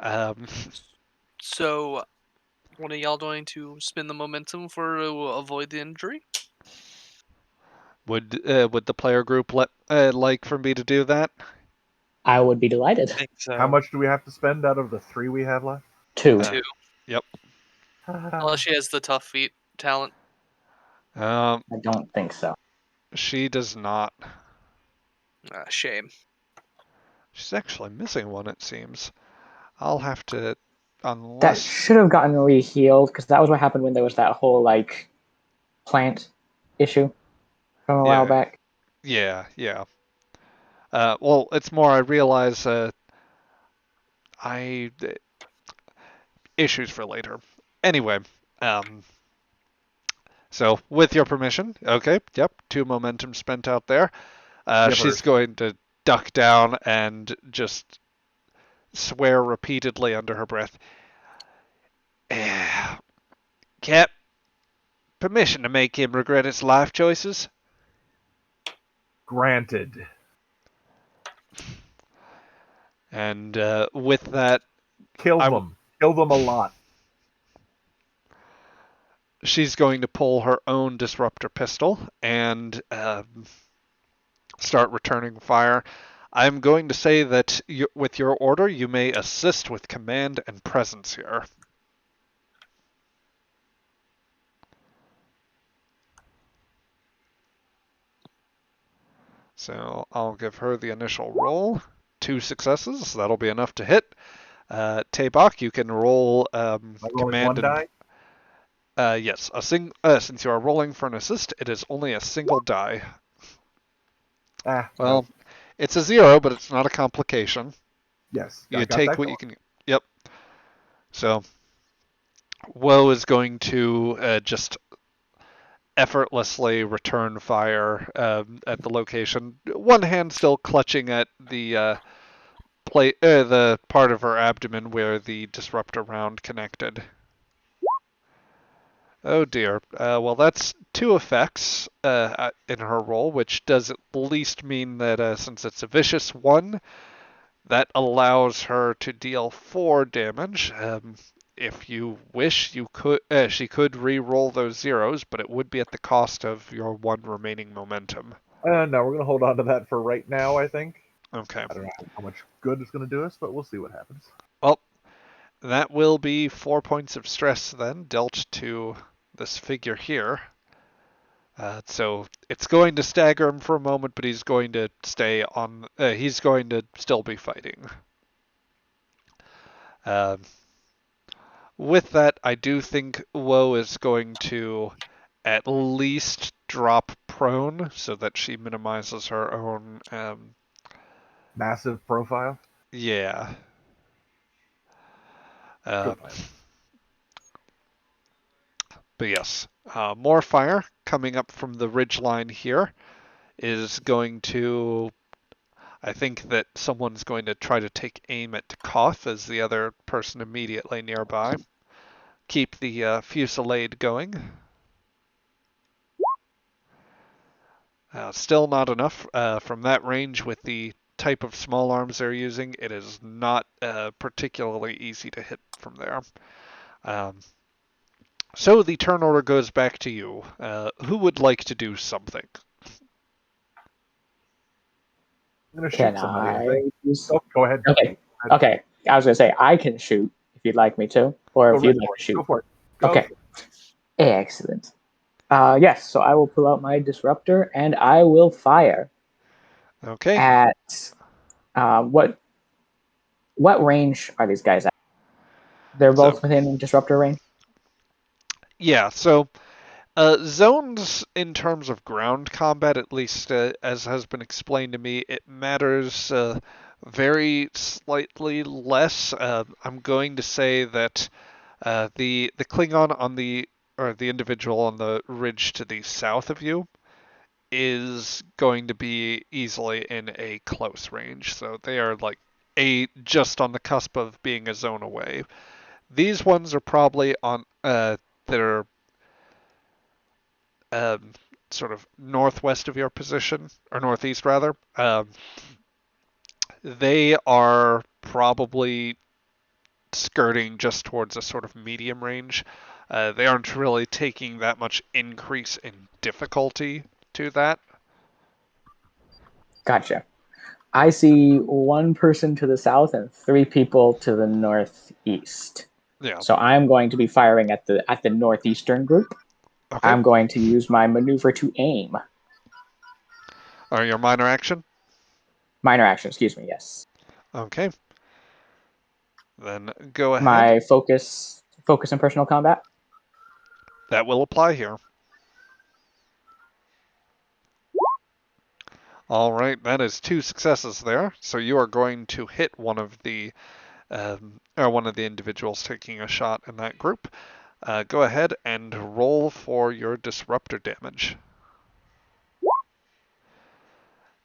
Um, so one of y'all going to spin the momentum for to avoid the injury? would the player group like for me to do that? I would be delighted. I think so. How much do we have to spend out of the 3 we have left? 2. Two. Yep. Unless she has the tough feet talent. Um, I don't think so. she does not. Shame. She's actually missing one, it seems. I'll have to, That unless. should have gotten re-healed because that was what happened when there was that whole like plant issue from a while Yeah, back. yeah. Well, it's more I realize I issues for later. Anyway, um, so with your permission, okay, yep, 2 momentum spent out there. Give her. She's going to duck down and just swear repeatedly under her breath. Cap, permission to make him regret his life choices? Granted. And with that, Kill them. Kill them a lot. she's going to pull her own disruptor pistol and start returning fire. I'm going to say that with your order, you may assist with command and presence here. So I'll give her the initial roll. 2 successes. That'll be enough to hit. Tabak, you can roll Am I rolling command one and die? yes, since you are rolling for an assist, it is only a single die. Well, No. it's a 0, but it's not a complication. Yes. I You got take that what going. you can. Yep. So, Woe is going to just effortlessly return fire at the location. One hand still clutching at the the part of her abdomen where the disruptor round connected. Oh dear. Well, that's 2 effects in her roll, which does at least mean that since it's a vicious 1, that allows her to deal 4 damage. If you wish, she could re-roll those zeros, but it would be at the cost of your 1 remaining momentum. No, we're going to hold on to that for right now, I think. Okay. I don't know how much good it's going to do us, but we'll see what happens. Well, that will be 4 points of stress then dealt to this figure here. So it's going to stagger him for a moment, but he's going to stay on. He's going to still be fighting. With that, I do think Woe is going to at least drop prone so that she minimizes her own. Massive profile. Yeah. Good plan. But yes, more fire coming up from the ridgeline here is going to. I think that someone's going to try to take aim at Koth as the other person immediately nearby. Keep the fusillade going. Still not enough from that range with the type of small arms they're using. It is not particularly easy to hit from there. Um, so the turn order goes back to you. Who would like to do something? I'm gonna Can shoot somebody. I think. I? Use... Oh, go ahead. Okay. Okay. I was gonna say I can shoot if you'd like me to, or Go if right you'd like for to it. Go shoot. for it. Go Okay. for it. Excellent. Yes. So I will pull out my disruptor and I will fire Okay. at what range are these guys at? They're So both within disruptor range. yeah. So zones in terms of ground combat, at least as has been explained to me, it matters very slightly less. I'm going to say that the Klingon on the or the individual on the ridge to the south of you is going to be easily in a close range. So they are like just on the cusp of being a zone away. These ones are probably on that are um, sort of northwest of your position or northeast rather. They are probably skirting just towards a sort of medium range. They aren't really taking that much increase in difficulty to that. Gotcha. I see one person to the south and three people to the northeast. Yeah. So I'm going to be firing at the northeastern group. Okay. I'm going to use my maneuver to aim. Or your minor action? Minor action, excuse me, yes. Okay. Then go ahead. My focus and personal combat. That will apply here. All right, that is 2 successes there. So you are going to hit one of the individuals taking a shot in that group. Go ahead and roll for your disruptor damage.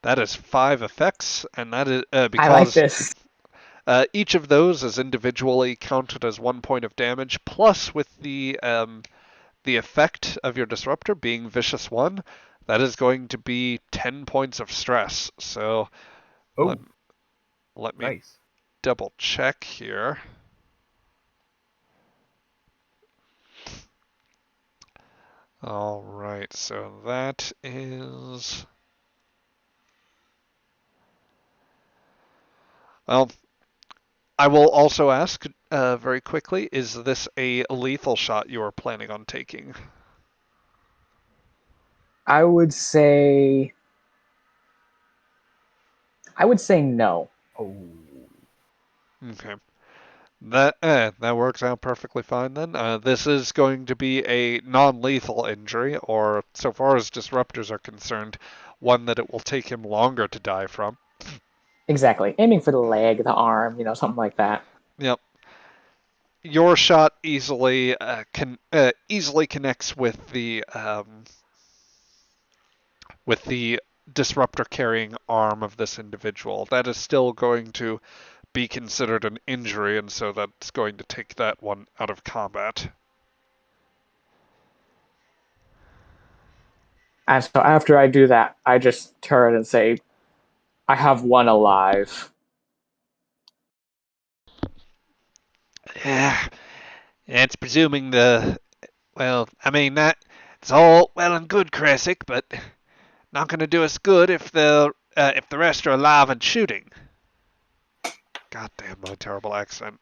That is 5 effects, and that is I like because this. each of those is individually counted as 1 point of damage, plus with the effect of your disruptor being vicious 1, that is going to be 10 points of stress. So Oh, let me nice. double check here. All right, so that is. Well, I will also ask very quickly, is this a lethal shot you are planning on taking? I would say no. Oh, Okay. That works out perfectly fine then. This is going to be a non-lethal injury, or so far as disruptors are concerned, one that it will take him longer to die from. Exactly. Aiming for the leg, the arm, something like that. Yep. Your shot easily connects with the disruptor carrying arm of this individual. That is still going to be considered an injury, and so that's going to take that one out of combat. And so after I do that, I just turn and say, I have one alive. Yeah, it's presuming well, I mean that it's all well and good, Kresic, but not going to do us good if the rest are alive and shooting. God damn my terrible accent.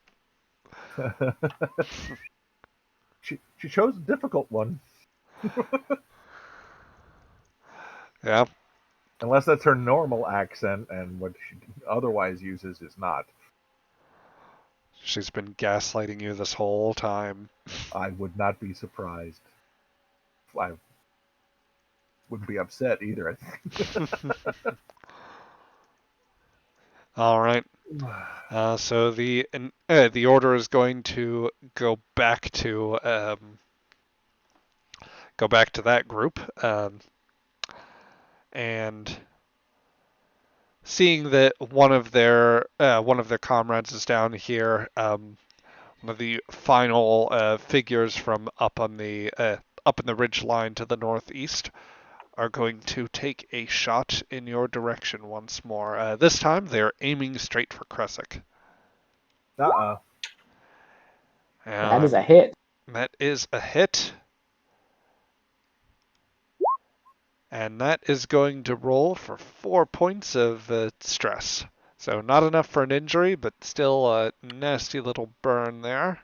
she chose a difficult one. Yeah. Unless that's her normal accent, and what she otherwise uses is not. She's been gaslighting you this whole time. I would not be surprised. I wouldn't be upset either. I think. All right. So the order is going to go back to that group, and seeing that one of their comrades is down here, one of the final figures from up in the ridge line to the northeast are going to take a shot in your direction once more. This time they're aiming straight for Kresic. Uh-uh. That is a hit. That is a hit. And that is going to roll for 4 points of stress. So not enough for an injury, but still a nasty little burn there.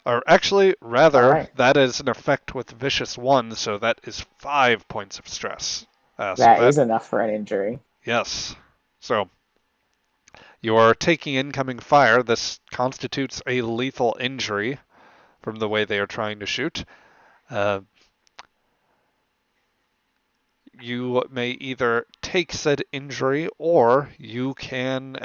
Or actually, rather, Alright. that is an effect with Vicious 1, so that is 5 points of stress. That is enough for an injury. Yes. So, you are taking incoming fire. This constitutes a lethal injury from the way they are trying to shoot. You may either take said injury or you can,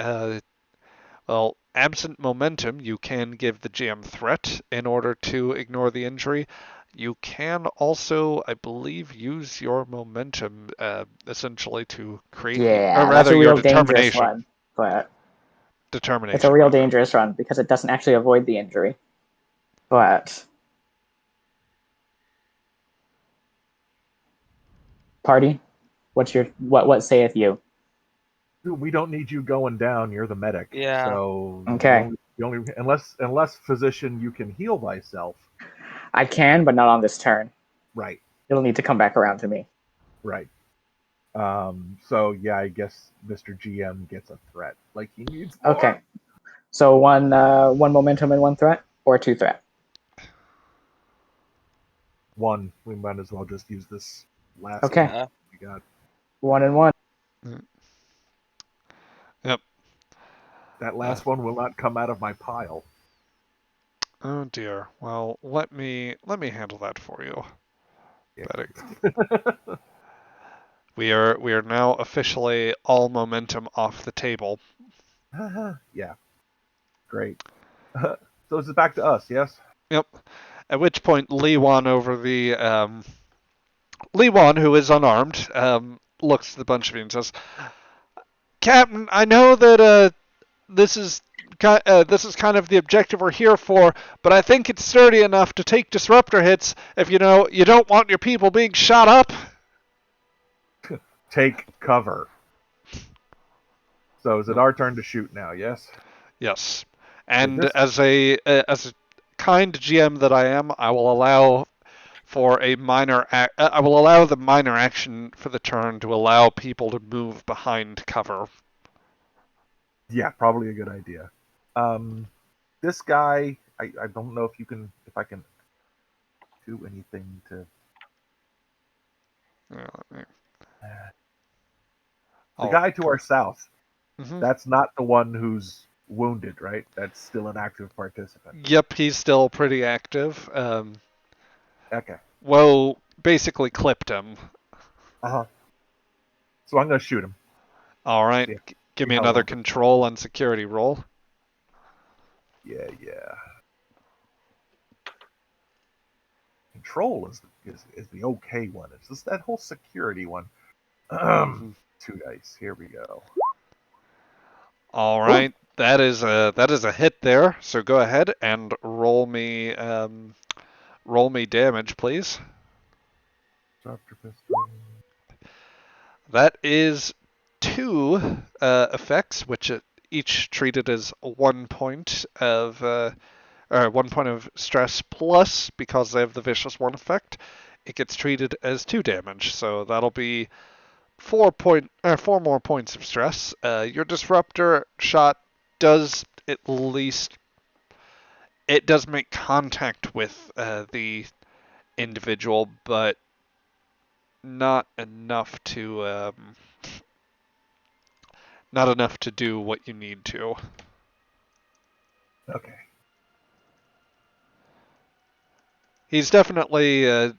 absent momentum, you can give the GM threat in order to ignore the injury. You can also, I believe, use your momentum essentially to create, or Yeah, that's rather a your real dangerous determination. one. But it's a Determination, real rather. dangerous run because it doesn't actually avoid the injury. But party, what saith you? We don't need you going down. You're the medic. Yeah. So Okay. the only unless physician, you can heal thyself. I can, but not on this turn. Right. It'll need to come back around to me. Right. So yeah, I guess Mr. GM gets a threat. Like he needs more. Okay. So one momentum and one threat, or two threat. One. We might as well just use this last Okay. one we got. 1 and 1. Yep. That last one will not come out of my pile. Oh dear. Well, let me handle that for you. Yeah. We are now officially all momentum off the table. Yeah. Great. So it's back to us, yes? Yep. At which point, Lee Wan, who is unarmed, looks at the bunch of you and says, "Captain, I know that this is kind of the objective we're here for, but I think it's sturdy enough to take disruptor hits if you don't want your people being shot up." Take cover. So is it our turn to shoot now? Yes. Yes. And as a kind GM that I am, I will allow I will allow the minor action for the turn to allow people to move behind cover. Yeah, probably a good idea. This guy, I don't know if I can do anything to. The guy to our south. Mm-hmm. That's not the one who's wounded, right? That's still an active participant. Yep, he's still pretty active. Okay. Woe basically clipped him. So I'm gonna shoot him. All right. See Give me how another well- control and security roll. Yeah. Control is the okay one. It's just that whole security one. 2 dice. Here we go. All right. That is a hit there. So go ahead and roll me damage, please. Dr. Pistol. That is 2 effects, which each treated as 1 point of 1 point of stress plus, because they have the vicious 1 effect, it gets treated as 2 damage. So that'll be 4 more points of stress. Your disruptor shot does make contact with the individual, but not enough to do what you need to. Okay. He's definitely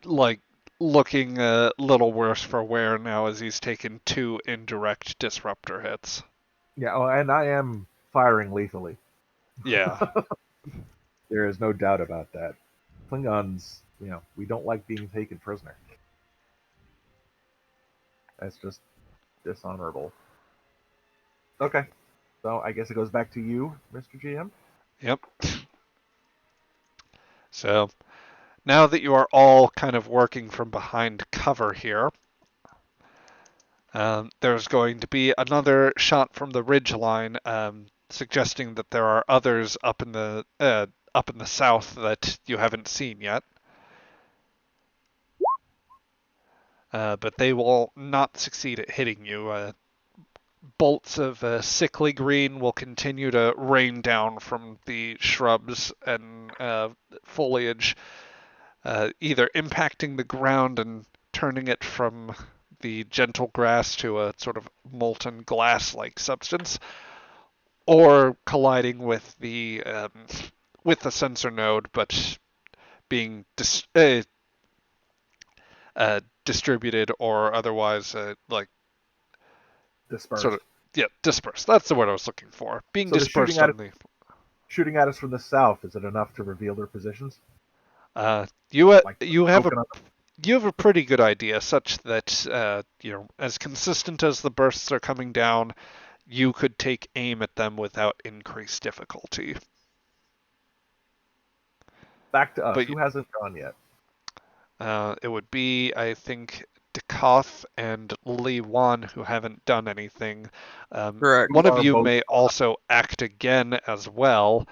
like looking a little worse for wear now as he's taken 2 indirect disruptor hits. Yeah, oh, and I am firing lethally. Yeah. There is no doubt about that. Klingons, we don't like being taken prisoner. That's just dishonorable. Okay, so I guess it goes back to you, Mr. GM. Yep. So now that you are all kind of working from behind cover here, there's going to be another shot from the ridge line, suggesting that there are others up in the south that you haven't seen yet. But they will not succeed at hitting you. Bolts of sickly green will continue to rain down from the shrubs and foliage, either impacting the ground and turning it from the gentle grass to a sort of molten glass-like substance, or colliding with the sensor node, but being distributed or otherwise sort Dispersed. of dispersed. That's the word I was looking for. Being So the dispersed on the. shooting at us from the south, is it enough to reveal their positions? Like You have a token on you have a pretty good idea, such that as consistent as the bursts are coming down, you could take aim at them without increased difficulty. back to us. But Who hasn't gone yet? it would be, I think, Dekoth and Lee Wan who haven't done anything. Correct. Who One of are you both may also act again as well,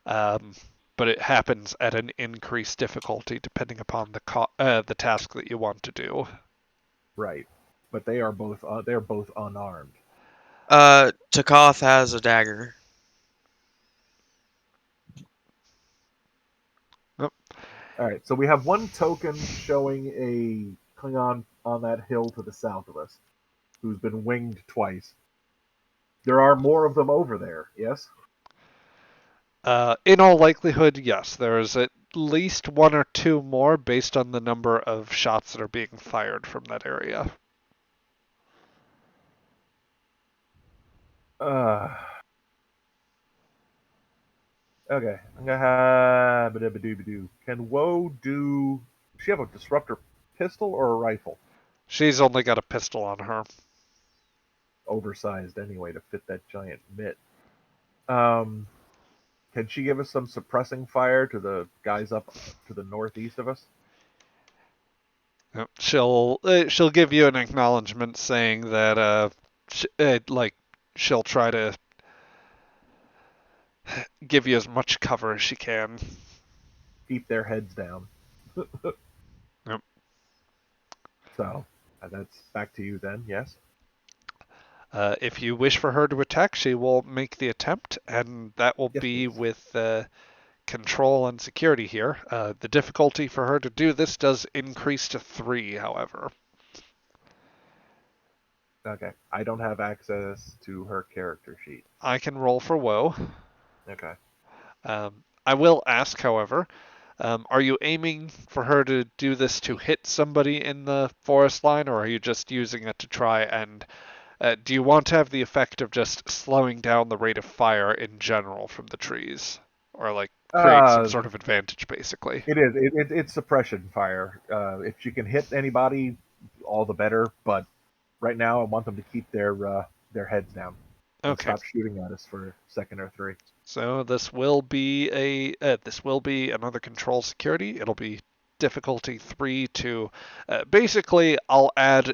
um, but it happens at an increased difficulty depending upon the task that you want to do. right, but they are both they're both unarmed. Takoth has a dagger. Yep. All right, so we have one token showing a Klingon on that hill to the south of us, who's been winged twice. There are more of them over there. Yes. In all likelihood, yes. There's at least 1 or 2 more based on the number of shots that are being fired from that area. Uh, okay. I'm gonna have ba-da-ba-doo-ba-doo. Can Woe do? Does she have a disruptor pistol or a rifle? She's only got a pistol on her. Oversized anyway to fit that giant mitt. Um, can she give us some suppressing fire to the guys up to the northeast of us? Yep. She'll give you an acknowledgement saying that she'll try to give you as much cover as she can. Keep their heads down. Yep. So that's back to you then. Yes. If you wish for her to attack, she will make the attempt, and that will Yes, be please. with control and security here. The difficulty for her to do this does increase to 3, however. Okay. I don't have access to her character sheet. I can roll for woe. Okay. I will ask, however, are you aiming for her to do this to hit somebody in the forest line, or are you just using it to try and... do you want to have the effect of just slowing down the rate of fire in general from the trees? Or, create some Uh, sort of advantage, basically? it is. It's suppression fire. If she can hit anybody, all the better. But right now, I want them to keep their heads down and Okay. stop shooting at us for a second or 3. So this will be another control security. It'll be difficulty 3 to basically I'll add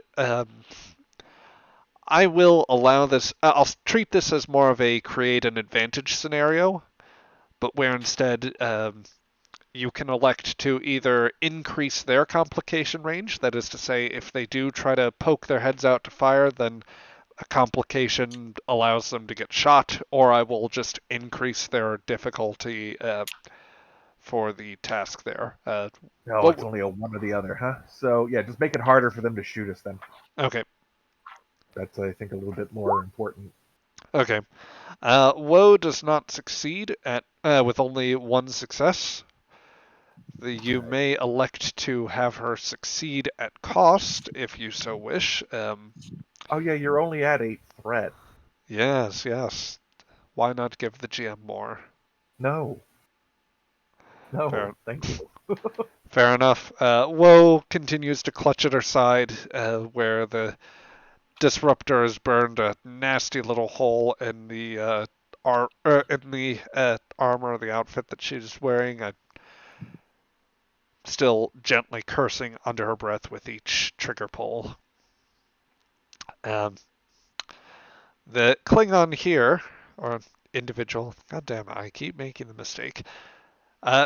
I will allow this I'll treat this as more of a create an advantage scenario, but where instead you can elect to either increase their complication range, that is to say if they do try to poke their heads out to fire, then a complication allows them to get shot, or I will just increase their difficulty for the task there. No, it's only a one or the other, huh? So yeah, just make it harder for them to shoot us then. Okay. That's I think a little bit more important. Okay. Woe does not succeed at with only 1 success. You may elect to have her succeed at cost if you so wish. Oh yeah, you're only at 8 threat. Yes, yes. Why not give the GM more? No. No, Fair, thank you. fair enough. Woe continues to clutch at her side, where the disruptor has burned a nasty little hole in the armor, the outfit that she's wearing. Still gently cursing under her breath with each trigger pull. Um, the Klingon here, or individual, god damn it, I keep making the mistake.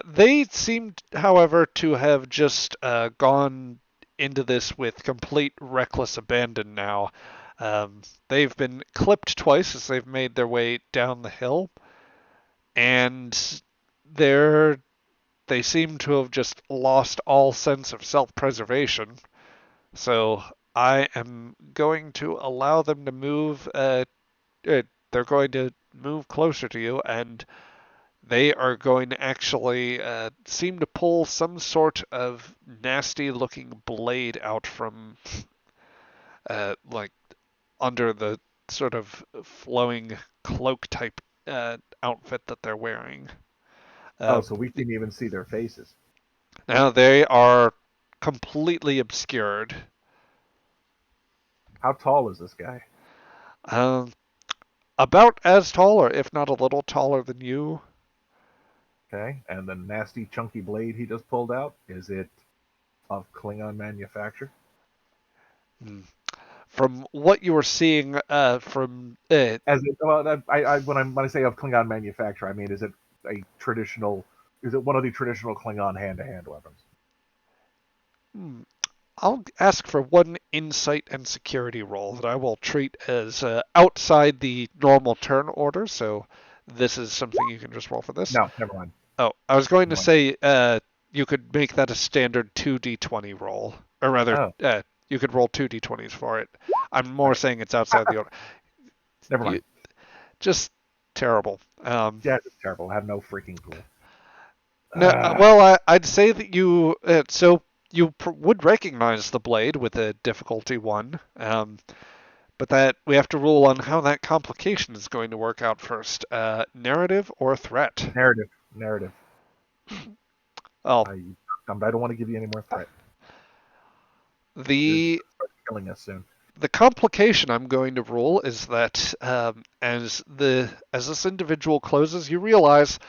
They seemed, however, to have just gone into this with complete reckless abandon now. They've been clipped twice as they've made their way down the hill, and they seem to have just lost all sense of self-preservation. So I am going to allow them to move. They're going to move closer to you, and they are going to actually seem to pull some sort of nasty-looking blade out from like under the sort of flowing cloak-type outfit that they're wearing. Oh, Uh, so we can even see their faces. Now they are completely obscured. How tall is this guy? Um, about as tall, or if not a little taller than you. Okay, and the nasty chunky blade he just pulled out, is it of Klingon manufacture? Hmm. From what you were seeing from As it, well, when I say of Klingon manufacture, I mean, is it a traditional? Is it one of the traditional Klingon hand-to-hand weapons? I'll ask for one insight and security roll that I will treat as outside the normal turn order. So this is something you can just roll for this. No, never mind. Oh, I was going to Never mind. say you could make that a standard 2d20 roll, or rather, Oh, you could roll 2d20s for it. I'm all more right. saying it's outside the order. Never You, mind. just terrible. Yeah, it's terrible. I have no freaking clue. No, I'd say that you would recognize the blade with a difficulty one, but that we have to rule on how that complication is going to work out first. Narrative or threat? Narrative. Oh, I don't want to give you any more threat. You're the killing us soon. the complication I'm going to rule is that as this individual closes, you realize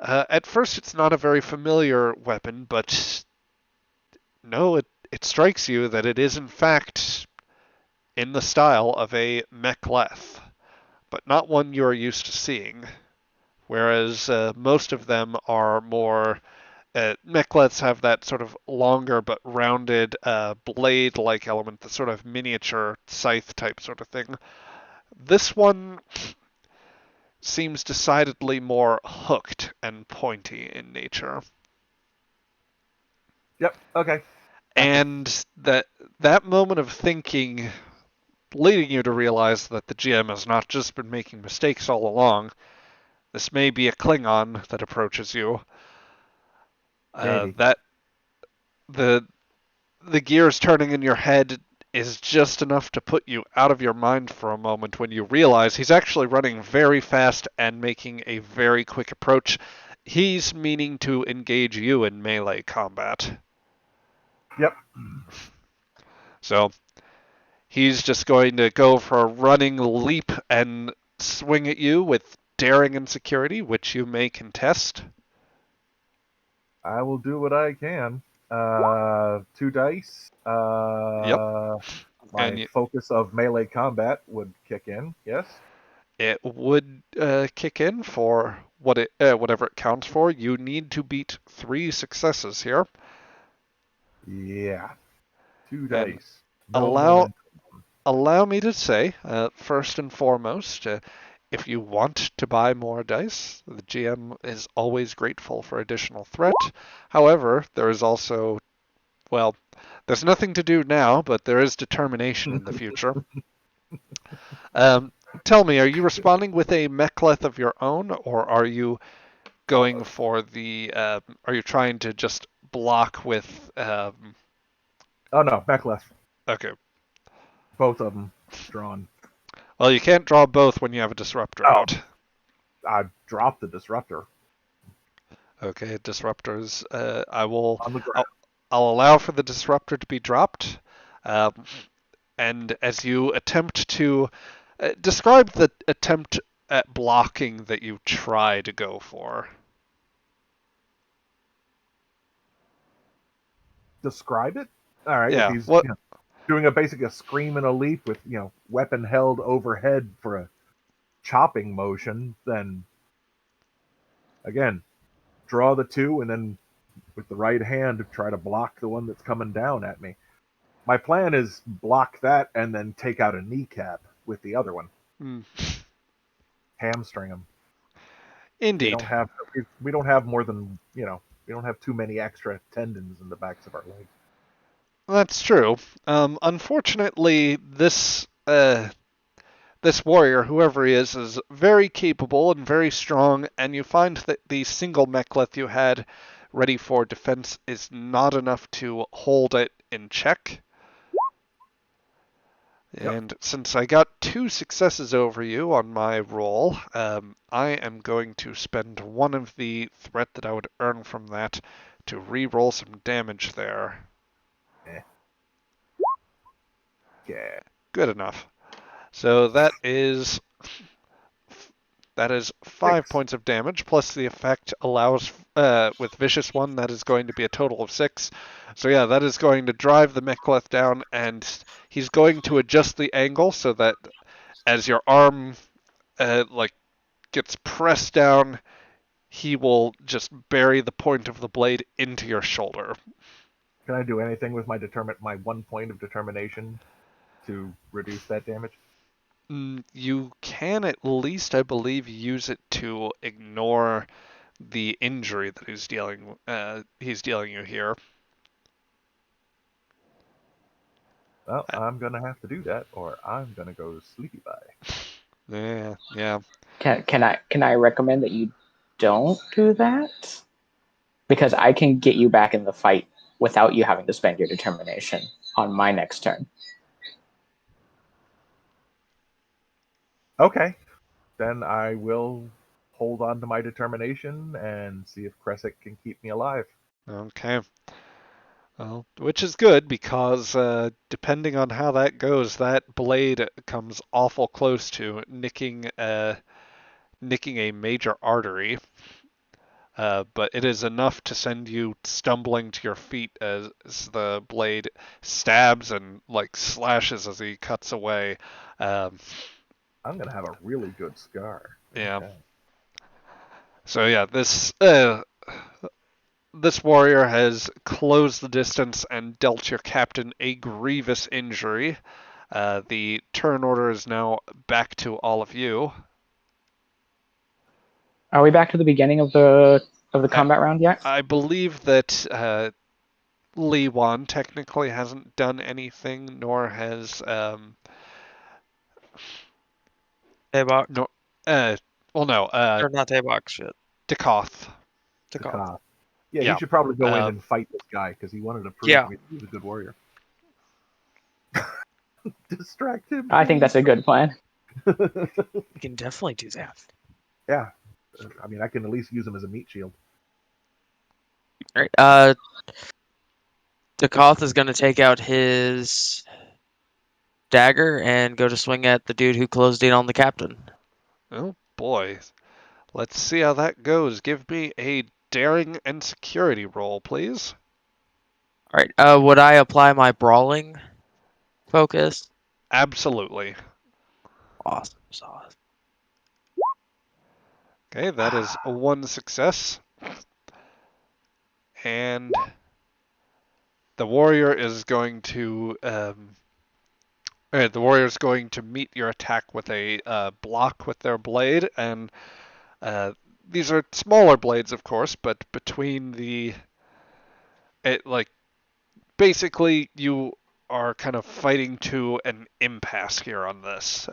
at first it's not a very familiar weapon, but no, it strikes you that it is in fact in the style of a mek'leth, but not one you're used to seeing. Whereas most of them are more mek'leths have that sort of longer but rounded blade-like element, the sort of miniature scythe type sort of thing. This one seems decidedly more hooked and pointy in nature. Yep. Okay. Gotcha. And that moment of thinking leading you to realize that the GM has not just been making mistakes all along. This may be a Klingon that approaches you. Maybe. That the gears turning in your head is just enough to put you out of your mind for a moment when you realize he's actually running very fast and making a very quick approach. He's meaning to engage you in melee combat. Yep. So he's just going to go for a running leap and swing at you with daring and security, which you may contest. I will do what I can. 2 dice. Yep. My focus of melee combat would kick in. Yes. It would kick in for whatever it counts for. You need to beat 3 successes here. Yeah. 2 And dice. No momentum. allow me to say, first and foremost, if you want to buy more dice, the GM is always grateful for additional threat. However, there is also, well, there's nothing to do now, but there is determination in the future. Tell me, are you responding with a mek'leth of your own, or are you going for the? Are you trying to just block with? Oh no, Mek'leth. Okay. Both of them drawn. Well, you can't draw both when you have a disruptor Oh. out. I dropped the disruptor Okay, disruptors. I will. on the ground. I'll allow for the disruptor to be dropped. And as you attempt to describe the attempt at blocking that you try to go for. Describe it. All right, if Yeah. he's What? doing a scream and a leap with weapon held overhead for a chopping motion, then again draw the two and then with the right hand try to block the one that's coming down at me. My plan is block that and then take out a kneecap with the other one. Mm, Hamstring them. indeed. We don't have more than we don't have too many extra tendons in the backs of our legs. That's true. Unfortunately, this warrior, whoever he is very capable and very strong, and you find that the single mek'leth you had ready for defense is not enough to hold it in check. Yep. And since I got 2 successes over you on my roll, I am going to spend one of the threat that I would earn from that to re-roll some damage there. Yeah. Good enough. So that is 5 6. points of damage, plus the effect allows, with Vicious One, that is going to be a total of 6. So yeah, that is going to drive the mek'leth down, and he's going to adjust the angle so that as your arm, gets pressed down, he will just bury the point of the blade into your shoulder. Can I do anything with my 1 point of determination to reduce that damage? You can at least, I believe, use it to ignore the injury that he's dealing you here. Well, I'm gonna have to do that, or I'm gonna go sleepy bye. Yeah. Can I recommend that you don't do that? Because I can get you back in the fight without you having to spend your determination on my next turn. Okay, then I will hold on to my determination and see if Crescent can keep me alive. Okay. Well, which is good because depending on how that goes, that blade comes awful close to nicking a major artery. But it is enough to send you stumbling to your feet as the blade stabs and slashes as he cuts away. I'm gonna have a really good scar. Yeah. Okay. So yeah, this warrior has closed the distance and dealt your captain a grievous injury. The turn order is now back to all of you. Are we back to the beginning of the combat round yet? I believe that Lee Wan technically hasn't done anything, nor has Taybok. no Or not Taybok, shit. Dekoth. Taybok. Yeah, Yeah. he should probably go in and fight this guy because he wanted to prove Yeah. to me he was a good warrior. Distract him. I think that's a good plan. We can definitely do that. Yeah, I mean, I can at least use him as a meat shield. All right. Takoth is going to take out his dagger and go to swing at the dude who closed in on the captain. Oh boy. Let's see how that goes. Give me a daring and security roll, please. All right. Would I apply my brawling focus? Absolutely. Awesome sauce. Okay, that is 1 success. And the warrior is going to meet your attack with a block with their blade, and these are smaller blades, of course, but basically you are kind of fighting to an impasse here on this,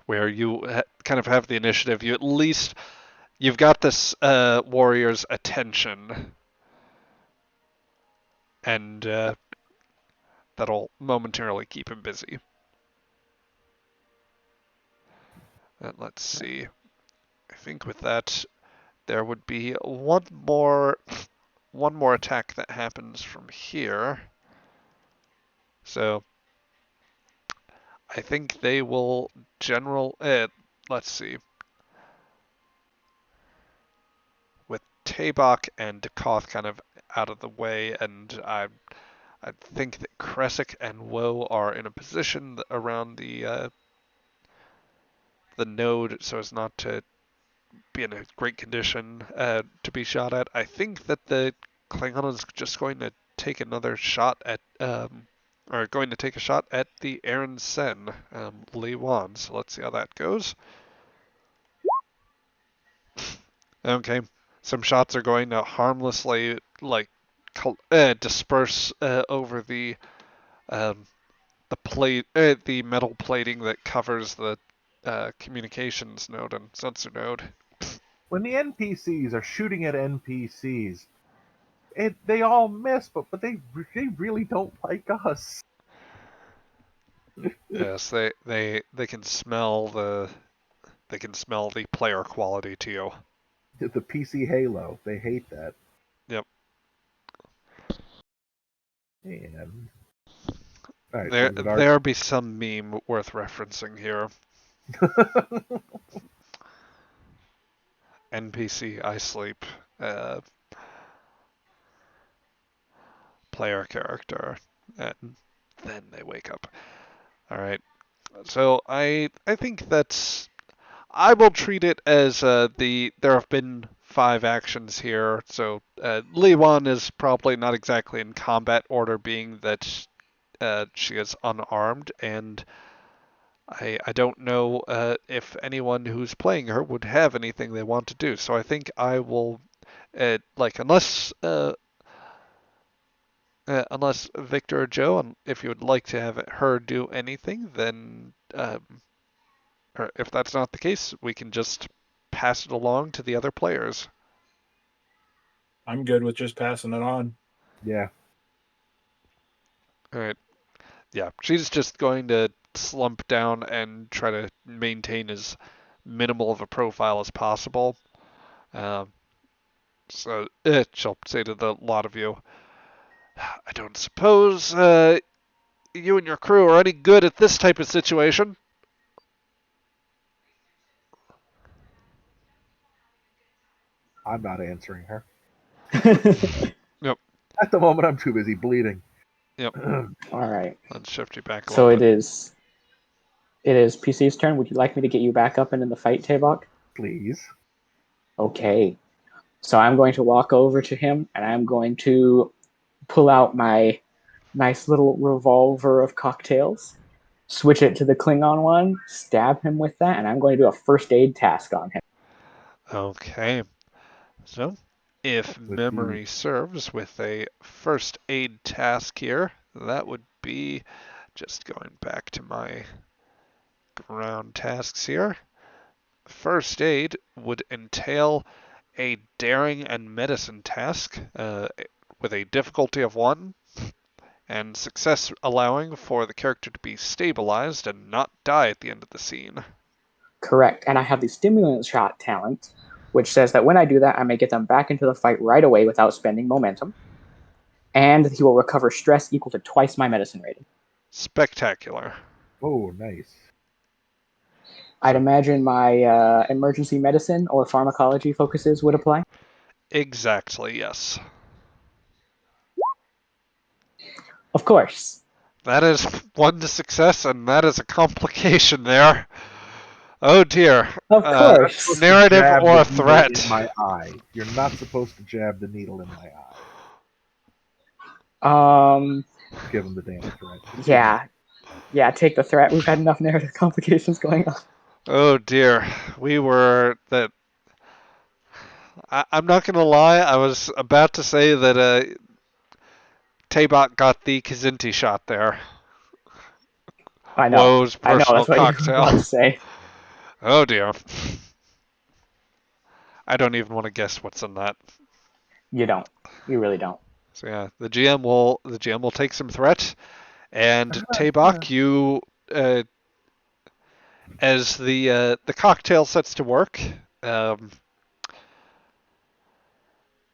where you kind of have the initiative. you've got this warrior's attention, and that'll momentarily keep him busy. And let's see. I think with that, there would be one more attack that happens from here. So I think they will let's see. With Tabak and Dekoth kind of out of the way, and I think that Kresik and Woe are in a position around the node so as not to be in a great condition to be shot at. I think that the Klingon is just going to take another shot at or going to take a shot at the Aaron Sen, Lee Wan. So let's see how that goes. Okay, some shots are going to harmlessly disperse over the metal plating that covers the communications node and sensor node. When the NPCs are shooting at NPCs, they all miss, but they really don't like us. Yes, they can smell the player quality to you. The PC Halo, they hate that. Yep. And all right, There be some meme worth referencing here. NPC I sleep player character, and then they wake up. All right. So I think that's I will treat it as there have been 5 actions here. So Lee Wan is probably not exactly in combat order, being that she is unarmed, and I don't know if anyone who's playing her would have anything they want to do. So I think I will unless Victor or Joe, if you would like to have her do anything, then or if that's not the case, we can just pass it along to the other players. I'm good with just passing it on. Yeah. All right. Yeah, she's just going to slump down and try to maintain as minimal of a profile as possible. So she'll say to the lot of you, I don't suppose you and your crew are any good at this type of situation. I'm not answering her. Yep. At the moment, I'm too busy bleeding. Yep. All right. Let's shift you back a So little bit. it is PC's turn. Would you like me to get you back up and in the fight, Tabok? Please. Okay. So I'm going to walk over to him and I'm going to pull out my nice little revolver of cocktails, switch it to the Klingon one, stab him with that, and I'm going to do a first aid task on him. Okay. So, if memory serves, with a first aid task here, that would be just going back to my ground tasks here. First aid would entail a daring and medicine task with a difficulty of 1, and success allowing for the character to be stabilized and not die at the end of the scene. Correct. And I have the stimulant shot talent, which says that when I do that, I may get them back into the fight right away without spending momentum. And he will recover stress equal to twice my medicine rating. Spectacular. Oh, nice. I'd imagine my emergency medicine or pharmacology focuses would apply. Exactly, yes. Of course. That is 1 to success, and that is a complication there. Oh dear. Of course. Narrative or the threat? in my eye. You're not supposed to jab the needle in my Um. eye. Give him the damn threat. Yeah. Take the threat. We've had enough narrative complications going on. Oh dear. We were that. I'm not gonna lie. I was about to say that Tabak got the Kazinti shot there. I know. Woe's personal That's what you were cocktail. about to say. Oh dear. I don't even want to guess what's in that. You don't. You really don't. So yeah, the GM will take some threat, and Tabak, you as the cocktail sets to work, um,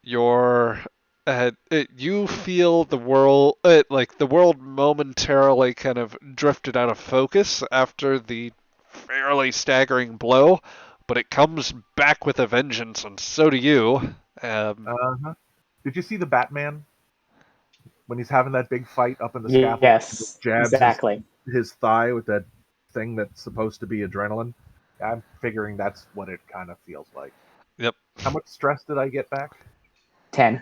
your you feel the world like the world momentarily kind of drifted out of focus after the fairly staggering blow, but it comes back with a vengeance, and so do you. Uh-huh. Did you see the Batman when he's having that big fight up in the scaffold? He Yes, just jabs exactly. his thigh with that thing that's supposed to be adrenaline. I'm figuring that's what it kind of feels like. Yep. How much stress did I get back? 10.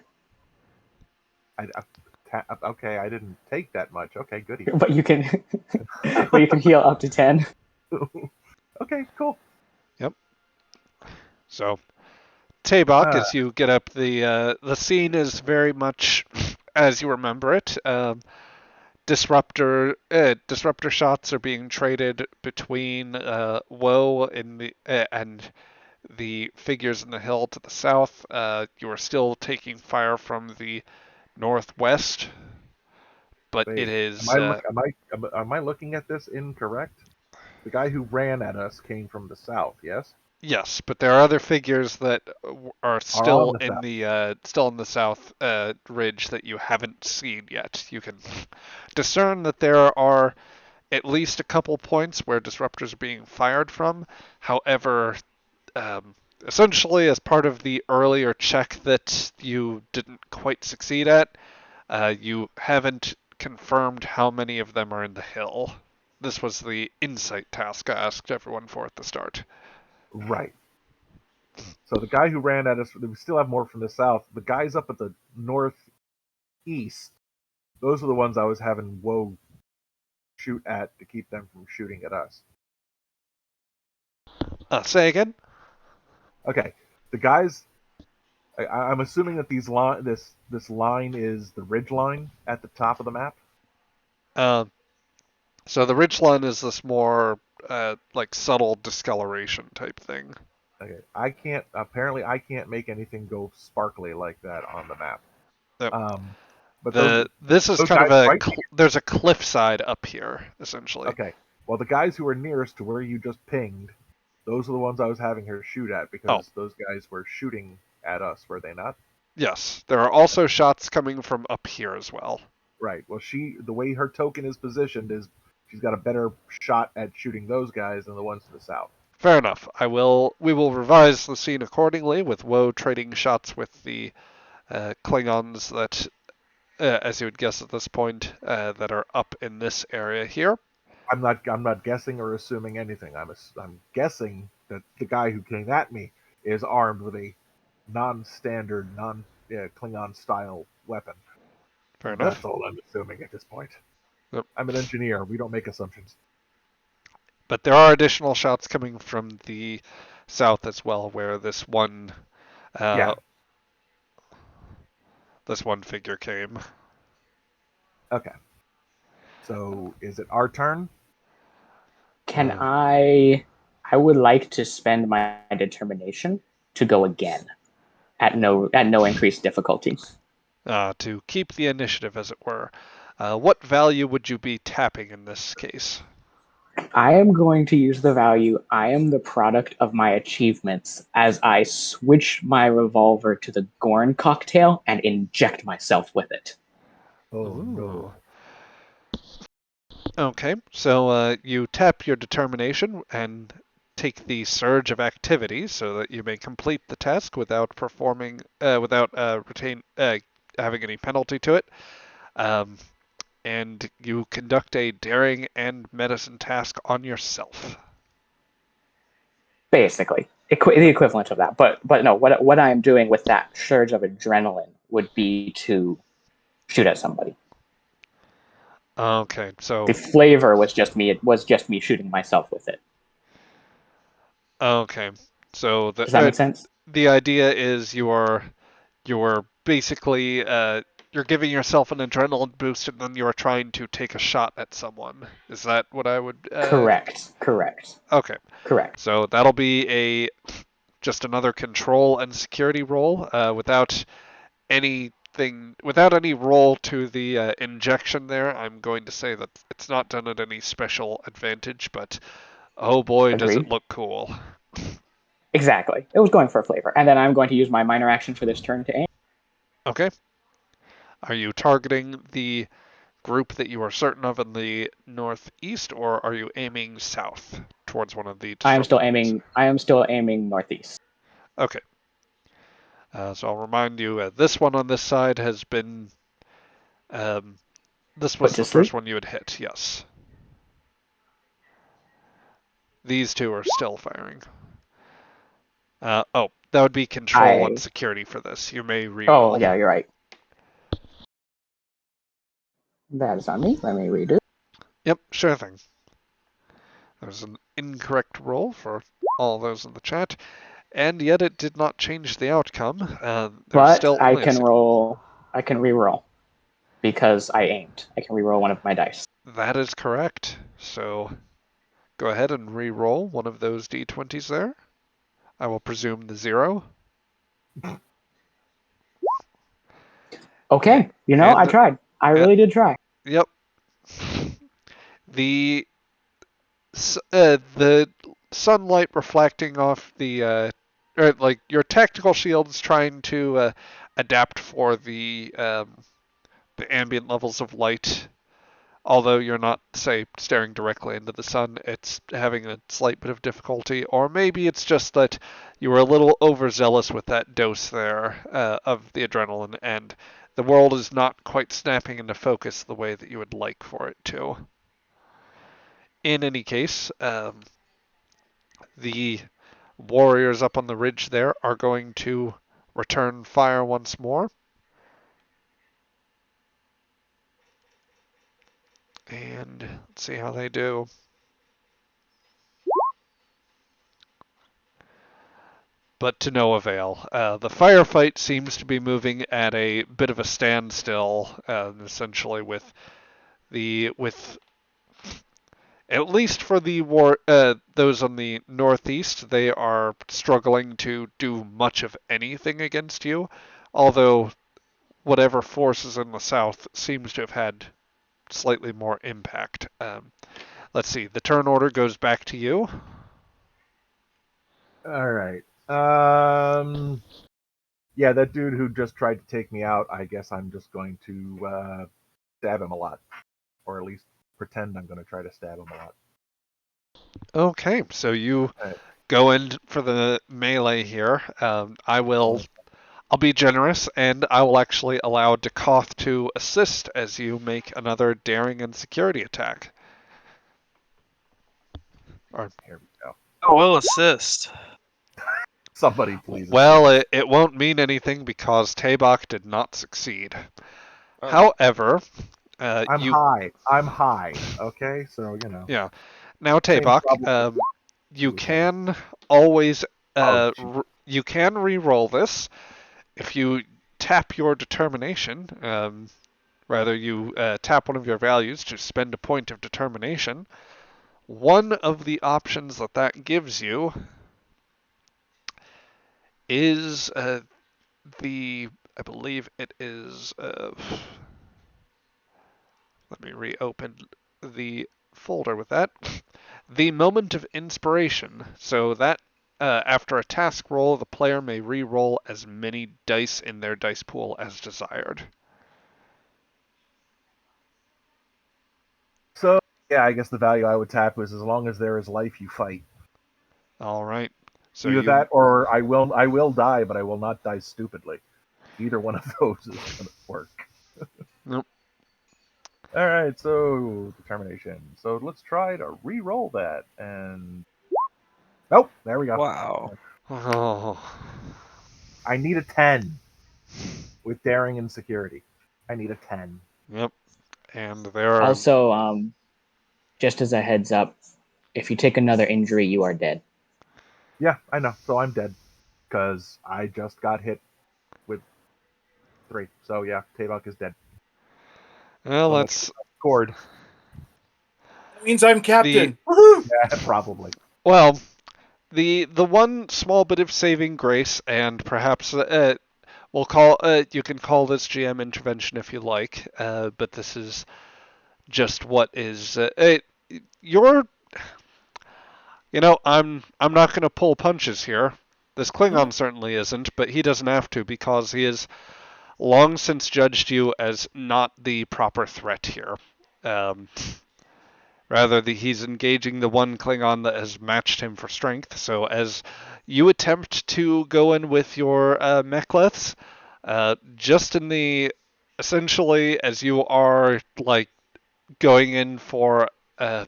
Okay, I didn't take that much. Okay, goody. But you can but you can heal up to 10. Okay, cool. Yep. So Tabak, Uh, as you get up, the scene is very much as you remember it. Disruptor shots are being traded between Woe and the figures in the hill to the south. You are still taking fire from the northwest, but it wait, is am I looking at this incorrect? The guy who ran at us came from the south. Yes, yes, but there are other figures that are are on still the in south. the south ridge that you haven't seen yet. You can discern that there are at least a couple points where disruptors are being fired from. However, um, essentially, as part of the earlier check that you didn't quite succeed at, you haven't confirmed how many of them are in the hill. This was the insight task I asked everyone for at the start. Right. So the guy who ran at us, we still have more from the south. The guys up at the northeast, those are the ones I was having Woe shoot at to keep them from shooting at us. Say again? Okay, the guys. I'm assuming that this line is the ridge line at the top of the map. Uh, so the ridgeline is this more like subtle discoloration type thing. Okay, I can't. Apparently, I can't make anything go sparkly like that on the map. Yep. But those This is those kind guys of a right. there's a cliffside up here essentially. Okay. Well, the guys who are nearest to where you just pinged, those are the ones I was having her shoot at Oh, because those guys were shooting at us, were they not? yes. There are also shots coming from up here as well. Right. Well, the way her token is positioned is she's got a better shot at shooting those guys than the ones to the south. Fair enough. We will revise the scene accordingly, with Woe trading shots with the Klingons that, as you would guess at this point, that are up in this area here. I'm not guessing or assuming anything. I'm guessing that the guy who came at me is armed with a non-standard, Klingon style weapon. Fair That's enough. all I'm assuming at this point. Yep. I'm an engineer. We don't make assumptions. But there are additional shots coming from the south as well, where uh, Yeah. this one figure came. Okay. So is it our turn? Can I would like to spend my determination to go again at no increased difficulty. To keep the initiative, as it were. What value would you be tapping in this case? I am going to use the value I am the product of my achievements as I switch my revolver to the Gorn cocktail and inject myself with it. Oh Ooh. no. Okay, so you tap your determination and take the surge of activity so that you may complete the task without without having any penalty to it. Um, and you conduct a daring and medicine task on yourself. Basically, the equivalent of that. But no, what I am doing with that surge of adrenaline would be to shoot at somebody. Okay, so The flavor was just me. It was just me shooting myself with it. okay, so Does that make sense? the idea is you're basically you're giving yourself an adrenaline boost and then you're trying to take a shot at someone. Is that what I would Correct. Okay. Correct. So that'll be a just another control and security roll without any roll to the injection there. I'm going to say that it's not done at any special advantage, but oh boy, does it Agreed. look cool. Exactly. It was going for flavor. And then I'm going to use my minor action for this turn to aim. Okay. Are you targeting the group that you are certain of in the northeast, or are you aiming south towards one of the I am still disrupted groups? aiming. I am still aiming northeast. Okay. So I'll remind you, this one on this side has been. This Put was to the first sleep. one you had hit, yes. These two are still firing. Oh, that would be control and I. security for this. You may Oh re-roll. yeah, you're right. That is on me. Let me redo. Yep, sure thing. There's an incorrect roll for all those in the chat, and yet it did not change the outcome. There's But still I only a can roll. I can re-roll because I aimed. I can re-roll one of my dice. That is correct. So go ahead and re-roll one of those d20s there. I will presume the 0. Okay. I And tried. I uh, really did try. yep, the the sunlight reflecting off or like your tactical shield's trying to adapt for the ambient levels of light. Although you're not, say, staring directly into the sun, it's having a slight bit of difficulty. Or maybe it's just that you were a little overzealous with that dose there of the adrenaline, and the world is not quite snapping into focus the way that you would like for it to. In any case, the warriors up on the ridge there are going to return fire once more. And let's see how they do. But to no avail. The firefight seems to be moving at a bit of a standstill, essentially with at least for the those on the northeast, they are struggling to do much of anything against you. Although whatever forces in the south seems to have had slightly more impact. Let's see. The turn order goes back to you. All right. Yeah, that dude who just tried to take me out, I guess I'm just going to stab him a lot. Or at least pretend I'm going to try to stab him a lot. Okay, so you Right. go in for the melee here. I'll be generous, and I will actually allow Dekoth to assist as you make another daring and security attack. Or, Here we go. Oh, we'll assist. Somebody please well, assist. it won't mean anything because Tabak did not succeed. Oh. However, I'm high. Okay, so yeah. Now, same Tabak, problem. you with him. can always Oh, gee. you can re-roll this if you tap your determination. Rather, you tap one of your values to spend a point of determination. One of the options that gives you is I believe it is. Let me reopen the folder with that. The moment of inspiration. So that after a task roll, the player may re-roll as many dice in their dice pool as desired. So yeah, I guess the value I would tap is as long as there is life, you fight. All right. So Either you that or I will die, but I will not die stupidly. Either one of those is going to work. nope. All right, so determination. So let's try to re-roll that, and nope, there we go. Wow. Oh. I need a 10 with daring and security. I need a 10. Yep. And there are. Also, just as a heads up, if you take another injury, you are dead. Yeah, I know. So I'm dead because I just got hit with 3. So yeah, Tavok is dead. Well, So much let's. scored. That means I'm The captain. Woohoo! Yeah, probably. well, the one small bit of saving grace, and perhaps you can call this GM intervention if you like, but this is just what is you're I'm not going to pull punches here. This Klingon certainly isn't, but he doesn't have to because he has long since judged you as not the proper threat here. Um, Rather, he's engaging the one Klingon that has matched him for strength. So as you attempt to go in with your mechleths, just in the essentially as you are like going in for uh,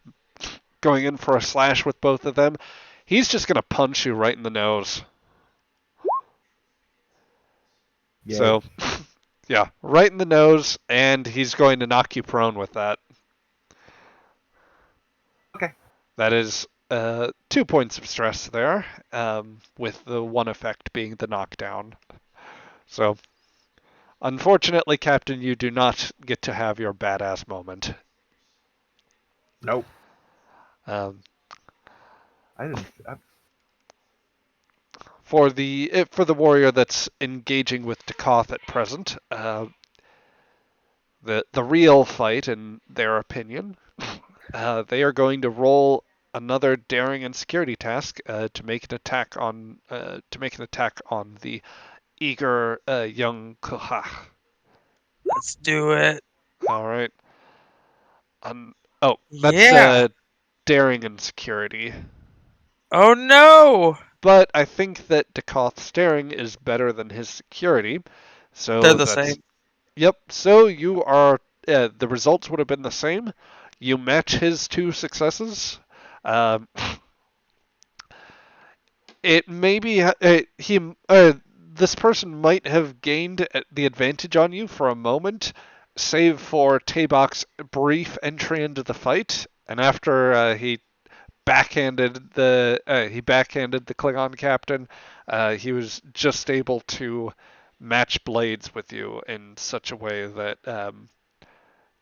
going in for a slash with both of them, he's just gonna punch you right in the nose. Yay. So yeah, right in the nose, and he's going to knock you prone with that. Okay. That is 2 points of stress there, with the one effect being the knockdown. So, unfortunately, Captain, you do not get to have your badass moment. Nope. Um, I didn't. for the warrior that's engaging with Dakoth at present, the real fight, in their opinion, they are going to roll another daring and security task to make an attack on the eager young Kuha. Let's do it. All right. Oh, that's Yeah. daring and security. Oh no. But I think that Dakoth's daring is better than his security. They're So the that's same. Yep. So you are the results would have been the same. You match his 2 successes. Um, it maybe he this person might have gained the advantage on you for a moment, save for Tabok's brief entry into the fight, and after he backhanded the Klingon captain, he was just able to match blades with you in such a way that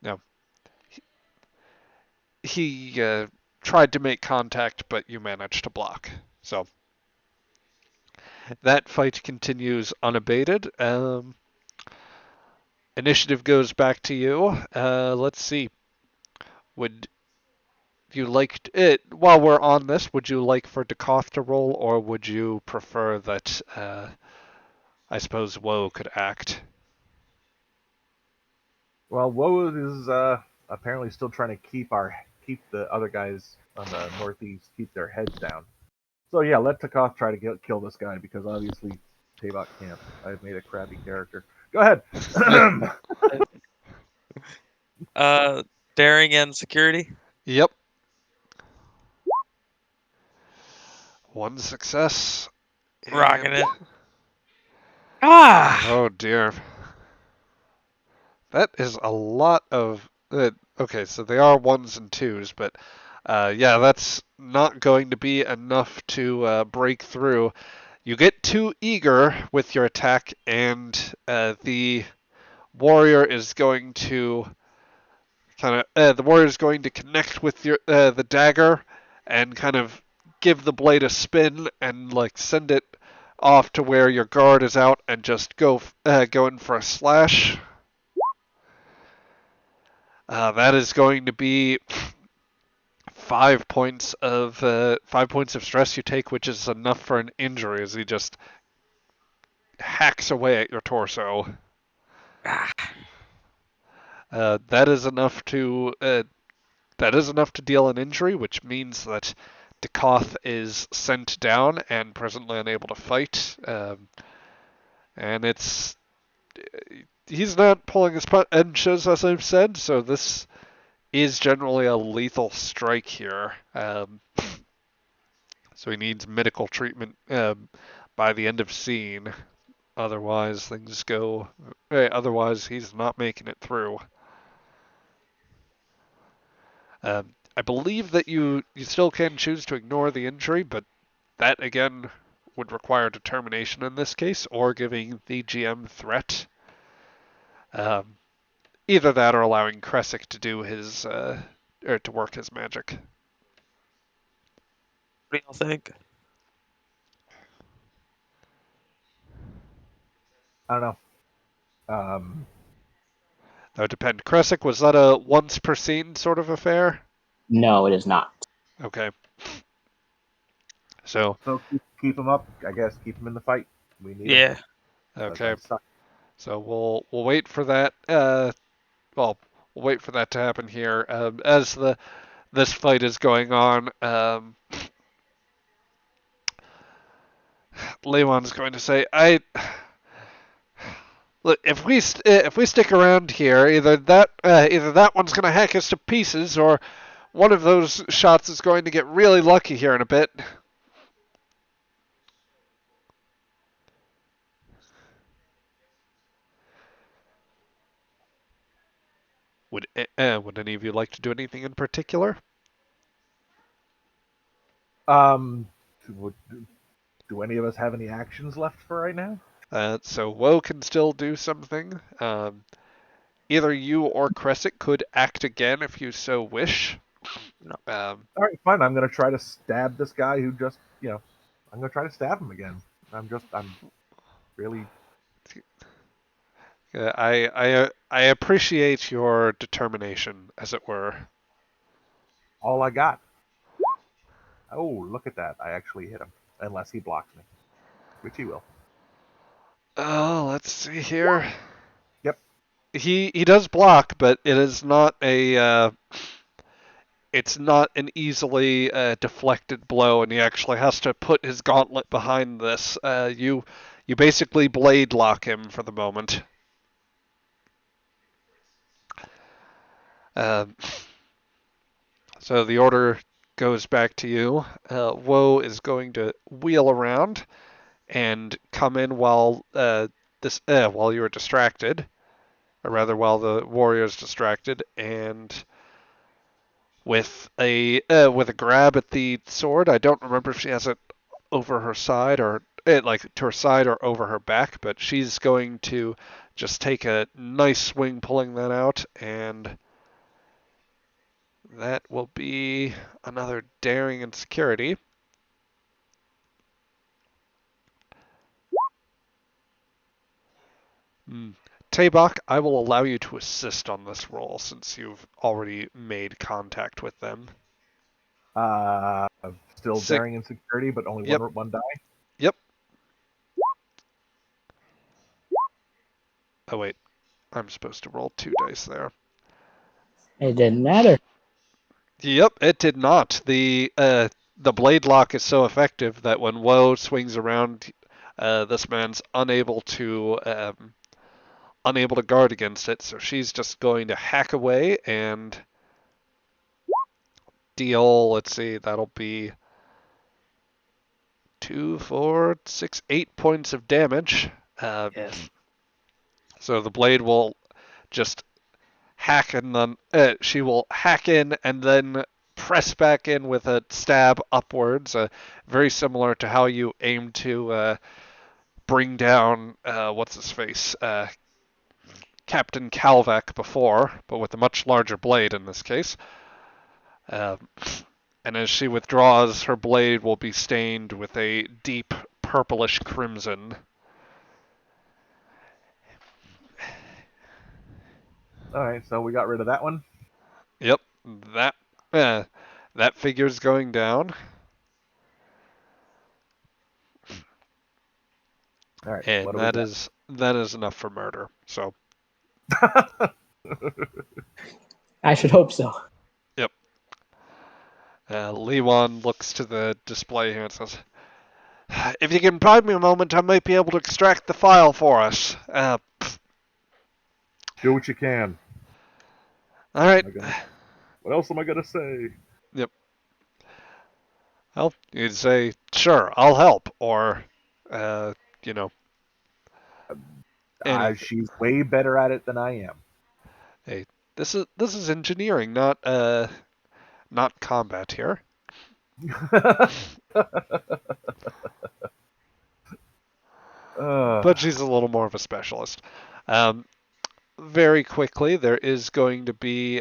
no, he tried to make contact, but you managed to block. So that fight continues unabated. Initiative goes back to you. Let's see. Would you like it while we're on this? Would you like for Dakoth to roll, or would you prefer that? I suppose Woe could act. Well, Woe is apparently still trying to keep the other guys on the northeast keep their heads down. So yeah, let Takoth try to kill this guy because obviously Tavok can't. I've made a crappy character. Go ahead. Daring and security. Yep. One success. Rocking And it. Ah. oh dear. That is a lot of. Okay, so they are ones and twos, but yeah, that's not going to be enough to break through. You get too eager with your attack, and the warrior is going to the warrior is going to connect with the dagger and kind of give the blade a spin and like send it off to where your guard is out and just go in for a slash. That is going to be 5 points of stress you take, which is enough for an injury as he just hacks away at your torso. Ah. That is enough to deal an injury, which means that Dakoth is sent down and presently unable to fight. And he's not pulling his punches, as I've said, so this is generally a lethal strike here. So he needs medical treatment by the end of scene. Otherwise, Otherwise, he's not making it through. I believe that you still can choose to ignore the injury, but that again would require determination in this case, or giving the GM threat. Um, Either that, or allowing Kresic to do his or to work his magic. What do y'all think? I don't know. That would depend. Kresic, was that a once per scene sort of affair? No, it is not. Okay. So, So keep him up. I guess keep him in the fight. We need him. Yeah. Those okay. guys suck. So we'll wait for that. Well, we'll wait for that to happen here. As this fight is going on, Leon's going to say, "I look if we stick around here, either that one's going to hack us to pieces, or one of those shots is going to get really lucky here in a bit." Would any of you like to do anything in particular? Um, do, do any of us have any actions left for right now? So Woe can still do something. Either you or Crescent could act again if you so wish. No. All right, fine. I'm gonna try to stab this guy who just, I'm gonna try to stab him again. I'm really I appreciate your determination, as it were. all I got. Oh, look at that! I actually hit him, unless he blocks me, which he will. Oh, let's see here. Yep. He does block, but it is not it's not an easily deflected blow, and he actually has to put his gauntlet behind this. You basically blade lock him for the moment. Uh, so the order goes back to you. Woe is going to wheel around and come in while while you are distracted, or rather while the warrior is distracted, and with a grab at the sword. I don't remember if she has it over her side or like to her side or over her back, but she's going to just take a nice swing pulling that out, and that will be another daring and security. Hmm. Tabak, I will allow you to assist on this roll since you've already made contact with them. Uh, Still Six. daring insecurity, but only Yep. one die. Yep. Oh wait, I'm supposed to roll 2 dice there. It didn't matter. Yep, it did not. The blade lock is so effective that when Woe swings around, this man's unable to guard against it. So she's just going to hack away and deal. Let's see, that'll be 2, 4, 6, 8 points of damage. Yes. So the blade will just hack, and then she will hack in and then press back in with a stab upwards, very similar to how you aim to bring down what's his face, Captain Kalvak before, but with a much larger blade in this case. Uh, and as she withdraws, her blade will be stained with a deep purplish crimson. All right, so we got rid of that one. Yep, that uh, that figure's going down. All right, And what do we got? that is enough for murder. So, I should hope so. yep. Lewan looks to the display here and says, "If you can provide me a moment, I might be able to extract the file for us." Do what you can. All right. What else am I gonna say? Yep. Well, you'd say, "Sure, I'll help," or, you know, anything. She's way better at it than I am. Hey, this is engineering, not combat here. But she's a little more of a specialist. Very quickly, there is going to be.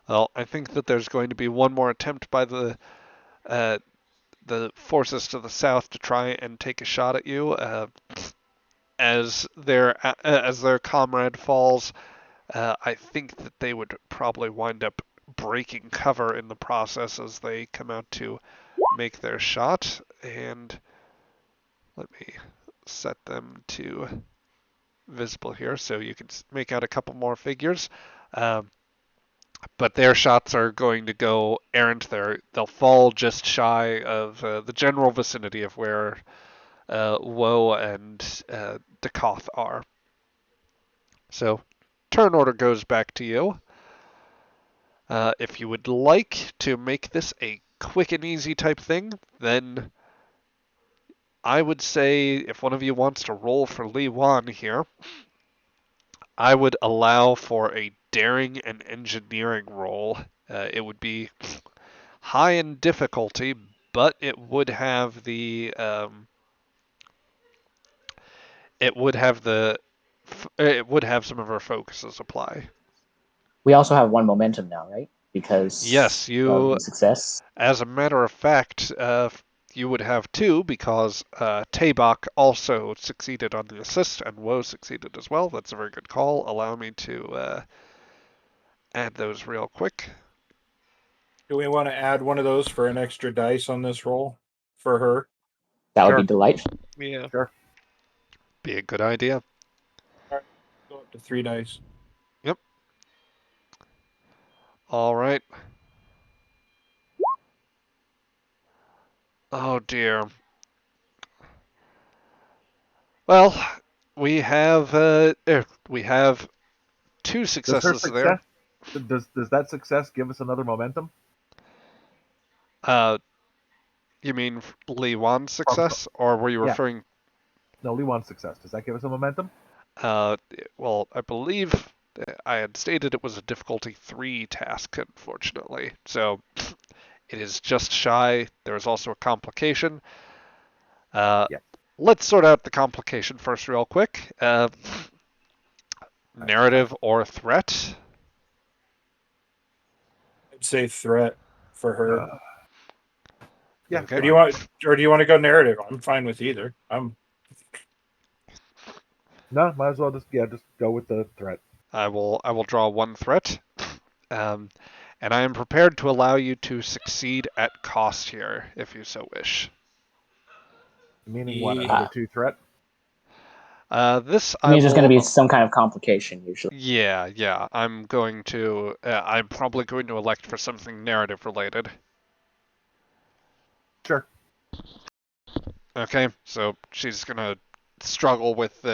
Well, I think that there's going to be one more attempt by the the forces to the south to try and take a shot at you. As their comrade falls, I think that they would probably wind up breaking cover in the process as they come out to make their shot. And let me set them to visible here so you can make out a couple more figures. But their shots are going to go errant there. They'll fall just shy of the general vicinity of where Woe and Dakoth are. So, turn order goes back to you. If you would like to make this a quick and easy type thing, then I would say if one of you wants to roll for Li Wan here, I would allow for a daring and engineering roll. It would be high in difficulty, but it would have some of her focuses apply. We also have one momentum now, right? Because Yes, of you. the success. As a matter of fact, you would have two because Tabak also succeeded on the assist and Woe succeeded as well. That's a very good call. Allow me to add those real quick. Do we want to add one of those for an extra dice on this roll for her? That would Sure. be delightful. Yeah. Sure. Be a good idea. All right, go up to 3 dice. Yep. All right. Oh dear. Well, we have two Does her successes there. success does that success give us another momentum? Uh, you mean Li Wan's success, or were you Yeah. referring? No, Li Wan's success. Does that give us a momentum? Well, I believe I had stated it was a difficulty 3 task, unfortunately. So it is just shy. There is also a complication. Yeah. Let's sort out the complication first, real quick. Narrative or threat? I'd say threat for her. Yeah. Okay. Or do you want to go narrative? I'm fine with either. No, might as well just go with the threat. I will draw one threat. And I am prepared to allow you to succeed at cost here, if you so wish. Meaning what? Yeah. Another 2 threat? This I I mean, there's going to be will. some kind of complication usually. Yeah. I'm going to. I'm probably going to elect for something narrative related. Sure. Okay, so she's gonna struggle with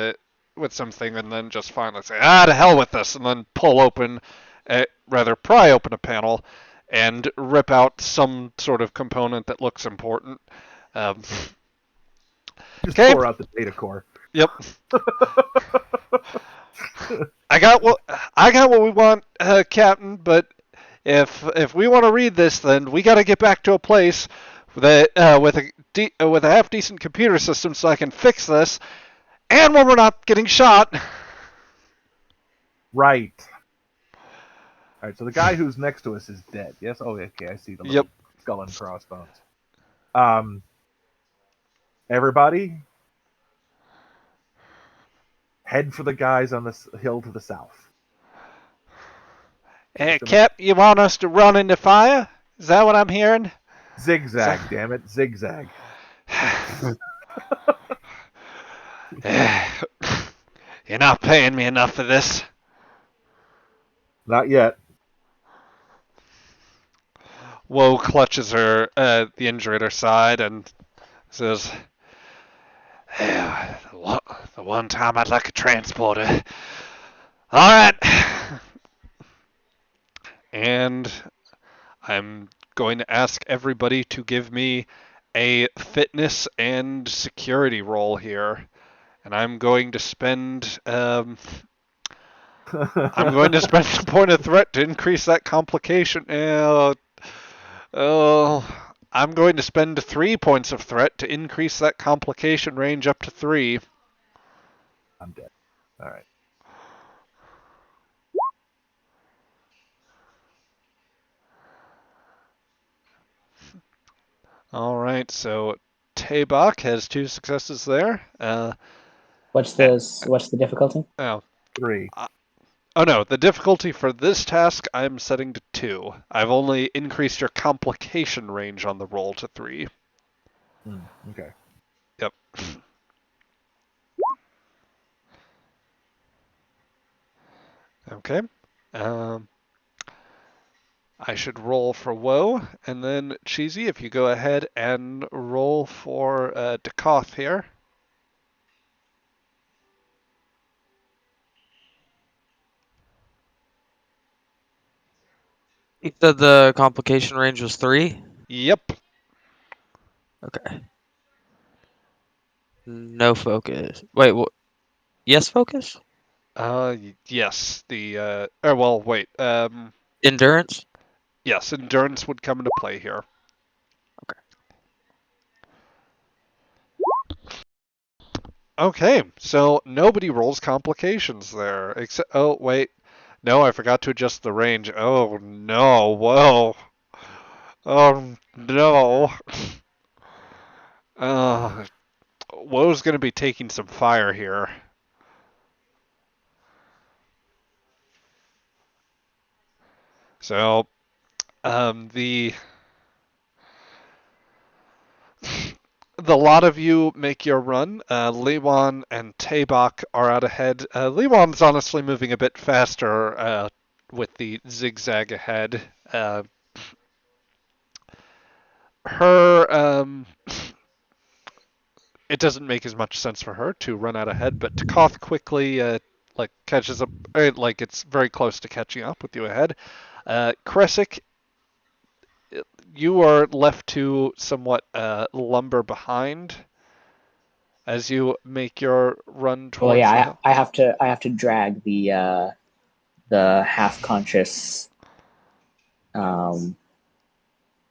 something, and then just finally say, "Ah, to hell with this," and then pry open a panel, and rip out some sort of component that looks important. Um, Just okay. pour out the data core. Yep. I got what we want, Captain. But if we want to read this, then we got to get back to a place that with a half decent computer system, so I can fix this, and when we're not getting shot. Right. All right. So the guy who's next to us is dead. Yes. Oh, okay. I see the little Yep. skull and crossbones. Everybody, head for the guys on the hill to the south. Hey, Cap, you want us to run into fire? Is that what I'm hearing? Zigzag, damn it, zigzag. You're not paying me enough for this. Not yet. Woe clutches the injury at her side and says, "Yeah, the one time I'd like a transporter. All right." And I'm going to ask everybody to give me a fitness and security roll here. And I'm going to spend a point of threat to increase that complication. I'm going to spend 3 points of threat to increase that complication range up to 3. I'm dead. All right. All right, so Tabak has 2 successes there. What's Eh, the difficulty? oh, 3. oh no, the difficulty for this task I'm setting to 2. I've only increased your complication range on the roll to 3. Okay. Yep. Okay. Um, I should roll for Woe, and then Cheesy, if you go ahead and roll for Dekoth here. You said the complication range was 3? Yep. Okay. No focus. Wait, what? Yes, focus? Yes. Well, wait. Endurance? Yes, endurance would come into play here. Okay. Okay, so nobody rolls complications there, except. Oh, wait. No, I forgot to adjust the range. Oh, no. Whoa. Oh, no. Uh, Woe's gonna be taking some fire here. So, the lot of you make your run. Lewan and Tabak are out ahead. Lewan's honestly moving a bit faster with the zigzag ahead. Her, it doesn't make as much sense for her to run out ahead, but Takoth quickly like catches up, like it's very close to catching up with you ahead. Kresik, you are left to somewhat lumber behind as you make your run Well, towards the yeah, hill. I have to drag the half conscious um,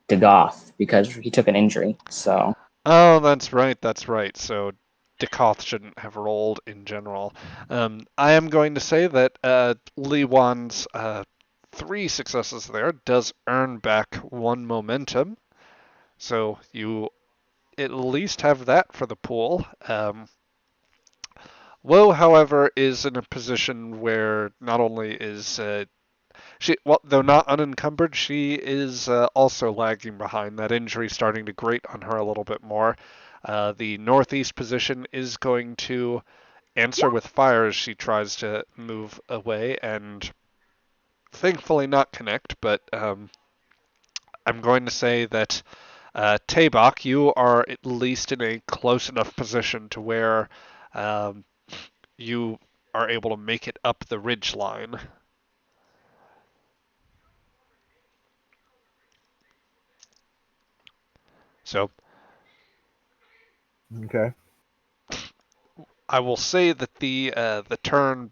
Dagoth because he took an injury. So Oh, that's right, that's right. So Dekoth shouldn't have rolled in general. I am going to say that Li Wan's 3 successes there does earn back 1 momentum. So you at least have that for the pool. Woe, however, is in a position where not only is she, well, though not unencumbered, she is also lagging behind. That injury starting to grate on her a little bit more. The northeast position is going to answer with fire as she tries to move away and thankfully not connect, but I'm going to say that Tabak, you are at least in a close enough position to where um, you are able to make it up the ridge line. So Okay. I will say that the turn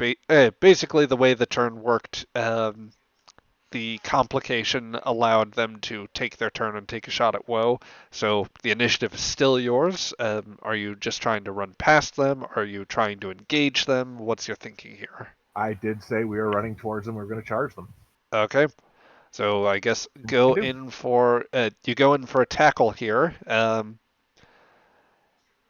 basically the way the turn worked, the complication allowed them to take their turn and take a shot at Woe. So the initiative is still yours. Are you just trying to run past them? Are you trying to engage them? What's your thinking here? I did say we were running towards them. We were going to charge them. Okay. So I guess I do. you go in for a tackle here.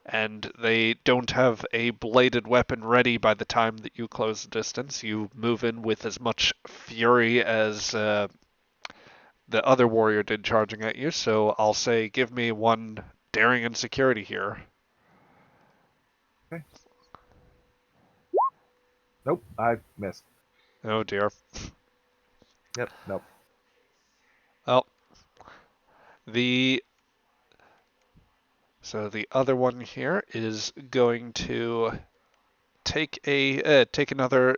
And they don't have a bladed weapon ready by the time that you close the distance. You move in with as much fury as the other warrior did charging at you, so I'll say give me 1 daring and security here. Okay. Nope, I missed. Oh dear. Yep, nope. Well, the the other one here is going to take another.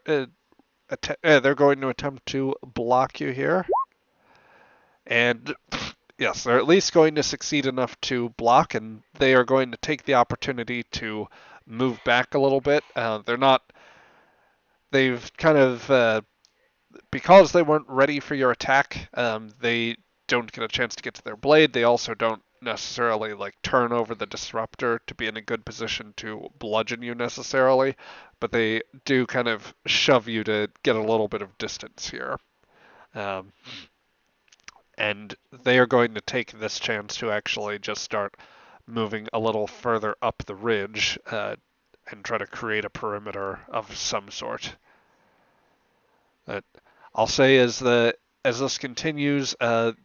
They're going to attempt to block you here, and yes, they're at least going to succeed enough to block, and they are going to take the opportunity to move back a little bit. They're not. They've kind of because they weren't ready for your attack. They don't get a chance to get to their blade. They also don't necessarily like turn over the disruptor to be in a good position to bludgeon you necessarily, but they do kind of shove you to get a little bit of distance here. Um, and they are going to take this chance to actually just start moving a little further up the ridge and try to create a perimeter of some sort. I'll say as this continues, the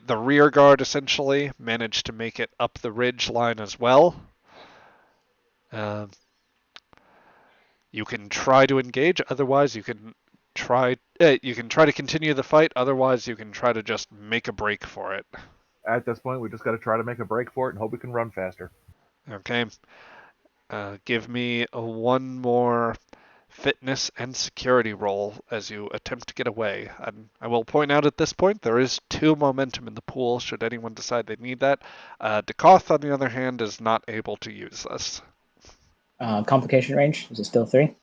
rear guard essentially managed to make it up the ridge line as well. Uh, you can try to engage, otherwise you can try to continue the fight, otherwise you can try to just make a break for it. At this point, we just got to try to make a break for it and hope we can run faster. Okay. Give me one more fitness and security roll as you attempt to get away. And I will point out at this point there is 2 momentum in the pool should anyone decide they need that. Dekoth, on the other hand, is not able to use this. Complication range, is it still 3?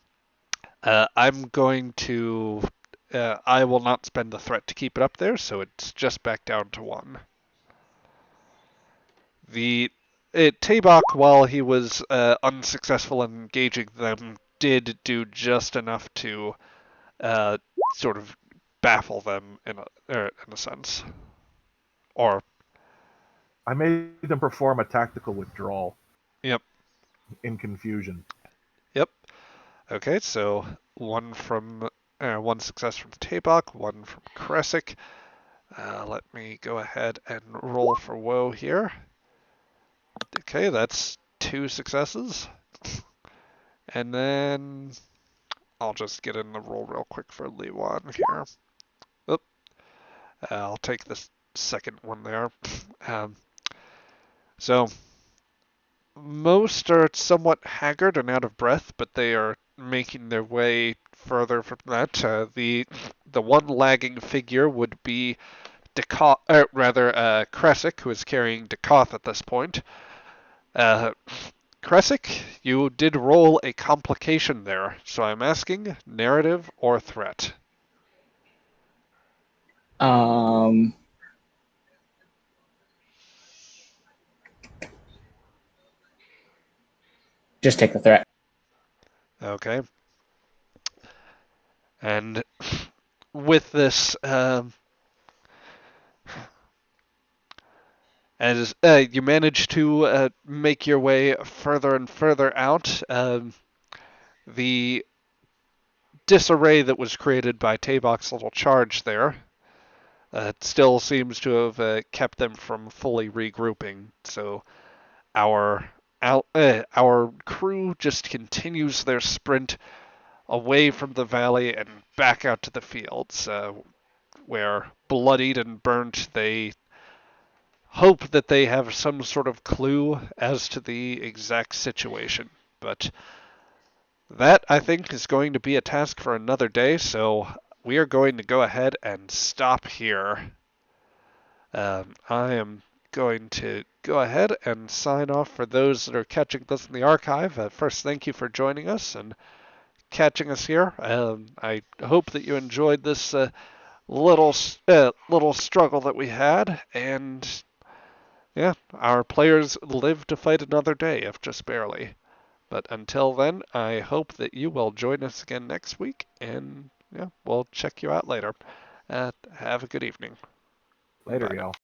I'm going to. I will not spend the threat to keep it up there, so it's just back down to 1. Tabak, while he was unsuccessful in engaging them, did do just enough to sort of baffle them in a sense. Or, I made them perform a tactical withdrawal yep, in confusion. yep. Okay, so one success from Tabak, 1 from Kresic. Let me go ahead and roll for woe here. Okay, that's 2 successes. And then I'll just get in the roll real quick for Lewan here. Oop. I'll take this second one there. So most are somewhat haggard and out of breath, but they are making their way further from that. The one lagging figure would be Kresic, who is carrying Dekoth at this point. Kresic, you did roll a complication there, so I'm asking narrative or threat. Just take the threat. Okay. And with this, as you manage to make your way further and further out, the disarray that was created by Tabok's little charge there still seems to have kept them from fully regrouping. So our our crew just continues their sprint away from the valley and back out to the fields, where bloodied and burnt they hope that they have some sort of clue as to the exact situation. But that, I think, is going to be a task for another day, so we are going to go ahead and stop here. I am going to go ahead and sign off for those that are catching this in the archive. First, thank you for joining us and catching us here. I hope that you enjoyed this little struggle that we had, and yeah, our players live to fight another day, if just barely. But until then, I hope that you will join us again next week, and yeah, we'll check you out later. Have a good evening. Later, Bye. y'all.